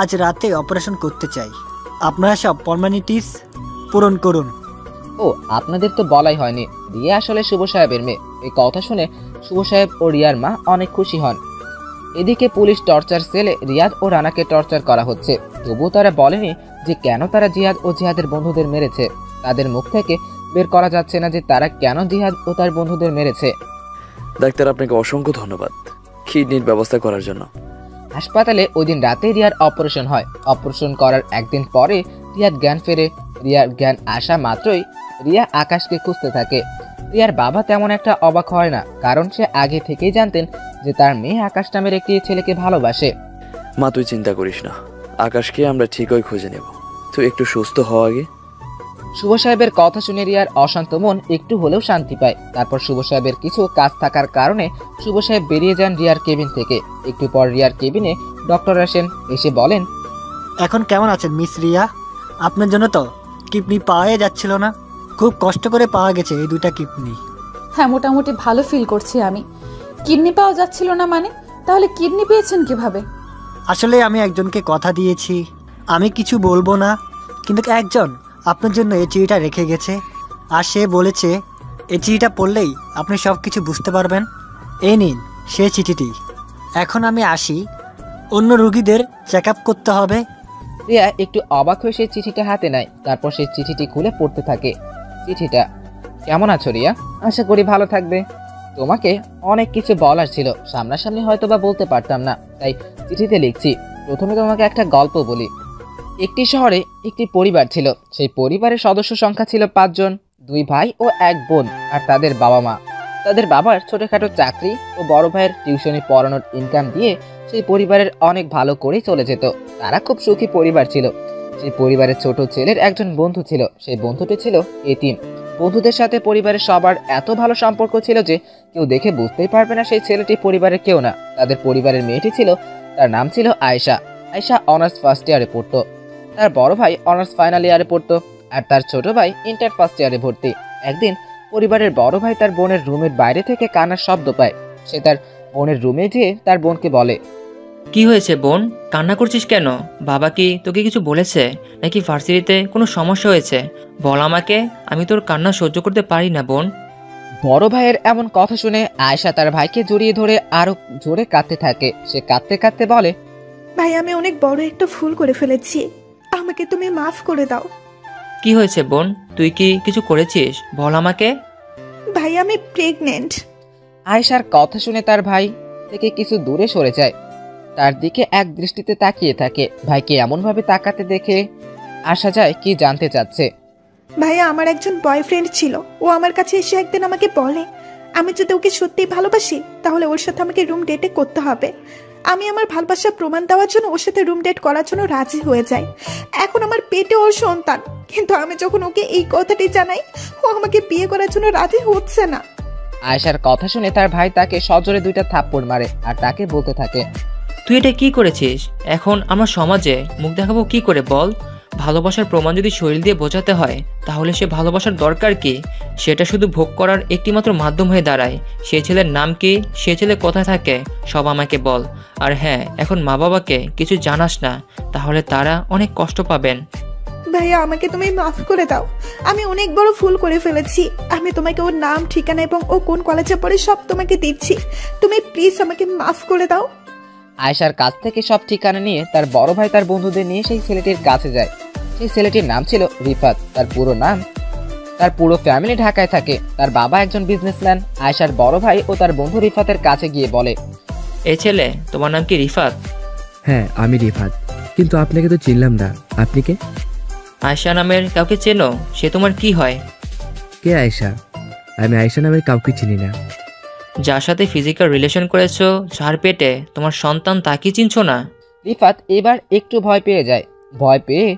আজ রাতে অপারেশন করতে চাই। আপনারা সব ফর্মালিটিস পূরণ করুন। ও, আপনাদের তো বলাই হয়নি, রিয়া আসলে শুভ সাহেবের মেয়ে। এই কথা শুনে শুভ সাহেব ও রিয়ার মা অনেক খুশি হন। এদিকে পুলিশ টর্চার সেলে রিয়াদ ও রানাকে টর্চার করা হচ্ছে, তবুও তারা বলেনি যে কেন তারা জিহাদ ও জিহাদের বন্ধুদের মেরেছে। তাদের মুখ থেকে বের করা যাচ্ছে না যে তারা কেন জিহাদ ও তার বন্ধুদের মেরেছে। ডাক্তার, আপনাকে অসংখ্য ধন্যবাদ কিডনির ব্যবস্থা করার জন্য। হাসপাতালে ওই দিন রাতে রিয়ার অপারেশন হয়। অপারেশন করার একদিন পরে রিয়ার জ্ঞান ফেরে। রিয়ার জ্ঞান আসা মাত্রই রিয়া আকাশকে খুঁজতে থাকে। রিয়ার বাবা তেমন একটা অবাক হয় না, কারণ সে আগে থেকেই জানতেন যে তার মেয়ে আকাশ নামের একটি ছেলেকে ভালোবাসে। মা, তুই চিন্তা করিস না, আকাশকে আমরা ঠিকই খুঁজে নেব। তুই একটু সুস্থ হও আগে। শুভ সাহেবের কথা শুনে রিয়ার অশান্ত মন একটু হলেও শান্তি পায়। তারপর শুভ সাহেবের কিছু কাজ থাকার কারণে শুভ সাহেব বেরিয়ে যান রিয়ার কেবিন থেকে। একটু পর রিয়ার কেবিনে ডক্টর আসেন। এসে বলেন, এখন কেমন আছেন মিস রিয়া? আপনার জন্য তো কিডনি পাওয়াই যাচ্ছিল না, খুব কষ্ট করে পাওয়া গেছে এই 2টা কিডনি। হ্যাঁ, মোটামুটি ভালো ফিল করছি আমি। কিডনি পাওয়া যাচ্ছিল না মানে? তাহলে কিডনি পেয়েছেন কিভাবে? আসলে আমি একজনকে কথা দিয়েছি, আমি কিছু বলবো না, কিন্তু একজন আপনার জন্য এই চিঠিটা রেখে গেছে। আর সে বলেছে এই চিঠিটা পড়লেই আপনি সব কিছু বুঝতে পারবেন। এই নিন সেই চিঠিটি। এখন আমি আসি, অন্য রুগীদের চেক আপ করতে হবে। রিয়া একটু অবাক হয়ে সেই চিঠিটা হাতে নেয়, তারপর সেই চিঠিটি খুলে পড়তে থাকে। চিঠিটা, কেমন আছো রিয়া? আশা করি ভালো থাকবে। তোমাকে অনেক কিছু বলার ছিল, সামনাসামনি হয়তো বা বলতে পারতাম না, তাই চিঠিতে লিখছি। প্রথমে তোমাকে একটা গল্প বলি। একটি শহরে একটি পরিবার ছিল। সেই পরিবারের সদস্য সংখ্যা ছিল 5 জন, 2 ভাই ও 1 বোন, আর তাদের বাবা মা। তাদের বাবার ছোটখাটো চাকরি ও বড় ভাইয়ের টিউশনি পড়ানোর ইনকাম দিয়ে সেই পরিবারের অনেক ভালো করেই চলে যেত। তারা খুব সুখী পরিবার ছিল। সেই পরিবারের ছোট ছেলের একজন বন্ধু ছিল, সেই বন্ধুটি ছিল এতিম। বন্ধুদের সাথে পরিবারের সবার এত ভালো সম্পর্ক ছিল যে কেউ দেখে বুঝতেই পারবে না সেই ছেলেটি পরিবারের কেউ না। তাদের পরিবারের মেয়েটি ছিল, তার নাম ছিল আয়েশা। আয়েশা অনার্স ফার্স্ট ইয়ারে পড়তো। তার বড় ভাই অনার্স ফাইনাল ইয়ারে পড়তো, আর তার ছোট ভাই ইন্টার ফার্স্ট ইয়ারে ভর্তি। একদিন পরিবারের বড় ভাই তার বোনের রুমের বাইরে থেকে কান্নার শব্দ পায়। সে তার বোনের রুমে গিয়ে তার বোনকে বলে, কি হয়েছে বোন, কান্না করছিস কেন? বাবা কি তোকে কিছু বলেছে, নাকি ভার্সিটিতে কোনো সমস্যা হয়েছে? বল আমাকে, আমি তোর কান্না সহ্য করতে পারি না বোন। বড় ভাইয়ের এমন কথা শুনে আয়েশা তার ভাইকে জড়িয়ে ধরে আরো জোরে কাঁদতে থাকে। সে কাঁদতে কাঁদতে বলে, ভাই আমি অনেক বড় একটা ভুল করে ফেলেছি, আমাকে তুমি মাফ করে দাও। কি হয়েছে বোন, তুই কি কিছু করেছিস? বল আমাকে। ভাই আমি প্রেগনেন্ট। আয়েশার কথা শুনে তার ভাই থেকে কিছু দূরে সরে যায়, তার দিকে এক দৃষ্টিতে তাকিয়ে থাকে। ভাইকে এমনভাবে তাকাতে দেখে আসা যায় কি জানতে চাচ্ছে। ভাইয়া আমার একজন বয়ফ্রেন্ড ছিল, ও আমার কাছে এসে একদিন আমাকে বলে আমি যদি ওকে সত্যিই ভালোবাসি তাহলে ওর সাথে আমাকে রুম ডেটে করতে হবে। আমি আমার ভালোবাসা প্রমাণ দেওয়ার জন্য ওর সাথে রুম ডেট করার জন্য রাজি হয়ে যাই। এখন আমার পেটে ওর সন্তান, কিন্তু আমি যখন ওকে এই কথাটি জানাই ও আমাকে বিয়ে করার জন্য রাজি হচ্ছে না। আয়েশার কথা শুনে তার ভাই তাকে সজোরে 2টা থাপ্পড় মারে আর তাকে বলতে থাকে, তুই এটা কি করেছিস? এখন আমরা সমাজে মুখ দেখাবো কি করে বল? ভালোবাসার প্রমাণ যদি শরীর দিয়ে বোঝাতে হয় তাহলে সে ভালোবাসার দরকার কি? সেটা শুধু ভোগ করার একটিমাত্র মাধ্যম হয়ে দাঁড়ায়। সে ছেলের নাম কি, সে ছেলে কোথায় থাকে, সব আমাকে বল। আর হ্যাঁ, এখন মা বাবাকে কিছু জানাস না, তাহলে তারা অনেক কষ্ট পাবেন। ভাইয়া আমাকে তুমি মাফ করে দাও, আমি অনেক বড় ভুল করে ফেলেছি। আমি তোমাকে ওর নাম, ঠিকানা এবং ও কোন কলেজে পড়ে সব তোমাকে দিচ্ছি, তুমি প্লিজ আমাকে মাফ করে দাও। আয়েশার কাছ থেকে সব ঠিকানা নিয়ে তার বড় ভাই তার বন্ধুদের নিয়ে সেই ছেলেটির কাছে যায়। সেই ছেলেটির নাম ছিল রিফাত। তার পুরো ফ্যামিলি ঢাকায় থাকে। তার বাবা একজন বিজনেসম্যান। আয়েশার বড় ভাই ও তার বন্ধু রিফাতের কাছে গিয়ে বলে, এই ছেলে, তোমার নাম কি রিফাত? হ্যাঁ আমি রিফাত, কিন্তু আপনাকে তো চিনলাম না, আপনি কে? আয়েশা নামের কাউকে চেনো? সে তোমার কি হয়? কে আয়েশা? আমি আয়েশা নামের কাউকে চিনি না। যার সাথে ফিজিক্যাল রিলেশন করেছো, যার পেটে তোমার সন্তান, তাকে চিনছো না? রিফাত এবার একটু ভয় পেয়ে যায়। ভয় পেয়ে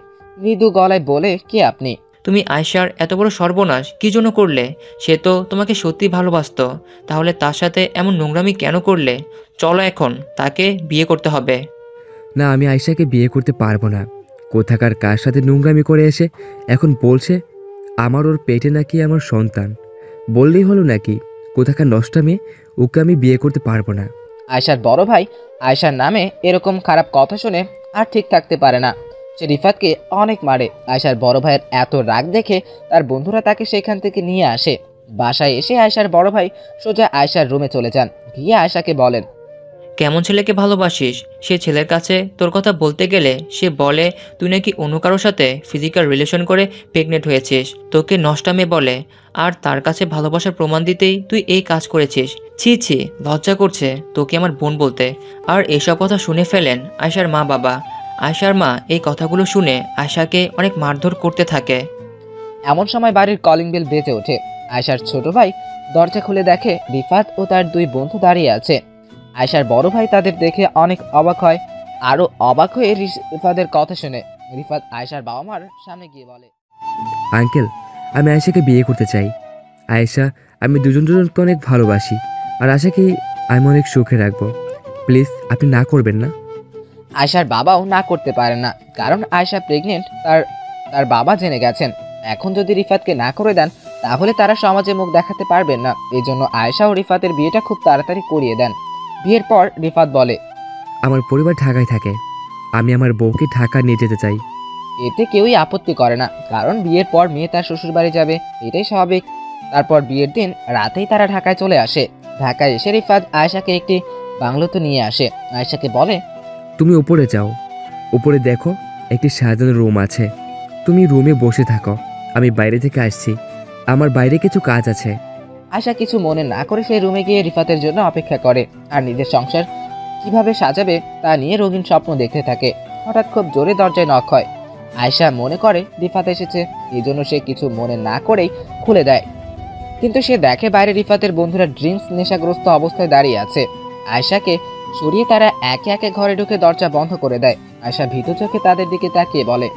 মৃদু গলায় বলে, কে আপনি? তুমি আয়েশার এত বড় সর্বনাশ কি জন্য করলে? সে তো তোমাকে সত্যি ভালোবাসতো, তাহলে তার সাথে এমন নোংরামি কেন করলে? চলো এখন তাকে বিয়ে করতে হবে। না, আমি আয়েশাকে বিয়ে করতে পারবো না। কোথাকার কার সাথে নোংরামি করে এসে এখন বলছে আমার ওর পেটে নাকি আমার সন্তান। বললেই হলো নাকি? কোথাকার নষ্টা মেয়ে, ওকে আমি বিয়ে করতে পারবো না। আয়েশার বড় ভাই আয়েশার নামে এরকম খারাপ কথা শুনে আর ঠিক থাকতে পারে না। সে রিফাতকে অনেক মারে। আয়েশার বড় ভাইয়ের এত রাগ দেখে তার বন্ধুরা তাকে সেখান থেকে নিয়ে আসে। বাসায় এসে আয়েশার বড় ভাই সোজা আয়েশার রুমে চলে যান। গিয়ে আয়েশাকে বলেন, কেমন ছেলেকে ভালোবাসিস? সে ছেলের কাছে তোর কথা বলতে গেলে সে বলে তুই নাকি অন্য কারোর সাথে ফিজিক্যাল রিলেশন করে প্রেগনেন্ট হয়েছিস, তোকে নষ্টামে বলে। আর তার কাছে ভালোবাসার প্রমাণ দিতেই তুই এই কাজ করেছিস। ছি ছি, লজ্জা করছে তোকে আমার বোন বলতে। আর এসব কথা শুনে ফেলেন আয়েশার মা বাবা। আয়েশার মা এই কথাগুলো শুনে আয়েশাকে অনেক মারধর করতে থাকে। এমন সময় বাড়ির কলিং বেল বেজে ওঠে। আয়েশার ছোট ভাই দরজা খুলে দেখে রিফাত ও তার 2 বন্ধু দাঁড়িয়ে আছে। আয়েশার বড় ভাই তাদের দেখে অনেক অবাক হয়। আরো অবাক হয়ে রিফাতের কথা শুনে রিফাত আয়েশার বাবা মার সামনে গিয়ে বলে, আঙ্কেল, আমি আয়েশাকে বিয়ে করতে চাই। আয়েশা, আমি দুজনকে অনেক ভালোবাসি, আর আশাকে আমি অনেক সুখে রাখবো। প্লিজ আপনি না করবেন না? আয়েশার বাবাও না করতে পারে না, কারণ আয়েশা প্রেগনেন্ট তার বাবা জেনে গেছেন। এখন যদি রিফাতকে না করে দেন তাহলে তারা সমাজে মুখ দেখাতে পারবেন না। এই জন্য আয়েশা ও রিফাতের বিয়েটা খুব তাড়াতাড়ি করিয়ে দেন। বিয়ের পর রিফাত বলে, আমার পরিবার ঢাকায় থাকে, আমি আমার বউকে ঢাকা নিয়ে যেতে চাই। এতে কেউই আপত্তি করে না, কারণ বিয়ের পর মেয়ে তার শ্বশুর বাড়ি যাবে, এটাই স্বাভাবিক। তারপর বিয়ের দিন রাতেই তারা ঢাকায় চলে আসে। ঢাকায় এসে রিফাত আয়েশাকে একটি বাংলোতে নিয়ে আসে। আয়েশাকে বলে, তুমি উপরে যাও, উপরে দেখো একটি সাজানো রুম আছে, তুমি রুমে বসে থাকো, আমি বাইরে থেকে আসছি, আমার বাইরে কিছু কাজ আছে। আয়েশা কিছু মনে না করে সেই রুমে গিয়ে রিফাতের জন্য অপেক্ষা করে আর নিজের সংসার কিভাবে সাজাবে তা নিয়ে রঙিন স্বপ্ন দেখতে থাকে। হঠাৎ খুব জোরে দরজায় নক হয়। আয়েশা মনে করে রিফাত এসেছে, এই জন্য সে কিছু মনে না করেই খুলে দেয়। কিন্তু সে দেখে বাইরে রিফাতের বন্ধুরা ড্রিঙ্কস নেশাগ্রস্ত অবস্থায় দাঁড়িয়ে আছে। আয়েশাকে সরিয়ে তারা একে একে ঘরে ঢুকে দরজা বন্ধ করে দেয়। আয়েশা ভীতু চোখে তাদের দিকে তাকিয়ে বলে,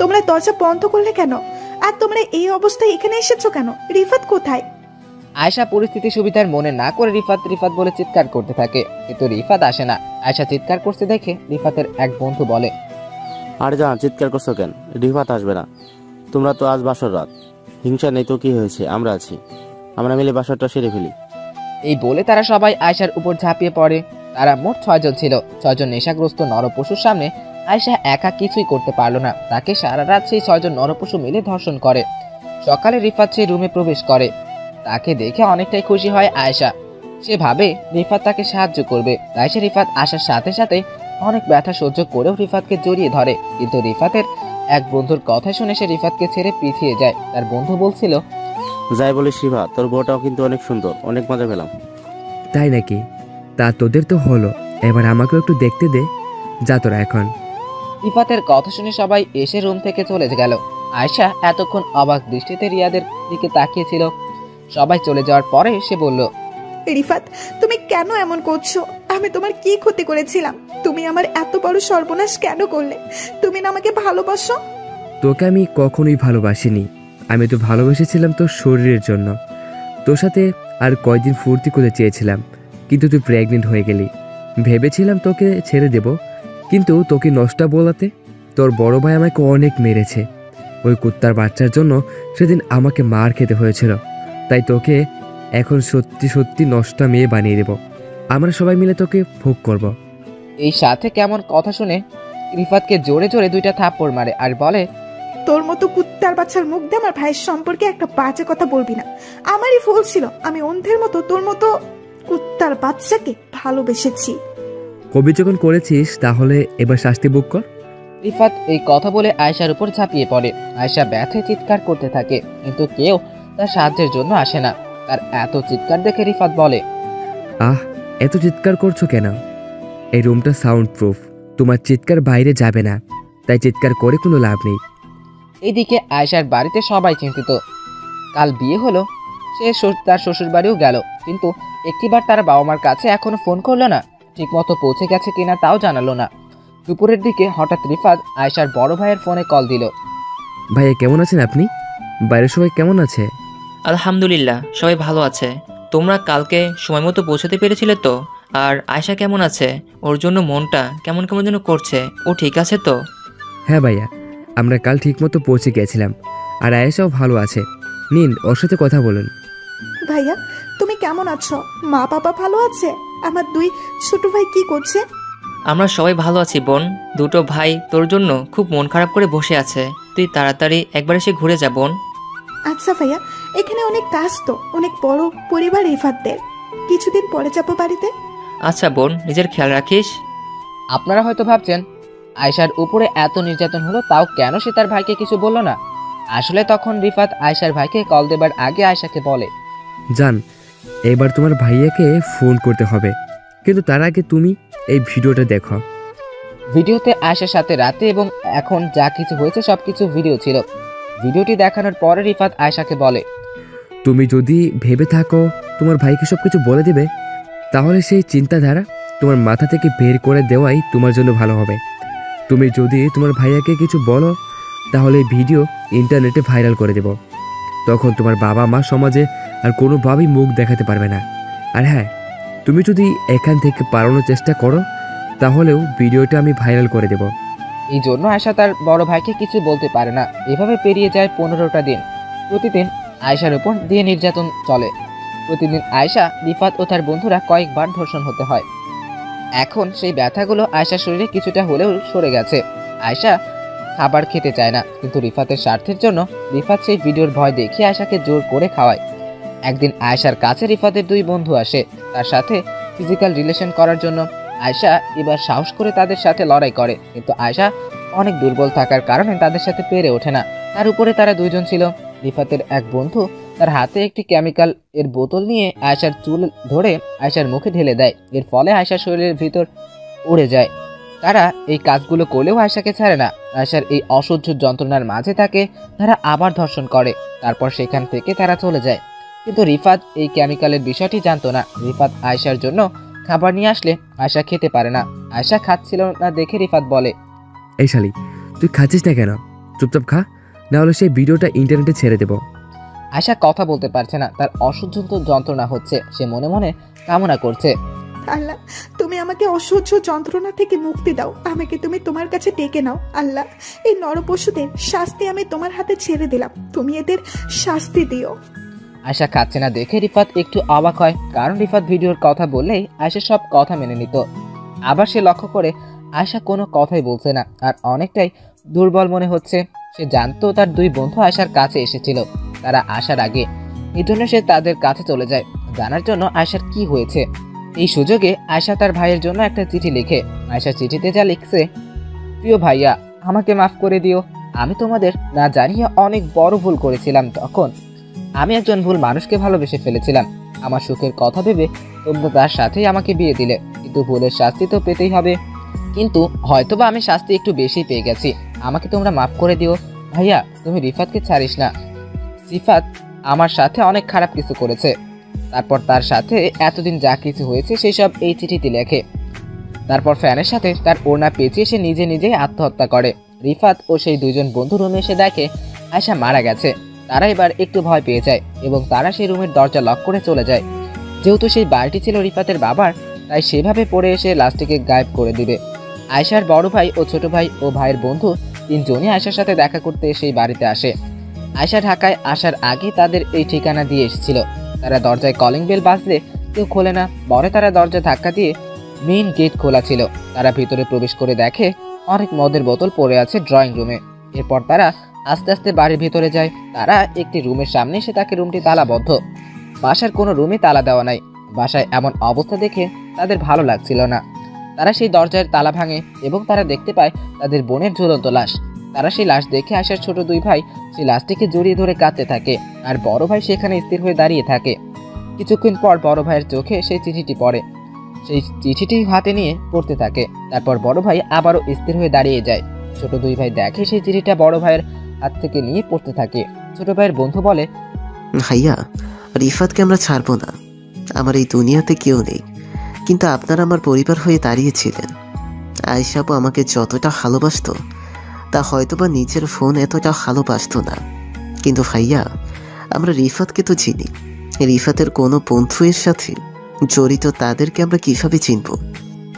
তোমরা দরজা বন্ধ করলে কেন? আর তোমরা এই অবস্থায় এখানে এসেছো কেন? রিফাত কোথায়? আয়েশা পরিস্থিতি সুবিধার মনে না করে রিফাত রিফাত বলে চিৎকার করতে থাকে, কিন্তু রিফাত আসে না। আয়েশা চিৎকার করতে দেখে রিফাতের এক বন্ধু বলে, আরে জান, চিৎকার করছো কেন? রিফাত আসবে না। তোমরা তো আজ বাসর রাত, হিংসা নেই তো কি হয়েছে, আমরা আছি, আমরা মিলে বাসরটা সেরে ফেলি। এই বলে তারা সবাই আয়েশার উপর ঝাঁপিয়ে পড়ে। তারা মোট 6 জন ছিল। 6 জন নেশাগ্রস্ত নরপশুর সামনে আয়েশা একা কিছুই করতে পারল না। তাকে সারা রাত সেই 6 জন নরপশু মিলে ধর্ষণ করে। সকালে রিফাত সেই রুমে প্রবেশ করে। তাকে দেখে অনেকটাই খুশি হয় আয়েশা। সে ভাবে রিফাত তাকে সাহায্য করবে, তাই সে রিফাত আসার সাথে সাথে অনেক ব্যথা সহ্য করেও রিফাতকে জড়িয়ে ধরে। কিন্তু রিফাতের এক বন্ধুর কথা শুনে সে রিফাতকে ছেড়ে পিছিয়ে যায়। তার বন্ধু বলছিল, যাই বলিস শিবা, তোর বউটাও কিন্তু অনেক সুন্দর, অনেক মজা পেলাম। তাই নাকি? তা তোদের তো হলো, এবার আমাকেও একটু দেখতে দে, যা তোরা এখন। রিফাতের কথা শুনে সবাই এসে রুম থেকে চলে গেল। আয়েশা এতক্ষণ অবাক দৃষ্টিতে রিয়াদের দিকে তাকিয়েছিল। সবাই চলে যাওয়ার পরে সে বলল, রিফাত, তুমি কেন এমন করছো? আমি তোমার কি ক্ষতি করেছিলাম? তুমি আমার এত বড় সর্বনাশ কেন করলে? তুমি না আমাকে ভালোবাসো? তোকে আমি কখনোই ভালোবাসিনি, আমি তো ভালোবেসেছিলাম তোর শরীরের জন্য। তোর সাথে আর কয়দিন ফুর্তি করে চেয়েছিলাম, কিন্তু তুই প্রেগনেন্ট হয়ে গেলি। ভেবেছিলাম তোকে ছেড়ে দেব, কিন্তু তোকে নষ্ট বলাতে তোর বড় ভাই আমাকে অনেক মেরেছে। ওই কুত্তার বাচ্চার জন্য সেদিন আমাকে মার খেতে হয়েছিল। তাই তোকে এখন সত্যি সত্যি নষ্ট মেয়ে বানিয়ে দেব, আমরা সবাই মিলে তোকে ভোগ করব। এই সাথে কেমন কথা শুনে রিফাতকে জোরে জোরে 2টা থাপ্পড় মারে আর বলে, তোর মতো কুত্তার বাচ্চার মুখ দিয়ে আমার ভাইয়ের সম্পর্কে একটা বাজে কথা বলবি না। আমারই ভুল ছিল, আমি অন্ধের মতো তোর মতো কুত্তার বাচ্চাকে ভালোবেসেছি। কবি যখন করেছিস তাহলে এবার শাস্তি ভোগ কর। রিফাত এই কথা বলে আয়েশার উপর ঝাঁপিয়ে পড়ে। আয়েশা ব্যথায় চিৎকার করতে থাকে, কিন্তু কেউ তার সাহায্যের জন্য আসে না। তার এত চিৎকার দেখে রিফাত বলে, আহ, এত চিৎকার করছো কেন? এই রুমটা সাউন্ড প্রুফ, তোমার চিৎকার বাইরে যাবে না, তাই চিৎকার করে কোনো লাভ নেই। এদিকে আয়েশার বাড়িতে সবাই চিন্তিত। কাল বিয়ে হলো, সে তার শ্বশুর বাড়িও গেল, কিন্তু একটিবার তার বাবা মার কাছে এখনো ফোন করলো না। ঠিকমতো পৌঁছে গেছে কিনা তাও জানালো না। দুপুরের দিকে হঠাৎ রিফাত আয়েশার বড় ভাইয়ের ফোনে কল দিল। ভাইয়া কেমন আছেন আপনি? বাইরের সবাই কেমন আছে? আলহামদুলিল্লাহ, সবাই ভালো আছে। তোমরা কালকে সময় মতো পৌঁছাতে পেরেছিলে তো? আর আয়শা কেমন আছে? ওর জন্য মনটা কেমন কেমন যেন করছে, ও ঠিক আছে তো? হ্যাঁ ভাইয়া, আমরা কাল ঠিকমতো পৌঁছে গেছিলাম, আর আয়েশাও ভালো আছে। নিন, ওর সাথে কথা বলুন। ভাইয়া, তুমি কেমন আছো? মা বাবা ভালো আছে? আমার 2 ছোট ভাই কি করছে? আমরা সবাই ভালো আছি বোন। 2টো ভাই তোর জন্য খুব মন খারাপ করে বসে আছে, তুই তাড়াতাড়ি একবার এসে ঘুরে যা বোন। আচ্ছা ভাইয়া, এখানে অনেক কাজ তো, অনেক বড় পরিবার রিফাতদের, কিছুদিন পরে যাবো বাড়িতে। আচ্ছা বোন, নিজের খেয়াল রাখিস। আপনারা হয়তো ভাবছেন আয়েশার উপরে এত নির্যাতন হলো, তাও কেন সে তার ভাইকে কিছু বলল না। আসলে তখন রিফাত আয়েশার ভাইকে কল দেবার আগে আয়েশাকে বলে, জান, এবার তোমার ভাইয়াকে ফোন করতে হবে, কিন্তু তার আগে তুমি এই ভিডিওটা দেখো। ভিডিওতে আয়েশার সাথে রাতে এবং এখন যা কিছু হয়েছে সবকিছু ভিডিও ছিল। ভিডিওটি দেখানোর পরে রিফাত আয়েশাকে বলে, তুমি যদি ভেবে থাকো তোমার ভাইকে সব কিছু বলে দেবে, তাহলে সেই চিন্তাধারা তোমার মাথা থেকে বের করে দেওয়াই তোমার জন্য ভালো হবে। তুমি যদি তোমার ভাইয়াকে কিছু বলো, তাহলে এই ভিডিও ইন্টারনেটে ভাইরাল করে দেব। তখন তোমার বাবা মা সমাজে আর কোনোভাবেই মুখ দেখাতে পারবে না। আর হ্যাঁ, তুমি যদি এখান থেকে পালানোর চেষ্টা করো, তাহলেও ভিডিওটা আমি ভাইরাল করে দেব। এই জন্য আয়েশা তার বড় ভাইকে কিছু বলতে পারে না। এভাবে পেরিয়ে যায় 15টা দিন। প্রতিদিন আয়েশার উপর দিয়ে নির্যাতন চলে। প্রতিদিন আয়েশা, রিফাত ও তার বন্ধুরা কয়েকবার ধর্ষণ হতে হয়। এখন সেই ব্যথাগুলো আয়েশার শরীরে কিছুটা হলেও সরে গেছে। আয়েশা খাবার খেতে চায় না, কিন্তু রিফাতের স্বার্থের জন্য রিফাত সেই ভিডিওর ভয় দেখিয়ে আয়েশাকে জোর করে খাওয়ায়। একদিন আয়েশার কাছে রিফাতের 2 বন্ধু আসে। তার সাথে ফিজিক্যাল রিলেশন করার জন্য আয়শা এবার সাহস করে তাদের সাথে লড়াই করে, কিন্তু আয়শা অনেক দুর্বল থাকার কারণে তাদের সাথে পেরে ওঠে না। তার উপরে তারা দুইজন ছিল। রিফাতের এক বন্ধু তার হাতে একটি কেমিক্যাল এর বোতল নিয়ে আয়শার চুল ধরে আয়শার মুখে ঢেলে দেয়। এর ফলে আয়শার শরীরের ভিতর উড়ে যায়। তারা এই কাজগুলো করলেও আয়শাকে ছাড়ে না। আয়শার এই অসহ্য যন্ত্রণার মাঝে তাকে তারা আবার ধর্ষণ করে। তারপর সেখান থেকে তারা চলে যায়। কিন্তু রিফাত এই কেমিক্যালের বিষয়টি জানতো না। রিফাত আয়শার জন্য খাবার নিয়ে আসলে আয়শা খেতে পারে না। আয়শা খাচ্ছিল না দেখে রিফাত বলে, এই শালি, তুই খাচ্ছিস না কেন? চুপচাপ খা, না হলে সেই ভিডিওটা ইন্টারনেটে ছেড়ে দেবো। আয়শা কথা বলতে পারছে না, তার অসহ্য যন্ত্রণা হচ্ছে। সে মনে মনে কামনা করছে, আল্লাহ, তুমি আমাকে অসহ্য যন্ত্রণা থেকে মুক্তি দাও। আমাকে তুমি তোমার কাছে ডেকে নাও। আল্লাহ, এই নরপশুদের শাস্তি আমি তোমার হাতে ছেড়ে দিলাম। তুমি এদের শাস্তি দিও। আয়শা খাচ্ছে না দেখে রিফাত একটু অবাক হয়, কারণ রিফাত ভিডিওর কথা বললেই আয়শা সব কথা মেনে নিত। আবার সে লক্ষ্য করে আয়শা কোনো কথাই বলছে না, আর অনেকটাই দুর্বল মনে হচ্ছে। সে জানতো তার দুই বন্ধু আয়শার কাছে এসেছিল তারা আসার আগে, এই জন্য সে তাদের কাছে চলে যায় জানার জন্য আয়শার কি হয়েছে। এই সুযোগে আয়শা তার ভাইয়ের জন্য একটা চিঠি লিখে। আয়শা চিঠিতে যা লিখছে, প্রিয় ভাইয়া, আমাকে মাফ করে দিও। আমি তোমাদের না জানিয়ে অনেক বড় ভুল করেছিলাম। তখন আমি একজন ভুল মানুষকে ভালোবেসে ফেলেছিলাম। আমার সুখের কথা ভেবে তোমরা তার সাথেই আমাকে বিয়ে দিলে, কিন্তু ভুলের শাস্তি তো পেতেই হবে। কিন্তু হয়তোবা আমি শাস্তি একটু বেশি পেয়ে গেছি। আমাকে তোমরা মাফ করে দিও। ভাইয়া, তুমি রিফাতকে ছাড়িস না। সিফাত আমার সাথে অনেক খারাপ কিছু করেছে। তারপর তার সাথে এতদিন যা কিছু হয়েছে সেসব এই চিঠিতে লেখে। তারপর ফ্যানের সাথে তার ওড়না পেঁচিয়ে সে নিজে নিজেই আত্মহত্যা করে। রিফাত ও সেই দুইজন বন্ধু রুমে এসে দেখে আয়শা মারা গেছে। তারা এবার একটু ভয় পেয়ে যায় এবং তারা সেই রুমের দরজা লক করে চলে যায়। যেহেতু সেই বাড়িটি ছিল রিফাতের বাবার, তাই সেভাবে পড়ে এসে লাশটিকে গায়েব করে দিবে। আয়শার বড় ভাই ও ছোট ভাই ও ভাইয়ের বন্ধু তিনজনই আয়শার সাথে দেখা করতে সেই বাড়িতে আসে। আয়শা ঢাকায় আসার আগে তাদের এই ঠিকানা দিয়ে এসেছিল। তারা দরজায় কলিং বেল বাজলে কেউ খোলে না, পরে তারা দরজা ধাক্কা দিয়ে মেইন গেট খোলা ছিল। তারা ভিতরে প্রবেশ করে দেখে অনেক মদের বোতল পড়ে আছে ড্রয়িং রুমে। এরপর তারা আস্তে আস্তে বাড়ির ভিতরে যায়। তারা একটি রুমের সামনে এসে তাকে রুমটি তালাবদ্ধ। বাসার কোনো রুমে তালা দেওয়া নাই। বাসায় এমন অবস্থা দেখে তাদের ভালো লাগছিল না। তারা সেই দরজার তালা ভাঙে এবং তারা দেখতে পায় তাদের বোনের ঝুলন্ত লাশ। তারা সেই লাশ দেখে আসার ছোট দুই ভাই সেই লাশটিকে জড়িয়ে ধরে কাঁদতে থাকে, আর বড় ভাই সেখানে স্থির হয়ে দাঁড়িয়ে থাকে। কিছুক্ষণ পর বড় ভাইয়ের চোখে সেই চিঠিটি পড়ে। সেই চিঠিটি হাতে নিয়ে পড়তে থাকে। তারপর বড় ভাই আবারও স্থির হয়ে দাঁড়িয়ে যায়। ছোট দুই ভাই দেখে সেই চিঠিটা বড় ভাইয়ের হাত থেকে নিয়ে পড়তে থাকে। ছোট ভাইয়ের বন্ধু বলে, ভাইয়া, রিফাতকে আমরা ছাড়বো না। আমার এই দুনিয়াতে কেউ নেই, কিন্তু আপনারা আমার পরিবার হয়ে দাঁড়িয়েছিলেন। আয়েশাপু আমাকে যতটা ভালোবাসতো তা হয়তোবা নিজের ফোন এতটা ভালোবাসতো না। কিন্তু ভাইয়া, আমরা রিফাতকে তো চিনি। রিফাতের কোনো বন্ধু এর সাথে জড়িত, তাদেরকে আমরা কিভাবে চিনব?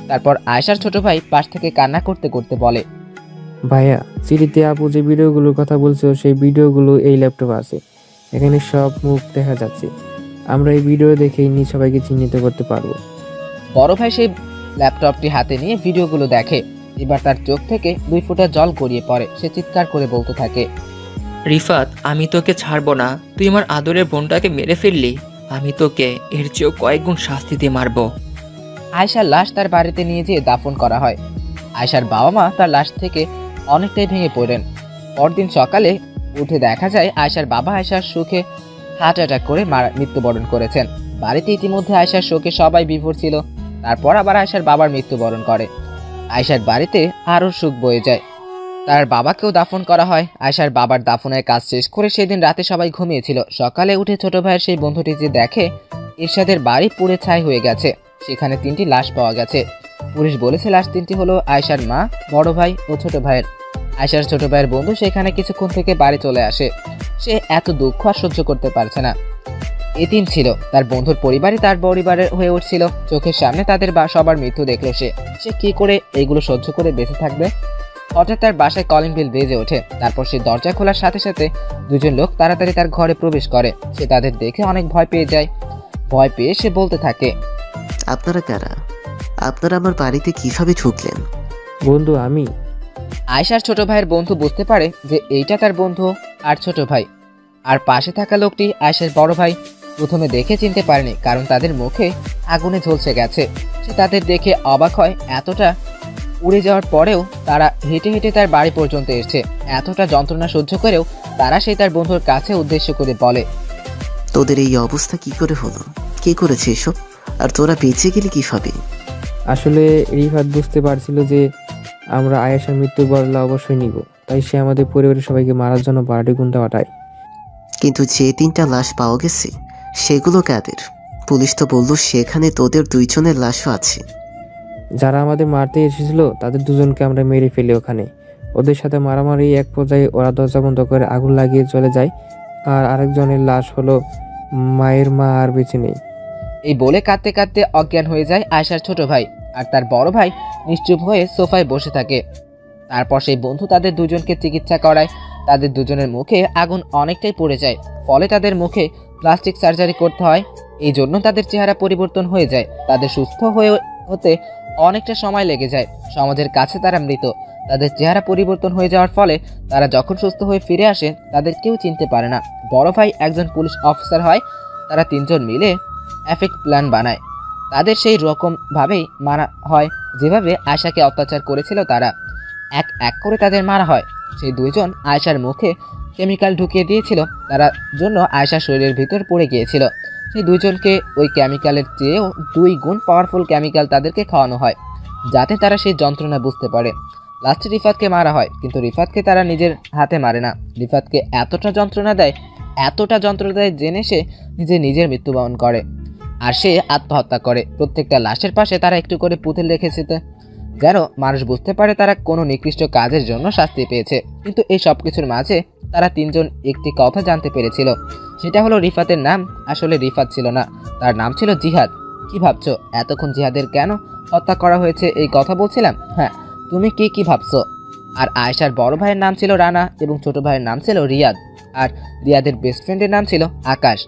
তারপর আয়েশার ছোট ভাই পাশ থেকে কান্না করতে করতে বলে, ভাইয়া, চিঠিতে আপু যে ভিডিওগুলোর কথা বলছো সেই ভিডিওগুলো এই ল্যাপটপে আছে। এখানে সব মুখ দেখা যাচ্ছে। আমরা এই ভিডিও দেখেই সবাইকে চিহ্নিত করতে পারবো। বড় ভাই সেই ল্যাপটপটি হাতে নিয়ে ভিডিওগুলো দেখে। এবার তার চোখ থেকে 2 ফোঁটা জল গড়িয়ে পড়ে। সে চিৎকার করে বলতে থাকে, রিফাত, আমি তোকে ছাড়বো না। তুই আমার আদরের বোনটাকে মেরে ফেললি। আমি তোকে এর চেয়েও কয়েক গুণ শাস্তি দিয়ে মারবো। আয়েশার লাশ তার বাড়িতে নিয়ে যেয়ে দাফন করা হয়। আয়েশার বাবা মা তার লাশ থেকে অনেকটাই ভেঙে পড়েন। পরদিন সকালে উঠে দেখা যায় আয়েশার বাবা আয়েশার সুখে হার্ট অ্যাটাক করে মৃত্যুবরণ করেছেন। বাড়িতে ইতিমধ্যে আয়েশার শোকে সবাই বিভোর ছিল। তারপর আবার আয়েশার বাবার মৃত্যুবরণ করে। আয়েশার বাড়িতে আরও সুখ বয়ে যায়। তার বাবাকেও দাফন করা হয়। আয়েশার বাবার দাফনের কাজ শেষ করে সেদিন রাতে সবাই ঘুমিয়েছিল। সকালে উঠে ছোট ভাইয়ের সেই বন্ধুটি যে দেখে ইরশাদের বাড়ি পুড়ে ছাই হয়ে গেছে। সেখানে 3টি লাশ পাওয়া গেছে। পুলিশ বলেছে লাশ 3টি হলো আয়েশার মা, বড় ভাই ও ছোট ভাইয়ের। আয়েশার ছোট ভাইয়ের বন্ধু সেখানে কিছুক্ষণ থেকে বাড়ি চলে আসে। সে এত দুঃখ আর সহ্য করতে পারছে না। এতিম ছিল, তার বন্ধুর পরিবারই তার পরিবারের হয়ে উঠছিল। চোখের সামনে তাদের সবার মৃত্যু দেখলো। সে কি করে এইগুলো সহ্য করে বেঁচে থাকবে? হঠাৎ তার বাসায় কলিং বেল বেজে ওঠে। তারপর সে দরজা খোলার সাথে সাথে 2জন লোক তাড়াতাড়ি তার ঘরে প্রবেশ করে। সে তাদের দেখে অনেক ভয় পেয়ে যায়। ভয় পেয়ে সে বলতে থাকে, আপনারা কারা? আপনারা আমার বাড়িতে কিভাবে ঢুকলেন? বন্ধু, আমি। আয়েশার ছোট ভাইয়ের বন্ধু বুঝতে পারে যে এইটা তার বন্ধু আর ছোট ভাই। আর পাশে থাকা লোকটি আয়েশার বড় ভাই। প্রথমে দেখে চিনতে পারেনি, কারণ তাদের মুখে আগুনে ঝলসে গেছে। সে তাদের দেখে অবাক হয়। এতটা উড়ে যাওয়ার পরেও তারা হেঁটে হেঁটে তার বাড়ি পর্যন্ত এসেছে। এতটা যন্ত্রণা সহ্য করেও তারা সেই তার বন্ধুর কাছে উদ্দেশ্য করে বলে, তোদের এই অবস্থা কি করে হলো? কে করেছে এসব? আর তোরা বেঁচে গেলি কিভাবে? আসলে রিফাত বুঝতে পারছিল যে আমরা আয়েশার মৃত্যুর বদলা অবশ্যই নিব, তাই সে আমাদের পরিবারের সবাইকে মারার জন্য বাড়ি গুন্ডা পাঠায়। কিন্তু যে 3টা লাশ পাওয়া গেছে সেগুলো কাদের? পুলিশ তো বলল সেখানে তোদের 2 জনের লাশও আছে। যারা আমাদের মারতে এসেছিল তাদের 2 জনকে আমরা মেরে ফেলি ওখানে। ওদের সাথে মারামারি এক পর্যায়ে ওরা দরজা বন্ধ করে আগুন লাগিয়ে চলে যায়। আর আরেকজনের লাশ হলো মায়ের মা, আর বেঁচে নেই। এই বলে কাঁদতে কাঁদতে অজ্ঞান হয়ে যায় আয়েশার ছোট ভাই, আর তার বড় ভাই নিশ্চুপ হয়ে সোফায় বসে থাকে। তারপর সেই বন্ধু তাদের 2 জনকে চিকিৎসা করায়। তাদের 2 জনের মুখে আগুন অনেকটাই পড়ে যায়, ফলে তাদের মুখে প্লাস্টিক সার্জারি করতে হয়। এই জন্য তাদের চেহারা পরিবর্তন হয়ে যায়। তাদের সুস্থ হতে অনেকটা সময় লেগে যায়। সমাজের কাছে তারা মৃত। তাদের চেহারা পরিবর্তন হয়ে যাওয়ার ফলে তারা যখন সুস্থ হয়ে ফিরে আসে তাদের কেউ চিনতে পারে না। বড় ভাই একজন পুলিশ অফিসার হয়। তারা 3 জন মিলে এফেক্ট প্ল্যান বানায়। তাদের সেই রকমভাবেই মারা হয় যেভাবে আয়েশাকে অত্যাচার করেছিল। তারা এক এক করে তাদের মারা হয়। সেই 2 জন আয়েশার মুখে কেমিক্যাল ঢুকিয়ে দিয়েছিল, তারা জন্য আয়েশার শরীরের ভিতর পড়ে গিয়েছিল। সেই 2 জনকে ওই কেমিক্যালের চেয়েও 2 গুণ পাওয়ারফুল কেমিক্যাল তাদেরকে খাওয়ানো হয়, যাতে তারা সেই যন্ত্রণা বুঝতে পারে। লাস্টে রিফাতকে মারা হয়, কিন্তু রিফাতকে তারা নিজের হাতে মারে না। রিফাতকে এতটা যন্ত্রণা দেয় জেনে সে নিজের মৃত্যুবরণ করে, আর সে আত্মহত্যা করে। প্রত্যেকটা লাশের পাশে তারা একটু করে পুতুল রেখেছে, যেন মানুষ বুঝতে পারে তারা কোনো নিকৃষ্ট কাজের জন্য শাস্তি পেয়েছে। কিন্তু এই সব কিছুর মাঝে তারা 3 জন একটি কথা জানতে পেরেছিল। সেটা হলো রিফাতের নাম আসলে রিফাত ছিল না, তার নাম ছিল জিহাদ। কি ভাবছো এতক্ষণ জিহাদের কেন হত্যা করা হয়েছে এই কথা বলছিলাম? হ্যাঁ, তুমি কি ভাবছো? আর আয়েশার বড় ভাইয়ের নাম ছিল রানা এবং ছোট ভাইয়ের নাম ছিল রিয়াদ, আর রিয়াদের বেস্ট ফ্রেন্ডের নাম ছিল আকাশ।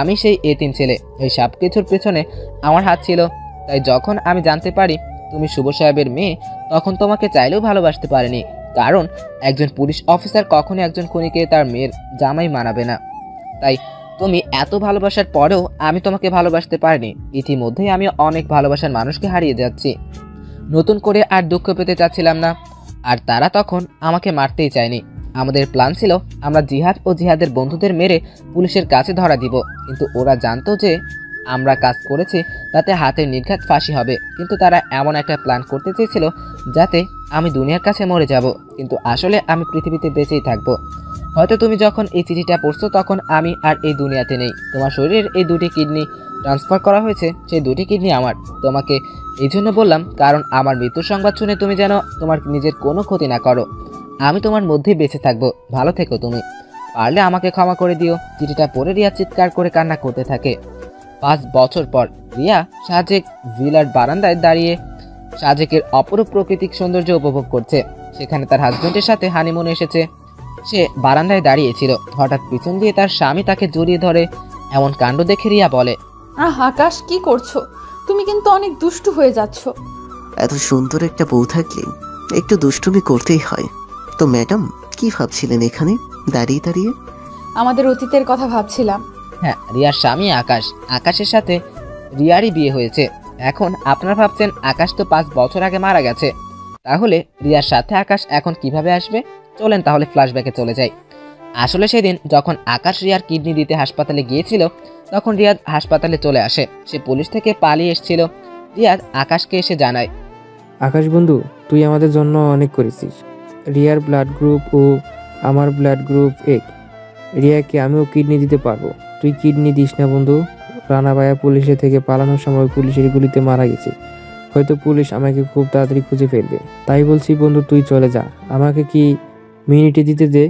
আমি সেই এতিম ছেলে। এই সব কিছুর পেছনে আমার হাত ছিল। তাই যখন আমি জানতে পারি তুমি শুভ সাহেবের মেয়ে, তখন তোমাকে চাইলেও ভালোবাসতে পারিনি, কারণ একজন পুলিশ অফিসার কখনো একজন খুনিকে তার মেয়ের জামাই মানাবে না। তাই তুমি এত ভালোবাসার পরেও আমি তোমাকে ভালোবাসতে পারিনি। ইতিমধ্যেই আমি অনেক ভালোবাসার মানুষকে হারিয়ে যাচ্ছি। নতুন করে আর দুঃখ পেতে চাচ্ছিলাম না। আর তারা তখন আমাকে মারতেই চায়নি। আমাদের প্ল্যান ছিল আমরা জিহাদ ও জিহাদের বন্ধুদের মেরে পুলিশের কাছে ধরা দিব, কিন্তু ওরা জানতো যে আমরা কাজ করেছি তাতে হাতের নির্ঘাত ফাঁসি হবে। কিন্তু তারা এমন একটা প্ল্যান করতে চেয়েছিল যাতে আমি দুনিয়ার কাছে মরে যাব, কিন্তু আসলে আমি পৃথিবীতে বেঁচেই থাকবো। হয়তো তুমি যখন এই চিঠিটা পড়ছো তখন আমি আর এই দুনিয়াতে নেই। তোমার শরীরের এই 2টি কিডনি ট্রান্সফার করা হয়েছে, সেই 2টি কিডনি আমার। তোমাকে এই জন্য বললাম কারণ আমার মৃত্যুর সংবাদ শুনে তুমি যেন তোমার নিজের কোনো ক্ষতি না করো। আমি তোমার মধ্যেই বেঁচে থাকবো। ভালো থেকো তুমি। পারলে আমাকে ক্ষমা করে দিও। চিঠিটা পড়ে রিয়া চিৎকার করে কান্না করতে থাকে। 5 বছর পর রিয়া সাজেক ভিলার বারান্দায় দাঁড়িয়ে সাজেকের অপরূপ প্রাকৃতিক সৌন্দর্য উপভোগ করছে। সেখানে তার হাজবেন্ডের সাথে হানিমুনে এসেছে। সে বারান্দায় দাঁড়িয়েছিল, হঠাৎ পিছন দিয়ে তার স্বামী তাকে জড়িয়ে ধরে। এমন কাণ্ড দেখে রিয়া বলে, আকাশ কি করছো? তুমি কিন্তু অনেক দুষ্টু হয়ে যাচ্ছ। এত সুন্দর একটা বউ থাকলে একটু দুষ্টুমি করতেই হয়। তো ম্যাডাম কি ভাবছিলেন এখানে দাঁড়িয়ে দাঁড়িয়ে? আমাদের অতীতের কথা ভাবছিলাম। হ্যাঁ, রিয়ার স্বামী আকাশ। আকাশের সাথে রিয়ারই বিয়ে হয়েছে। এখন আপনারা ভাবছেন আকাশ তো 5 বছর আগে মারা গেছে, তাহলে রিয়ার সাথে আকাশ এখন কিভাবে আসবে? চলেন তাহলে ফ্ল্যাশব্যাকে চলে যাই। আসলে সেদিন যখন আকাশ রিয়ার কিডনি দিতে হাসপাতালে গিয়েছিল তখন রিয়াদ হাসপাতালে চলে আসে। সে পুলিশ থেকে পালিয়ে এসেছিল। রিয়াদ আকাশকে এসে জানায়, আকাশ বন্ধু, তুই আমাদের জন্য অনেক করেছিস। রিয়ার ব্লাড গ্রুপ ও আমার ব্লাড গ্রুপ এক। রিয়াকে আমিও কিডনি দিতে পারবো, তুই কিডনি দিস না বন্ধু। রানা ভাইয়া পুলিশের থেকে পালানোর সময় পুলিশের গুলিতে মারা গেছে। হয়তো পুলিশ আমাকে খুব তাড়াতাড়ি খুঁজে ফেলবে। তাই বলছি বন্ধু, তুই চলে যা, আমাকে কি মিনিটে দিতে দে।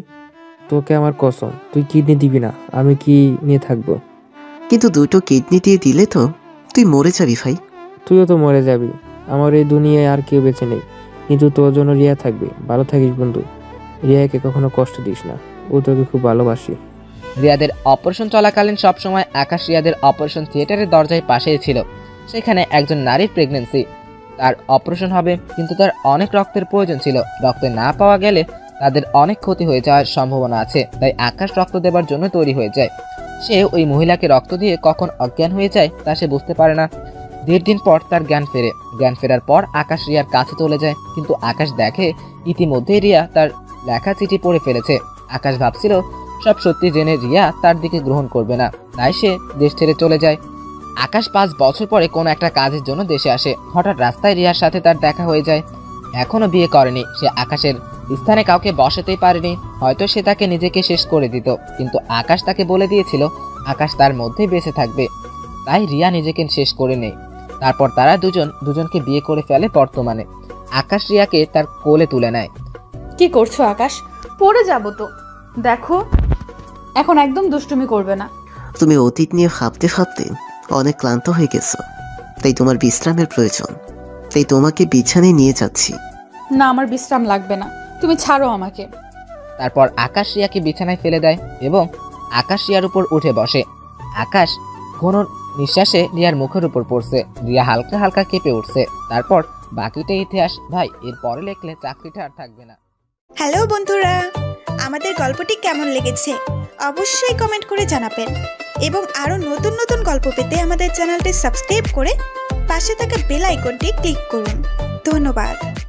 তোকে আমার কসম, তুই কিডনি দিবি না, আমি কি নিয়ে থাকবো? কিন্তু 2টো কিডনি দিয়ে দিলে তো তুই মরে যাবি ভাই। তুইও তো মরে যাবি। আমার এই দুনিয়ায় আর কেউ বেঁচে নেই, কিন্তু তোর জন্য রিয়া থাকবে। ভালো থাকিস বন্ধু। রিয়াকে কখনো কষ্ট দিস না, ও তোকে খুব ভালোবাসি। রিয়াদের অপারেশন চলাকালীন সবসময় আকাশ রিয়াদের অপারেশন থিয়েটারের দরজায় পাশেই ছিল। সেখানে একজন নারীর প্রেগনেন্সি, তার অপারেশন হবে, কিন্তু তার অনেক রক্তের প্রয়োজন ছিল। রক্ত না পাওয়া গেলে তাদের অনেক ক্ষতি হয়ে যাওয়ার সম্ভাবনা আছে। তাই আকাশ রক্ত দেবার জন্য তৈরি হয়ে যায়। সে ওই মহিলাকে রক্ত দিয়ে কখন অজ্ঞান হয়ে যায় তা সে বুঝতে পারে না। 1.5 দিন পর তার জ্ঞান ফেরার পর আকাশ রিয়ার কাছে চলে যায়, কিন্তু আকাশ দেখে ইতিমধ্যে রিয়া তার লেখা চিঠি পড়ে ফেলেছে। আকাশ ভাবছিল সব সত্যি জেনে রিয়া তার দিকে গ্রহণ করবে না, তাই সে দেশ ছেড়ে চলে যায়। আকাশ 5 বছর পরে কোনো একটা কাজের জন্য দেশে আসে। হঠাৎ রাস্তায় রিয়ার সাথে তার দেখা হয়ে যায়। এখনো বিয়ে করেনি সে, আকাশের স্থানে কাউকে বসাতেই পারেনি। হয়তো সে তাকে নিজেকে শেষ করে দিত, কিন্তু আকাশ তাকে বলে দিয়েছিল আকাশ তার মধ্যেই বেঁচে থাকবে, তাই রিয়া নিজেকে শেষ করে নেয়। তারপর তারা দুজনকে বিয়ে করে ফেলে। বর্তমানে আকাশ রিয়াকে তার কোলে তুলে নেয়। কি করছো আকাশ? পড়ে যাবো তো। দেখো এখন একদম দুষ্টুমি করবে না। তুমি অতীত নিয়ে ভাবতে ভাবতে অনেক ক্লান্ত হয়ে গেছো, তাই তোমার বিশ্রামের প্রয়োজন, তাই তোমাকে বিছানায় নিয়ে যাচ্ছি। না, আমার বিশ্রাম লাগবে না, তুমি ছাড়ো আমাকে। তারপর আকাশ রিয়াকে বিছানায় ফেলে দেয় এবং আকাশ রিয়ার উপর উঠে বসে। আকাশ ঘন নিঃশ্বাসে রিয়ার মুখের উপর পড়ছে। রিয়া হালকা হালকা কেঁপে উঠছে। তারপর বাকিটা ইতিহাস ভাই, এর পরে লিখলে চাকরিটা আর থাকবে না। হ্যালো বন্ধুরা, আমাদের গল্পটি কেমন লেগেছে অবশ্যই কমেন্ট করে জানাবেন এবং আরও নতুন নতুন গল্প পেতে আমাদের চ্যানেলটি সাবস্ক্রাইব করে পাশে থাকা বেল আইকনটি ক্লিক করুন। ধন্যবাদ।